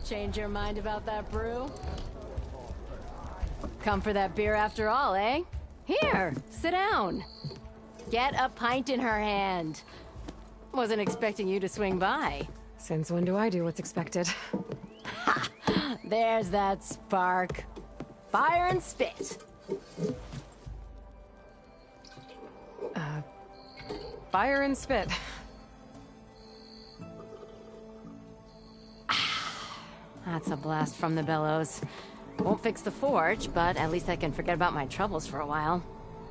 Change your mind about that brew? Come for that beer after all, eh? Here, sit down. Get a pint in her hand. Wasn't expecting you to swing by. Since when do I do what's expected? Ha! There's that spark. Fire and spit. Fire and spit. That's a blast from the bellows. Won't fix the forge, but at least I can forget about my troubles for a while.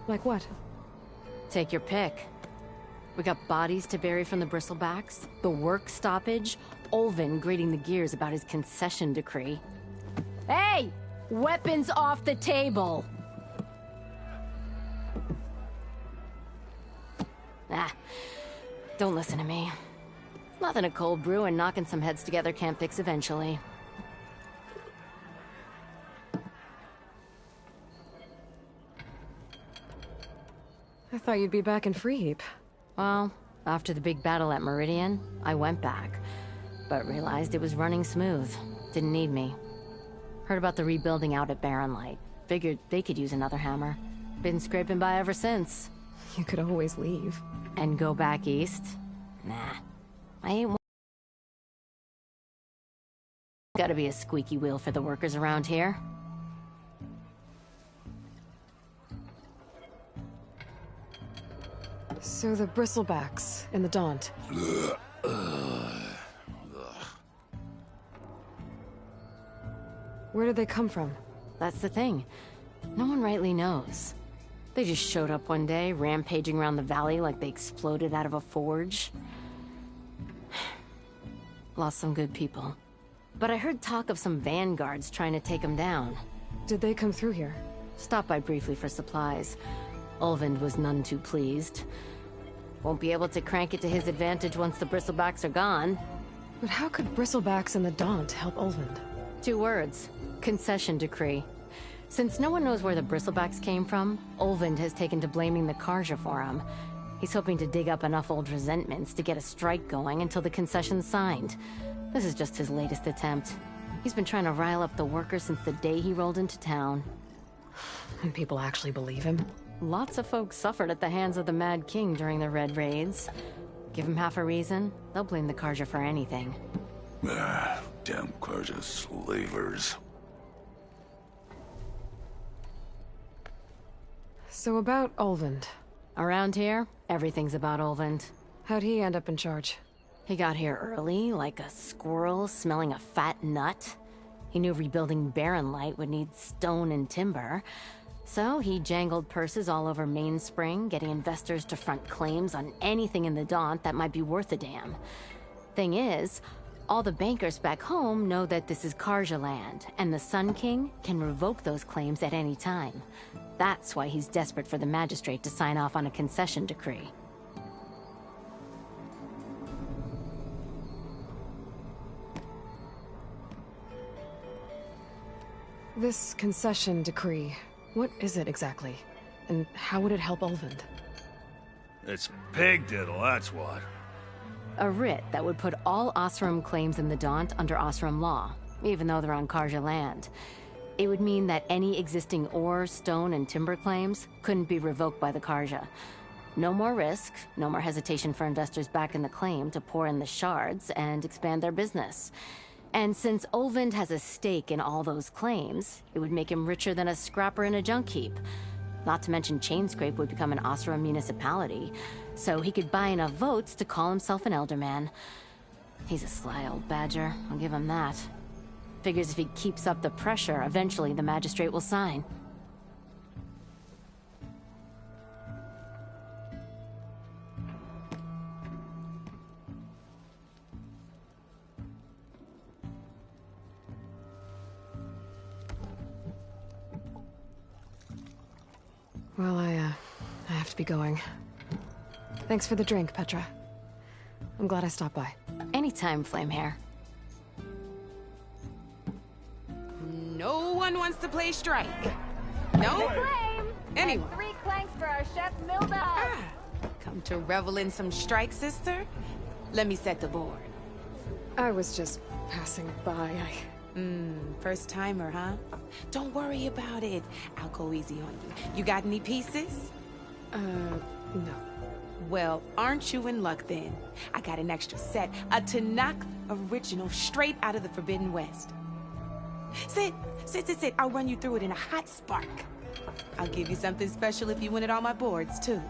Like what? Take your pick. We got bodies to bury from the bristlebacks, the work stoppage, Ulvin grating the gears about his concession decree. Hey! Weapons off the table! Don't listen to me. Nothing a cold brew and knocking some heads together can't fix eventually. I thought you'd be back in Freeheap. Well, after the big battle at Meridian, I went back, but realized it was running smooth. Didn't need me. Heard about the rebuilding out at Barren Light. Figured they could use another hammer. Been scraping by ever since. You could always leave. And go back east? Nah. I ain't Gotta be a squeaky wheel for the workers around here. So the bristlebacks in the Daunt. Where did they come from? That's the thing. No one rightly knows. They just showed up one day, rampaging around the valley like they exploded out of a forge. Lost some good people. But I heard talk of some vanguards trying to take them down. Did they come through here? Stopped by briefly for supplies. Ulvund was none too pleased. Won't be able to crank it to his advantage once the bristlebacks are gone. But how could bristlebacks and the Daunt help Ulvund? 2 words. Concession decree. Since no one knows where the bristlebacks came from, Ulvund has taken to blaming the Karja for them. He's hoping to dig up enough old resentments to get a strike going until the concession's signed. This is just his latest attempt. He's been trying to rile up the workers since the day he rolled into town. And people actually believe him? Lots of folks suffered at the hands of the Mad King during the Red Raids. Give him half a reason, they'll blame the Karja for anything. Damn Karja slavers. So about Ulvund. Around here, everything's about Ulvund. How'd he end up in charge? He got here early, like a squirrel smelling a fat nut. He knew rebuilding Barren Light would need stone and timber. So he jangled purses all over Mainspring, getting investors to front claims on anything in the Daunt that might be worth a damn. Thing is, all the bankers back home know that this is Karja land, and the Sun King can revoke those claims at any time. That's why he's desperate for the magistrate to sign off on a concession decree. This concession decree, what is it exactly? And how would it help Ulvund? It's pig diddle, that's what. A writ that would put all Osram claims in the Daunt under Osram law, even though they're on Karja land. It would mean that any existing ore, stone, and timber claims couldn't be revoked by the Karja. No more risk, no more hesitation for investors back in the claim to pour in the shards and expand their business. And since Ulvund has a stake in all those claims, it would make him richer than a scrapper in a junk heap. Not to mention Chainscrape would become an Osram municipality, so he could buy enough votes to call himself an elderman. He's a sly old badger, I'll give him that. Figures if he keeps up the pressure, eventually the magistrate will sign. Well, I have to be going. Thanks for the drink, Petra. I'm glad I stopped by. Anytime, Flamehair. No one wants to play strike. No? Anyone? 3 clanks for our chef Milda. Come to revel in some strike, sister? Let me set the board. I was just passing by. First timer, huh? Don't worry about it. I'll go easy on you. You got any pieces? No. Well, aren't you in luck then? I got an extra set, a Tanakh original, straight out of the Forbidden West. Sit. I'll run you through it in a hot spark. I'll give you something special if you win it on my boards, too.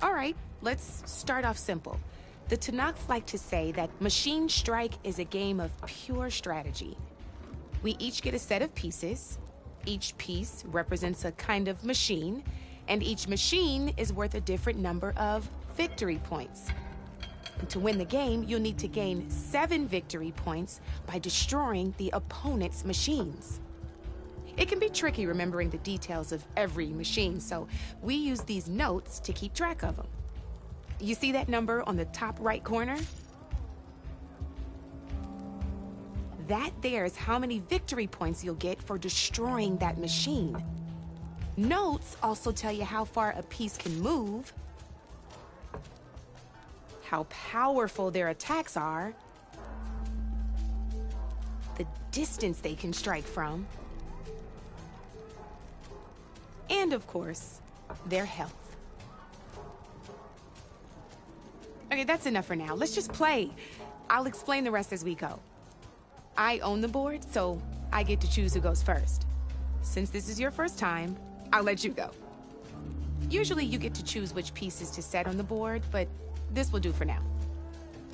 All right, let's start off simple. The Tanakh like to say that Machine Strike is a game of pure strategy. We each get a set of pieces. Each piece represents a kind of machine, and each machine is worth a different number of victory points. And to win the game, you'll need to gain 7 victory points by destroying the opponent's machines. It can be tricky remembering the details of every machine, so we use these notes to keep track of them. You see that number on the top right corner? That there is how many victory points you'll get for destroying that machine. Notes also tell you how far a piece can move, how powerful their attacks are, the distance they can strike from, and of course, their health. Okay, that's enough for now. Let's just play. I'll explain the rest as we go. I own the board, so I get to choose who goes first. Since this is your first time, I'll let you go. Usually you get to choose which pieces to set on the board, but this will do for now.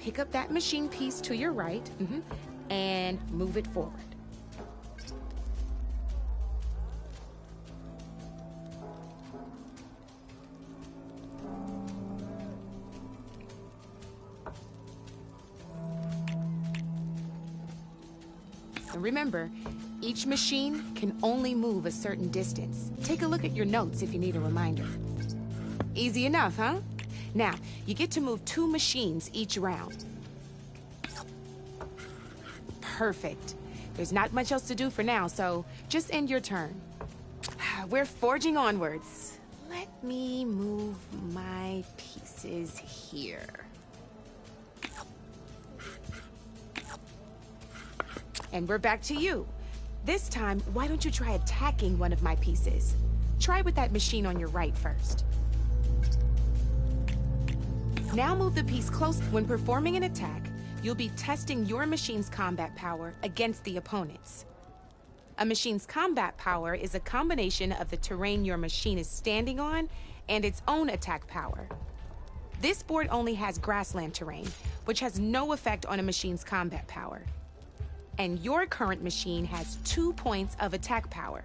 Pick up that machine piece to your right, and move it forward. And remember, each machine can only move a certain distance. Take a look at your notes if you need a reminder. Easy enough, huh? Now, you get to move 2 machines each round. Perfect. There's not much else to do for now, so just end your turn. We're forging onwards. Let me move my pieces here. And we're back to you. This time, why don't you try attacking one of my pieces? Try with that machine on your right first. Now move the piece close. When performing an attack, you'll be testing your machine's combat power against the opponent's. A machine's combat power is a combination of the terrain your machine is standing on and its own attack power. This board only has grassland terrain, which has no effect on a machine's combat power. And your current machine has 2 points of attack power.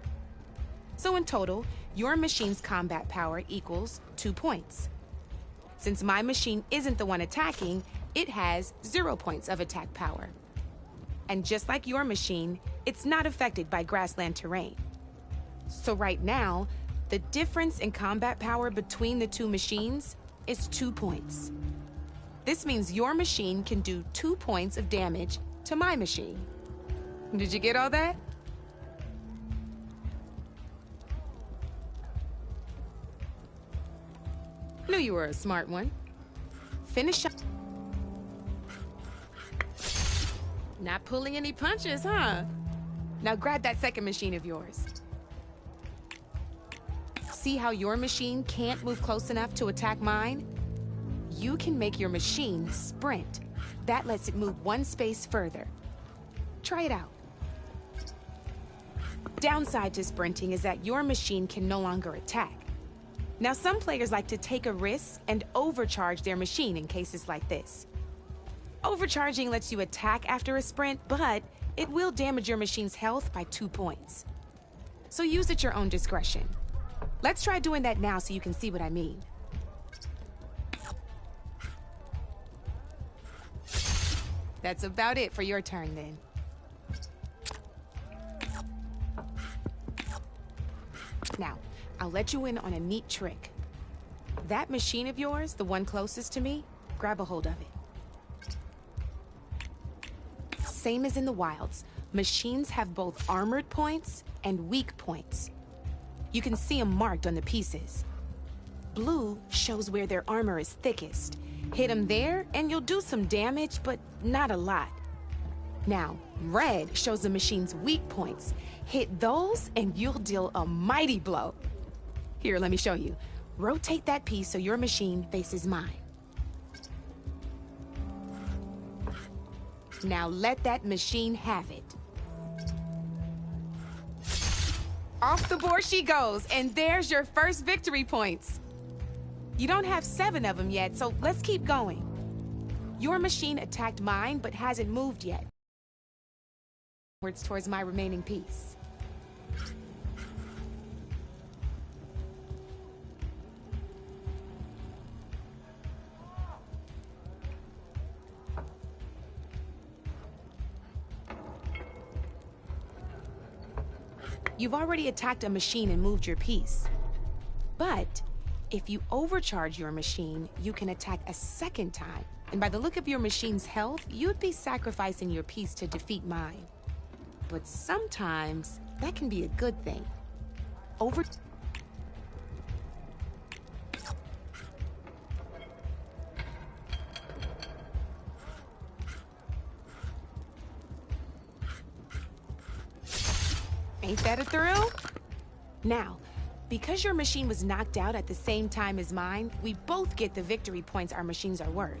So in total, your machine's combat power equals 2 points. Since my machine isn't the one attacking, it has 0 points of attack power. And just like your machine, it's not affected by grassland terrain. So right now, the difference in combat power between the 2 machines is 2 points. This means your machine can do 2 points of damage to my machine. Did you get all that? Knew you were a smart one. Finish up. Not pulling any punches, huh? Now grab that second machine of yours. See how your machine can't move close enough to attack mine? You can make your machine sprint. That lets it move 1 space further. Try it out. Downside to sprinting is that your machine can no longer attack. Now, some players like to take a risk and overcharge their machine in cases like this. Overcharging lets you attack after a sprint, but it will damage your machine's health by 2 points. So use at your own discretion. Let's try doing that now so you can see what I mean. That's about it for your turn, then. Now, I'll let you in on a neat trick. That machine of yours, the one closest to me, grab a hold of it. Same as in the wilds, machines have both armored points and weak points. You can see them marked on the pieces. Blue shows where their armor is thickest. Hit them there, and you'll do some damage, but not a lot. Now, red shows the machine's weak points. Hit those, and you'll deal a mighty blow. Here, let me show you. Rotate that piece so your machine faces mine. Now let that machine have it. Off the board she goes, and there's your first victory points. You don't have 7 of them yet, so let's keep going. Your machine attacked mine, but hasn't moved yet. Towards my remaining piece. You've already attacked a machine and moved your piece. But if you overcharge your machine, you can attack a second time. And by the look of your machine's health, you'd be sacrificing your piece to defeat mine. But sometimes that can be a good thing. Ain't that a thrill? Now, because your machine was knocked out at the same time as mine, we both get the victory points our machines are worth.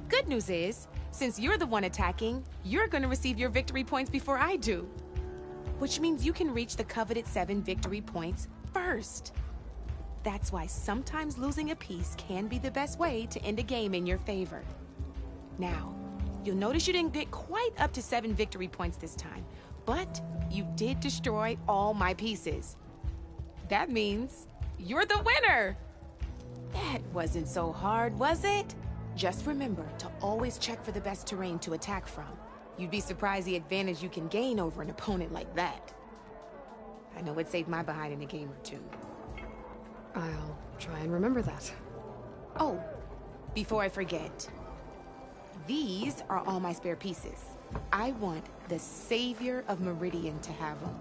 Good news is, since you're the one attacking, you're gonna receive your victory points before I do. Which means you can reach the coveted 7 victory points first. That's why sometimes losing a piece can be the best way to end a game in your favor. Now, you'll notice you didn't get quite up to 7 victory points this time, but you did destroy all my pieces. That means you're the winner! That wasn't so hard, was it? Just remember to always check for the best terrain to attack from. You'd be surprised the advantage you can gain over an opponent like that. I know it saved my behind in a game or two. I'll try and remember that. Oh, before I forget, these are all my spare pieces. I want the Savior of Meridian to have them.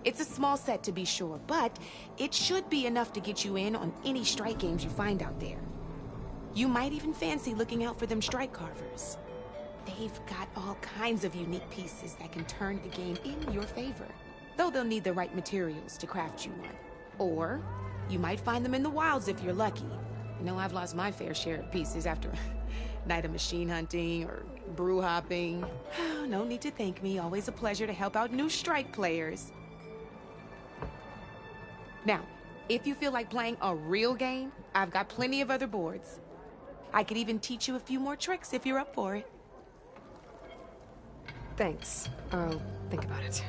It's a small set to be sure, but it should be enough to get you in on any strike games you find out there. You might even fancy looking out for them strike carvers. They've got all kinds of unique pieces that can turn a game in your favor, though they'll need the right materials to craft you one. Or you might find them in the wilds if you're lucky. I know I've lost my fair share of pieces after a night of machine hunting or brew hopping. No need to thank me. Always a pleasure to help out new strike players. Now, if you feel like playing a real game, I've got plenty of other boards. I could even teach you a few more tricks if you're up for it. Thanks. I'll think about it.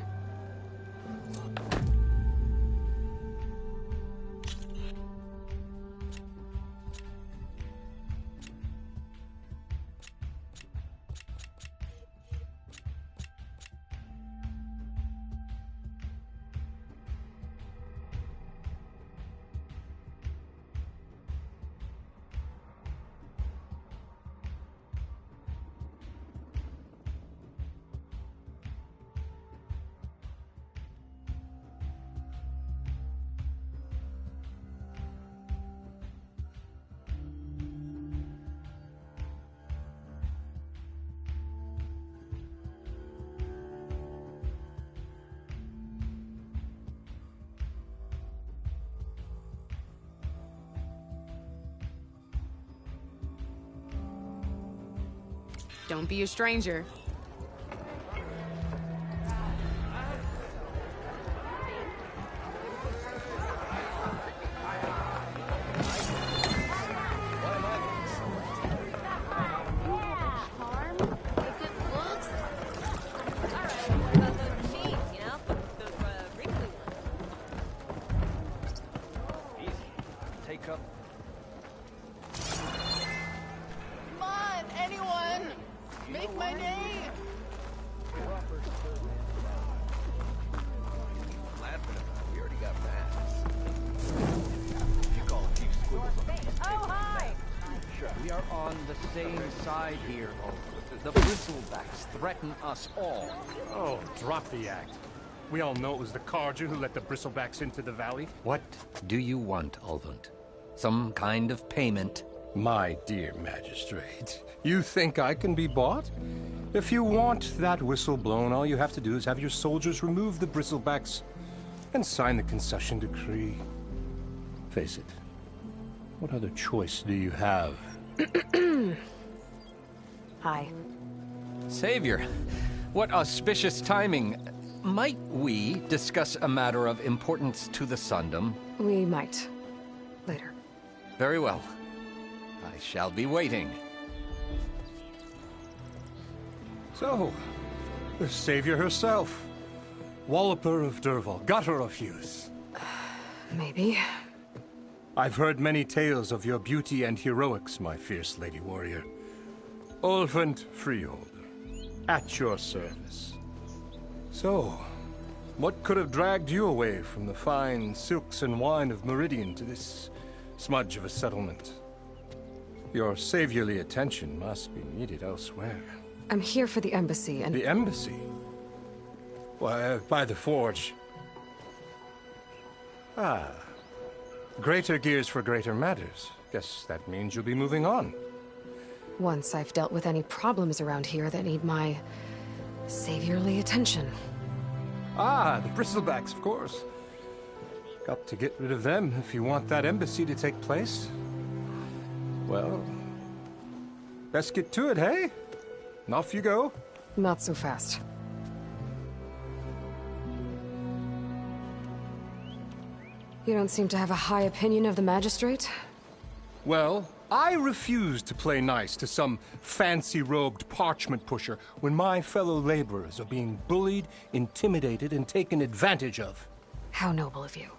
Don't be a stranger. Threaten us all. Oh, drop the act. We all know it was the Carja who let the bristlebacks into the valley. What do you want, Ulvund? Some kind of payment? My dear magistrate, you think I can be bought? If you want that whistle blown, all you have to do is have your soldiers remove the bristlebacks and sign the concession decree. Face it, what other choice do you have? Hi. Savior, what auspicious timing. Might we discuss a matter of importance to the Sundom? We might. Later. Very well. I shall be waiting. So, the Savior herself. Walloper of Derval, gutter of youth. Maybe. I've heard many tales of your beauty and heroics, my fierce lady warrior. Ulvund Freeholder, at your service. So, what could have dragged you away from the fine silks and wine of Meridian to this smudge of a settlement? Your saviorly attention must be needed elsewhere. I'm here for the embassy and— The embassy? Why, by the forge. Ah. Greater gears for greater matters. Guess that means you'll be moving on. Once I've dealt with any problems around here that need my saviorly attention. Ah, the bristlebacks, of course. Got to get rid of them if you want that embassy to take place. Well, best get to it, hey? And off you go. Not so fast. You don't seem to have a high opinion of the magistrate? Well, I refuse to play nice to some fancy-robed parchment pusher when my fellow laborers are being bullied, intimidated, and taken advantage of. How noble of you.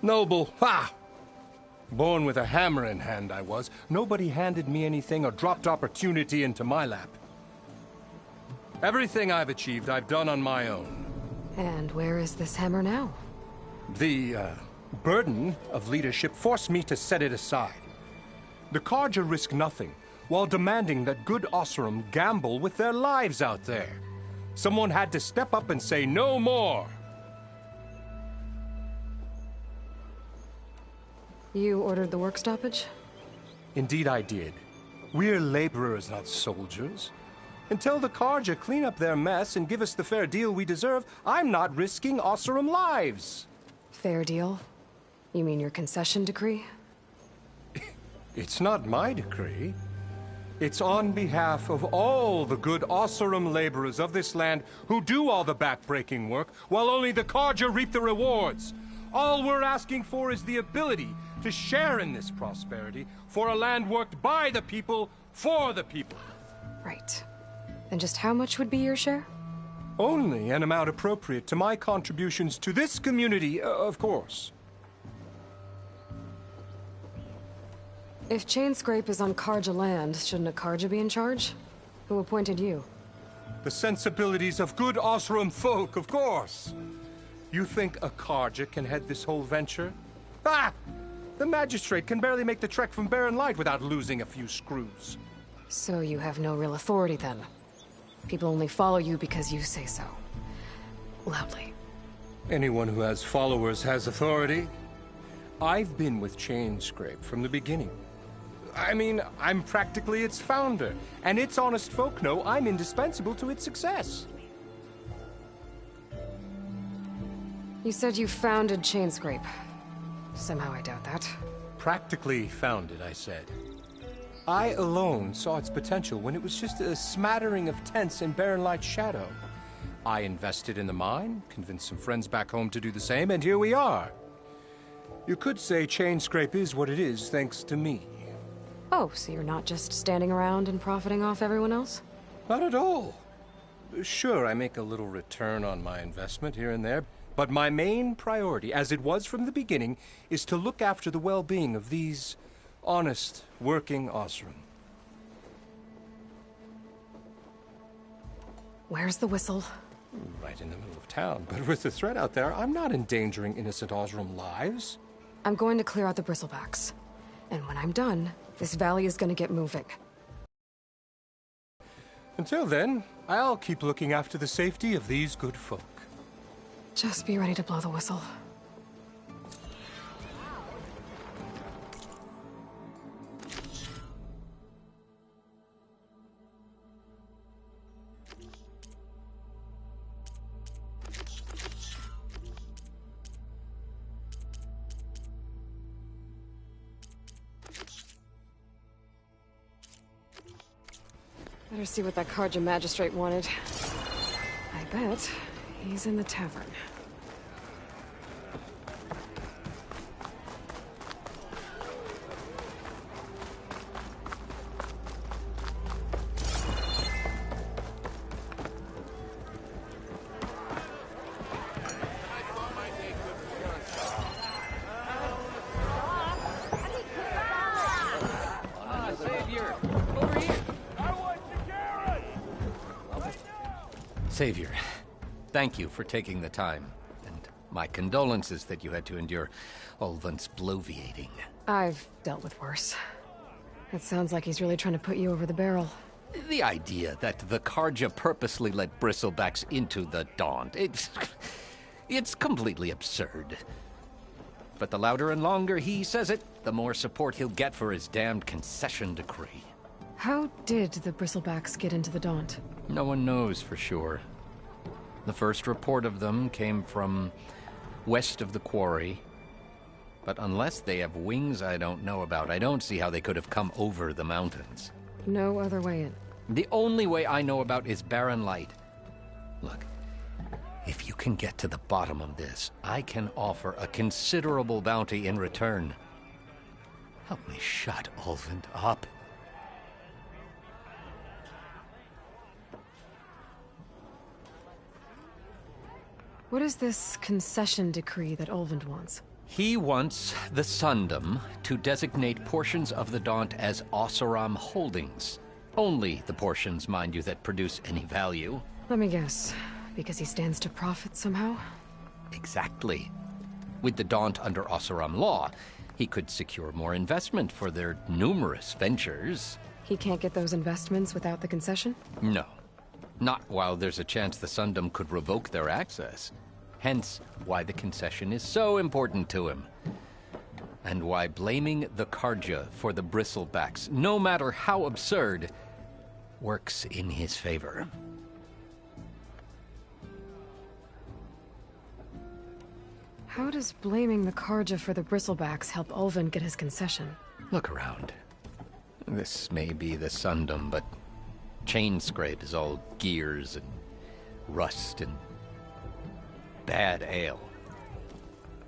Noble, ha! Born with a hammer in hand, I was. Nobody handed me anything or dropped opportunity into my lap. Everything I've achieved, I've done on my own. And where is this hammer now? The, burden of leadership forced me to set it aside. The Carja risk nothing, while demanding that good Oseram gamble with their lives out there. Someone had to step up and say no more. You ordered the work stoppage? Indeed I did. We're laborers, not soldiers. Until the Carja clean up their mess and give us the fair deal we deserve, I'm not risking Oseram lives. Fair deal? You mean your concession decree? It's not my decree. It's on behalf of all the good Oseram laborers of this land who do all the backbreaking work, while only the Carja reap the rewards. All we're asking for is the ability to share in this prosperity for a land worked by the people, for the people. Right. And just how much would be your share? Only an amount appropriate to my contributions to this community, of course. If Chainscrape is on Carja land, shouldn't a Carja be in charge? Who appointed you? The sensibilities of good Oseram folk, of course. You think a Carja can head this whole venture? Ah! The magistrate can barely make the trek from Barren Light without losing a few screws. So you have no real authority then? People only follow you because you say so. Loudly. Anyone who has followers has authority. I've been with Chainscrape from the beginning. I mean, I'm practically its founder, and its honest folk know I'm indispensable to its success. You said you founded Chainscrape. Somehow I doubt that. Practically founded, I said. I alone saw its potential when it was just a smattering of tents in Barren Light's shadow. I invested in the mine, convinced some friends back home to do the same, and here we are. You could say Chainscrape is what it is thanks to me. Oh, so you're not just standing around and profiting off everyone else? Not at all. Sure, I make a little return on my investment here and there, but my main priority, as it was from the beginning, is to look after the well-being of these honest, working Oseram. Where's the whistle? Right in the middle of town, but with the threat out there, I'm not endangering innocent Oseram lives. I'm going to clear out the bristlebacks. And when I'm done, this valley is going to get moving. Until then, I'll keep looking after the safety of these good folk. Just be ready to blow the whistle. Better see what that Carja magistrate wanted. I bet he's in the tavern. Savior, over here. Savior, thank you for taking the time, and my condolences that you had to endure Ulvant's bloviating. I've dealt with worse. It sounds like he's really trying to put you over the barrel. The idea that the Carja purposely let bristlebacks into the Daunt, it's completely absurd. But the louder and longer he says it, the more support he'll get for his damned concession decree. How did the bristlebacks get into the Daunt? No one knows for sure. The first report of them came from west of the quarry. But unless they have wings I don't know about, I don't see how they could have come over the mountains. No other way in. The only way I know about is Barren Light. Look, if you can get to the bottom of this, I can offer a considerable bounty in return. Help me shut Ulvund up. What is this concession decree that Ulvund wants? He wants the Sundom to designate portions of the Daunt as Oseram holdings. Only the portions, mind you, that produce any value. Let me guess. Because he stands to profit somehow? Exactly. With the Daunt under Oseram law, he could secure more investment for their numerous ventures. He can't get those investments without the concession? No. Not while there's a chance the Sundom could revoke their access. Hence, why the concession is so important to him. And why blaming the Karja for the bristlebacks, no matter how absurd, works in his favor. How does blaming the Karja for the bristlebacks help Ulvund get his concession? Look around. This may be the Sundom, but Chainscrape is all gears and rust and bad ale.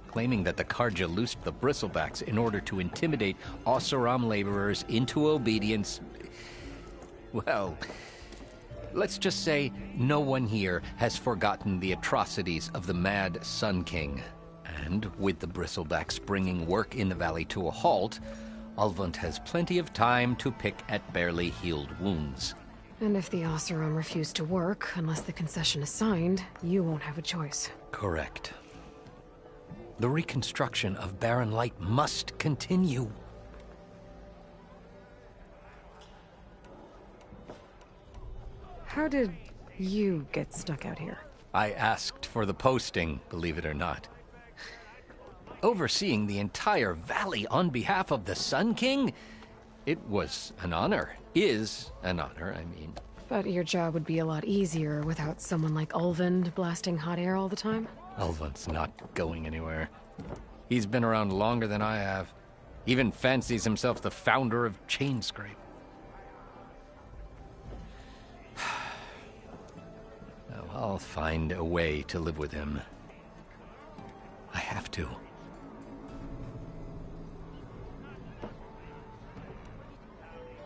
Claiming that the Karja loosed the bristlebacks in order to intimidate Oseram laborers into obedience. Well, let's just say no one here has forgotten the atrocities of the Mad Sun King. And with the bristlebacks bringing work in the valley to a halt, Ulvund has plenty of time to pick at barely healed wounds. And if the Oseram refuse to work, unless the concession is signed, you won't have a choice. Correct. The reconstruction of Barren Light must continue. How did you get stuck out here? I asked for the posting, believe it or not. Overseeing the entire valley on behalf of the Sun King? It was an honor. Is an honor, I mean. But your job would be a lot easier without someone like Ulvund blasting hot air all the time? Ulvund's not going anywhere. He's been around longer than I have. Even fancies himself the founder of Chainscrape. Now, I'll find a way to live with him. I have to.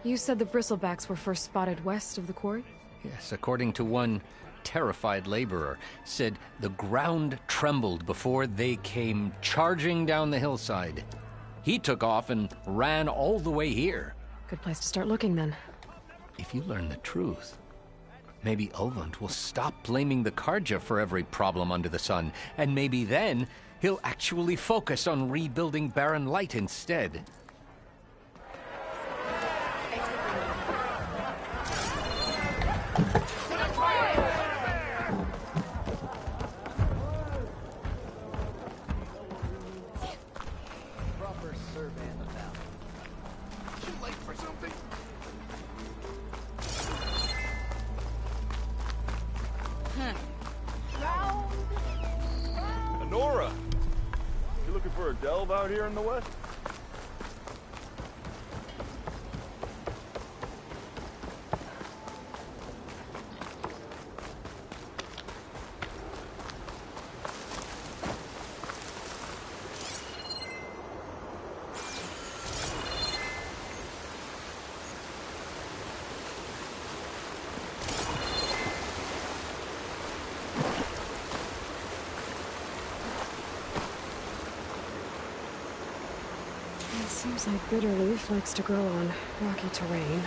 You said the bristlebacks were first spotted west of the quarry? Yes, according to one terrified laborer, said the ground trembled before they came charging down the hillside. He took off and ran all the way here. Good place to start looking, then. If you learn the truth, maybe Ulvund will stop blaming the Karja for every problem under the sun, and maybe then he'll actually focus on rebuilding Barren Light instead. Nora, you looking for a delve out here in the west? Seems like bitterleaf likes to grow on rocky terrain.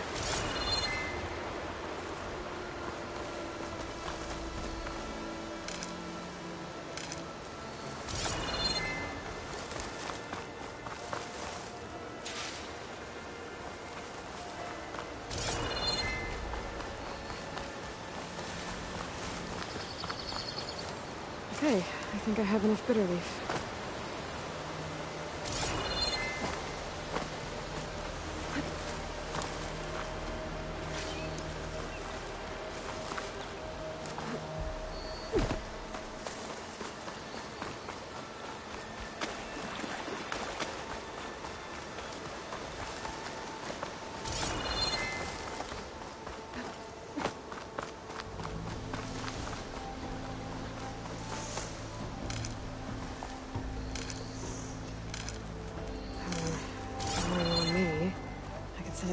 Okay, I think I have enough bitterleaf.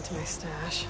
to my stash.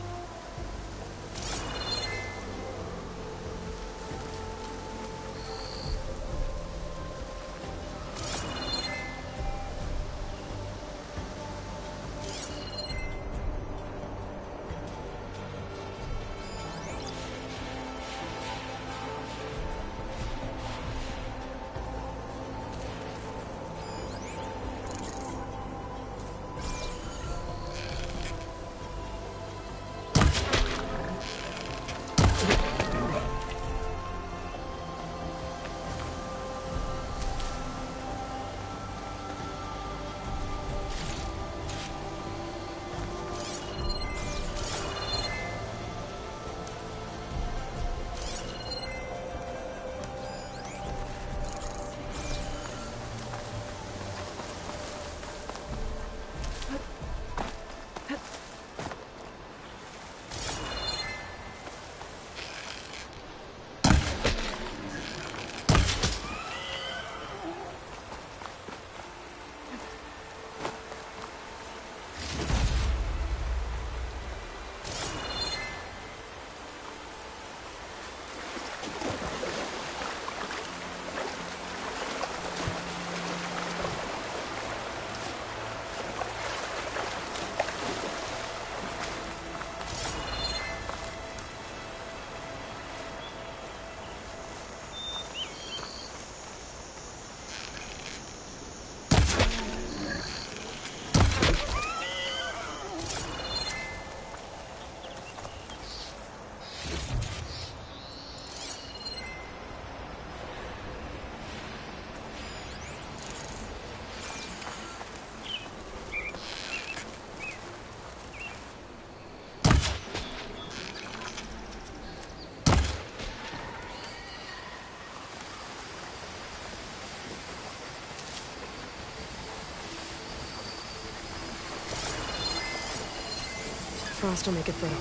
Frost will make it brittle.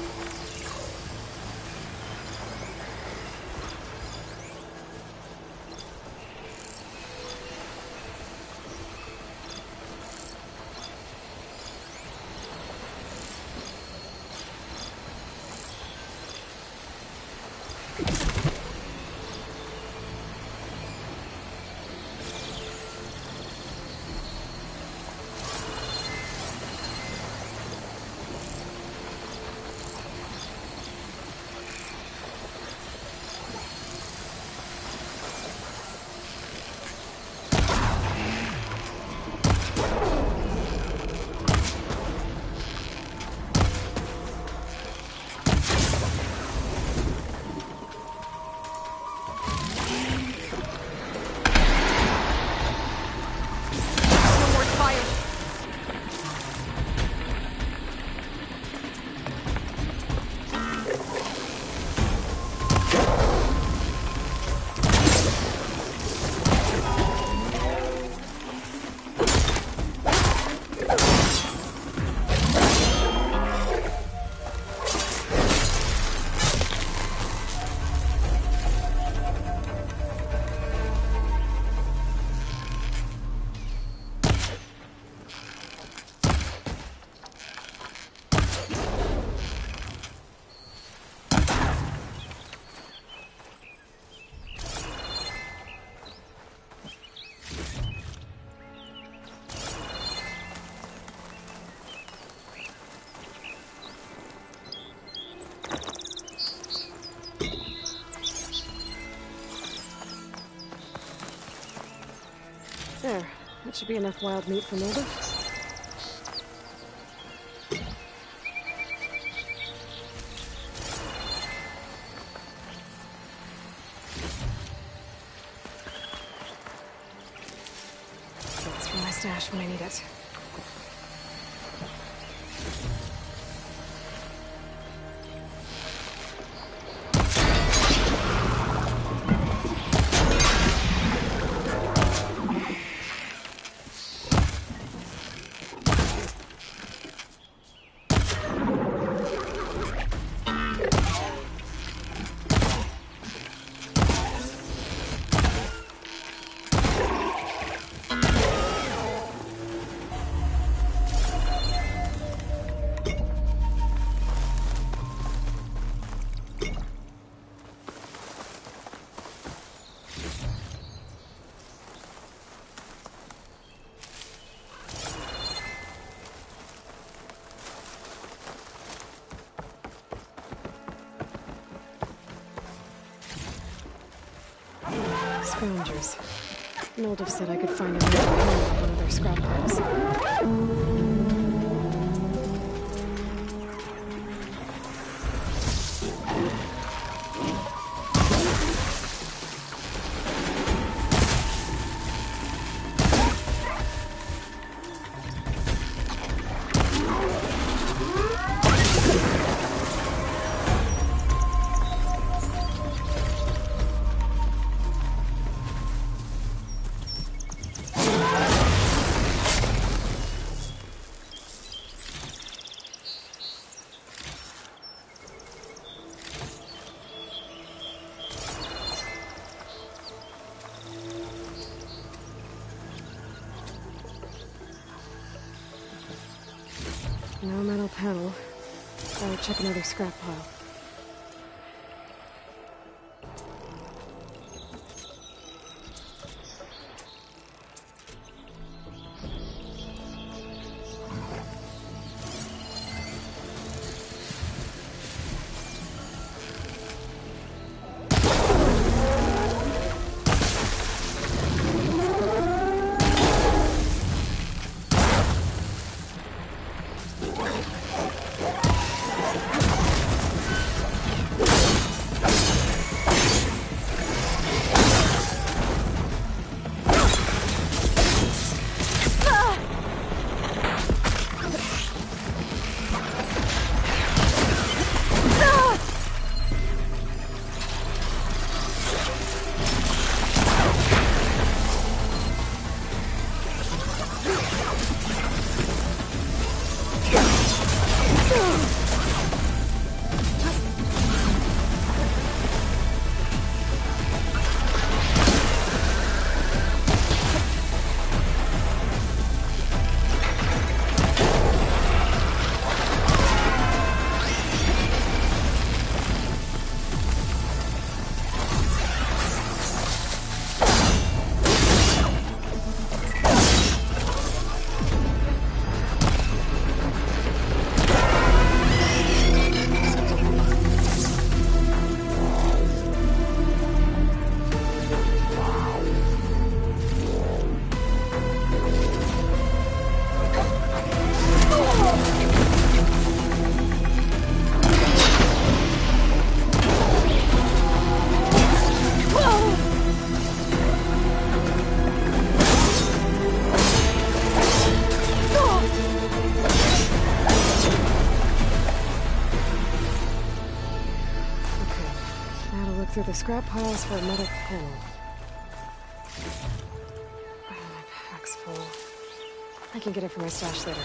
There. That should be enough wild meat for Mulder. That's from my stash when I need it. Scroungers. Noldiv said I could find a metal panel in one of their scrap piles. No metal panel. Better check another scrap pile. Through the scrap piles for a metal panel. Oh, my pack's full. I can get it from my stash later.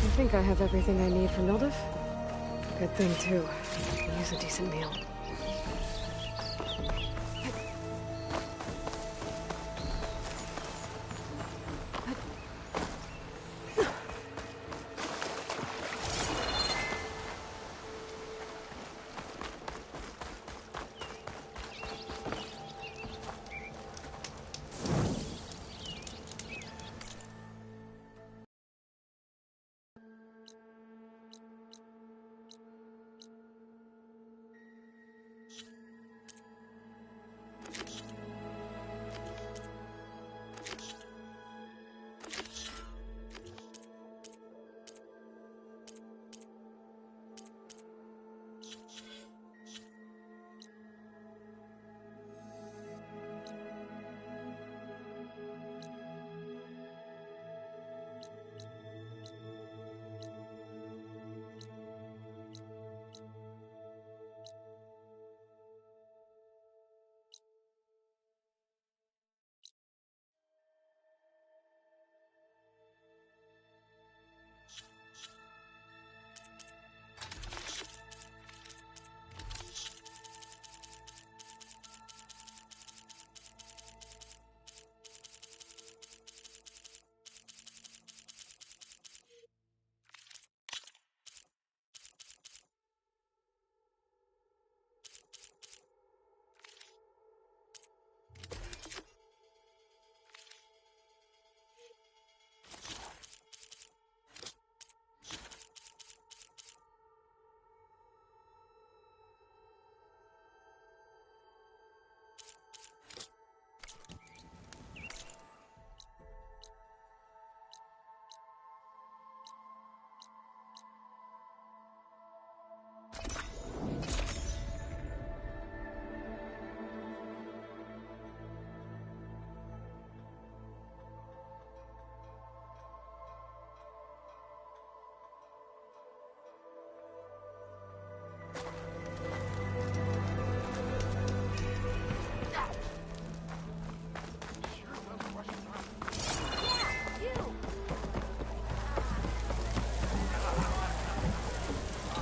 I think I have everything I need for Noldiv. Good thing, too. I can use a decent meal.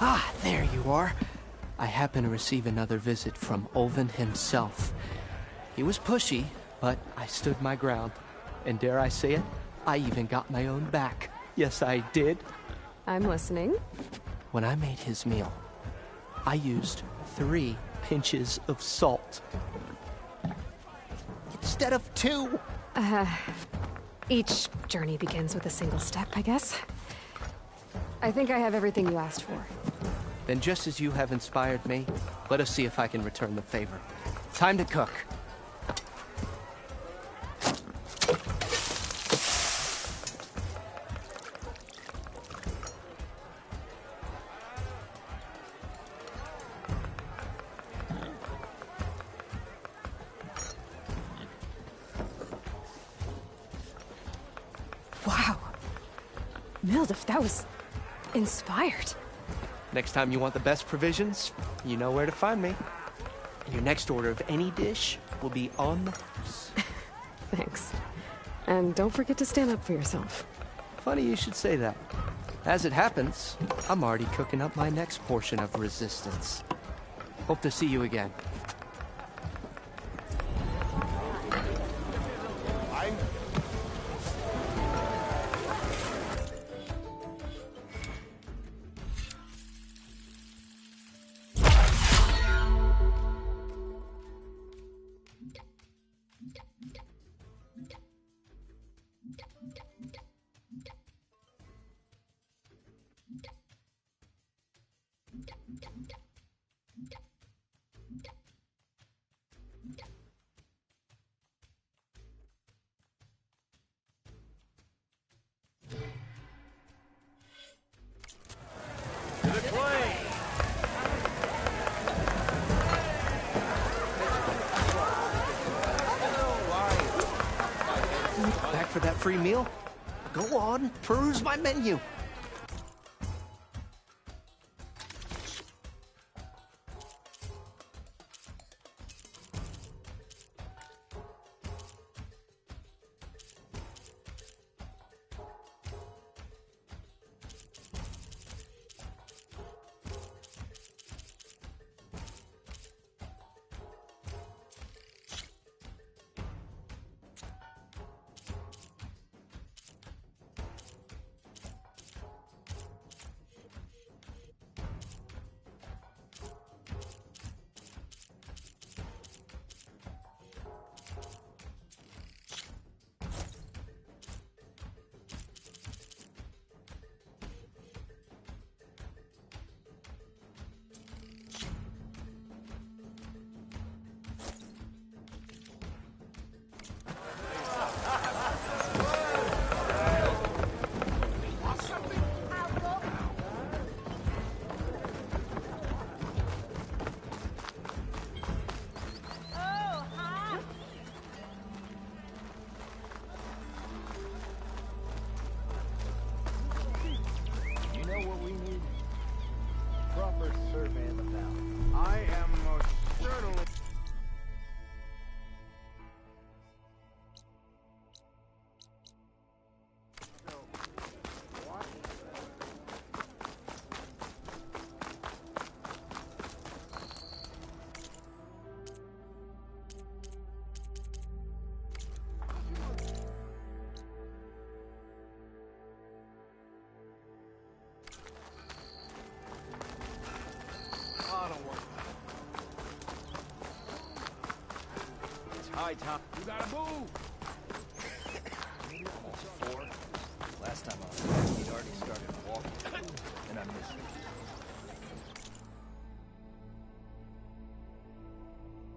Ah, there you are. I happen to receive another visit from Ulvin himself. He was pushy, but I stood my ground. And dare I say it, I even got my own back. Yes, I did. I'm listening. When I made his meal, I used 3 pinches of salt. Instead of 2. Each journey begins with a single step, I guess. I think I have everything you asked for. Then just as you have inspired me, let us see if I can return the favor. Time to cook. Wow. Mildef, that was inspired. Next time you want the best provisions, you know where to find me. And your next order of any dish will be on the house. Thanks. And don't forget to stand up for yourself. Funny you should say that. As it happens, I'm already cooking up my next portion of resistance. Hope to see you again. Back for that free meal? Go on, peruse my menu. High top. You gotta move! All 4. Last time I was there, he'd already started walking, and I missed him.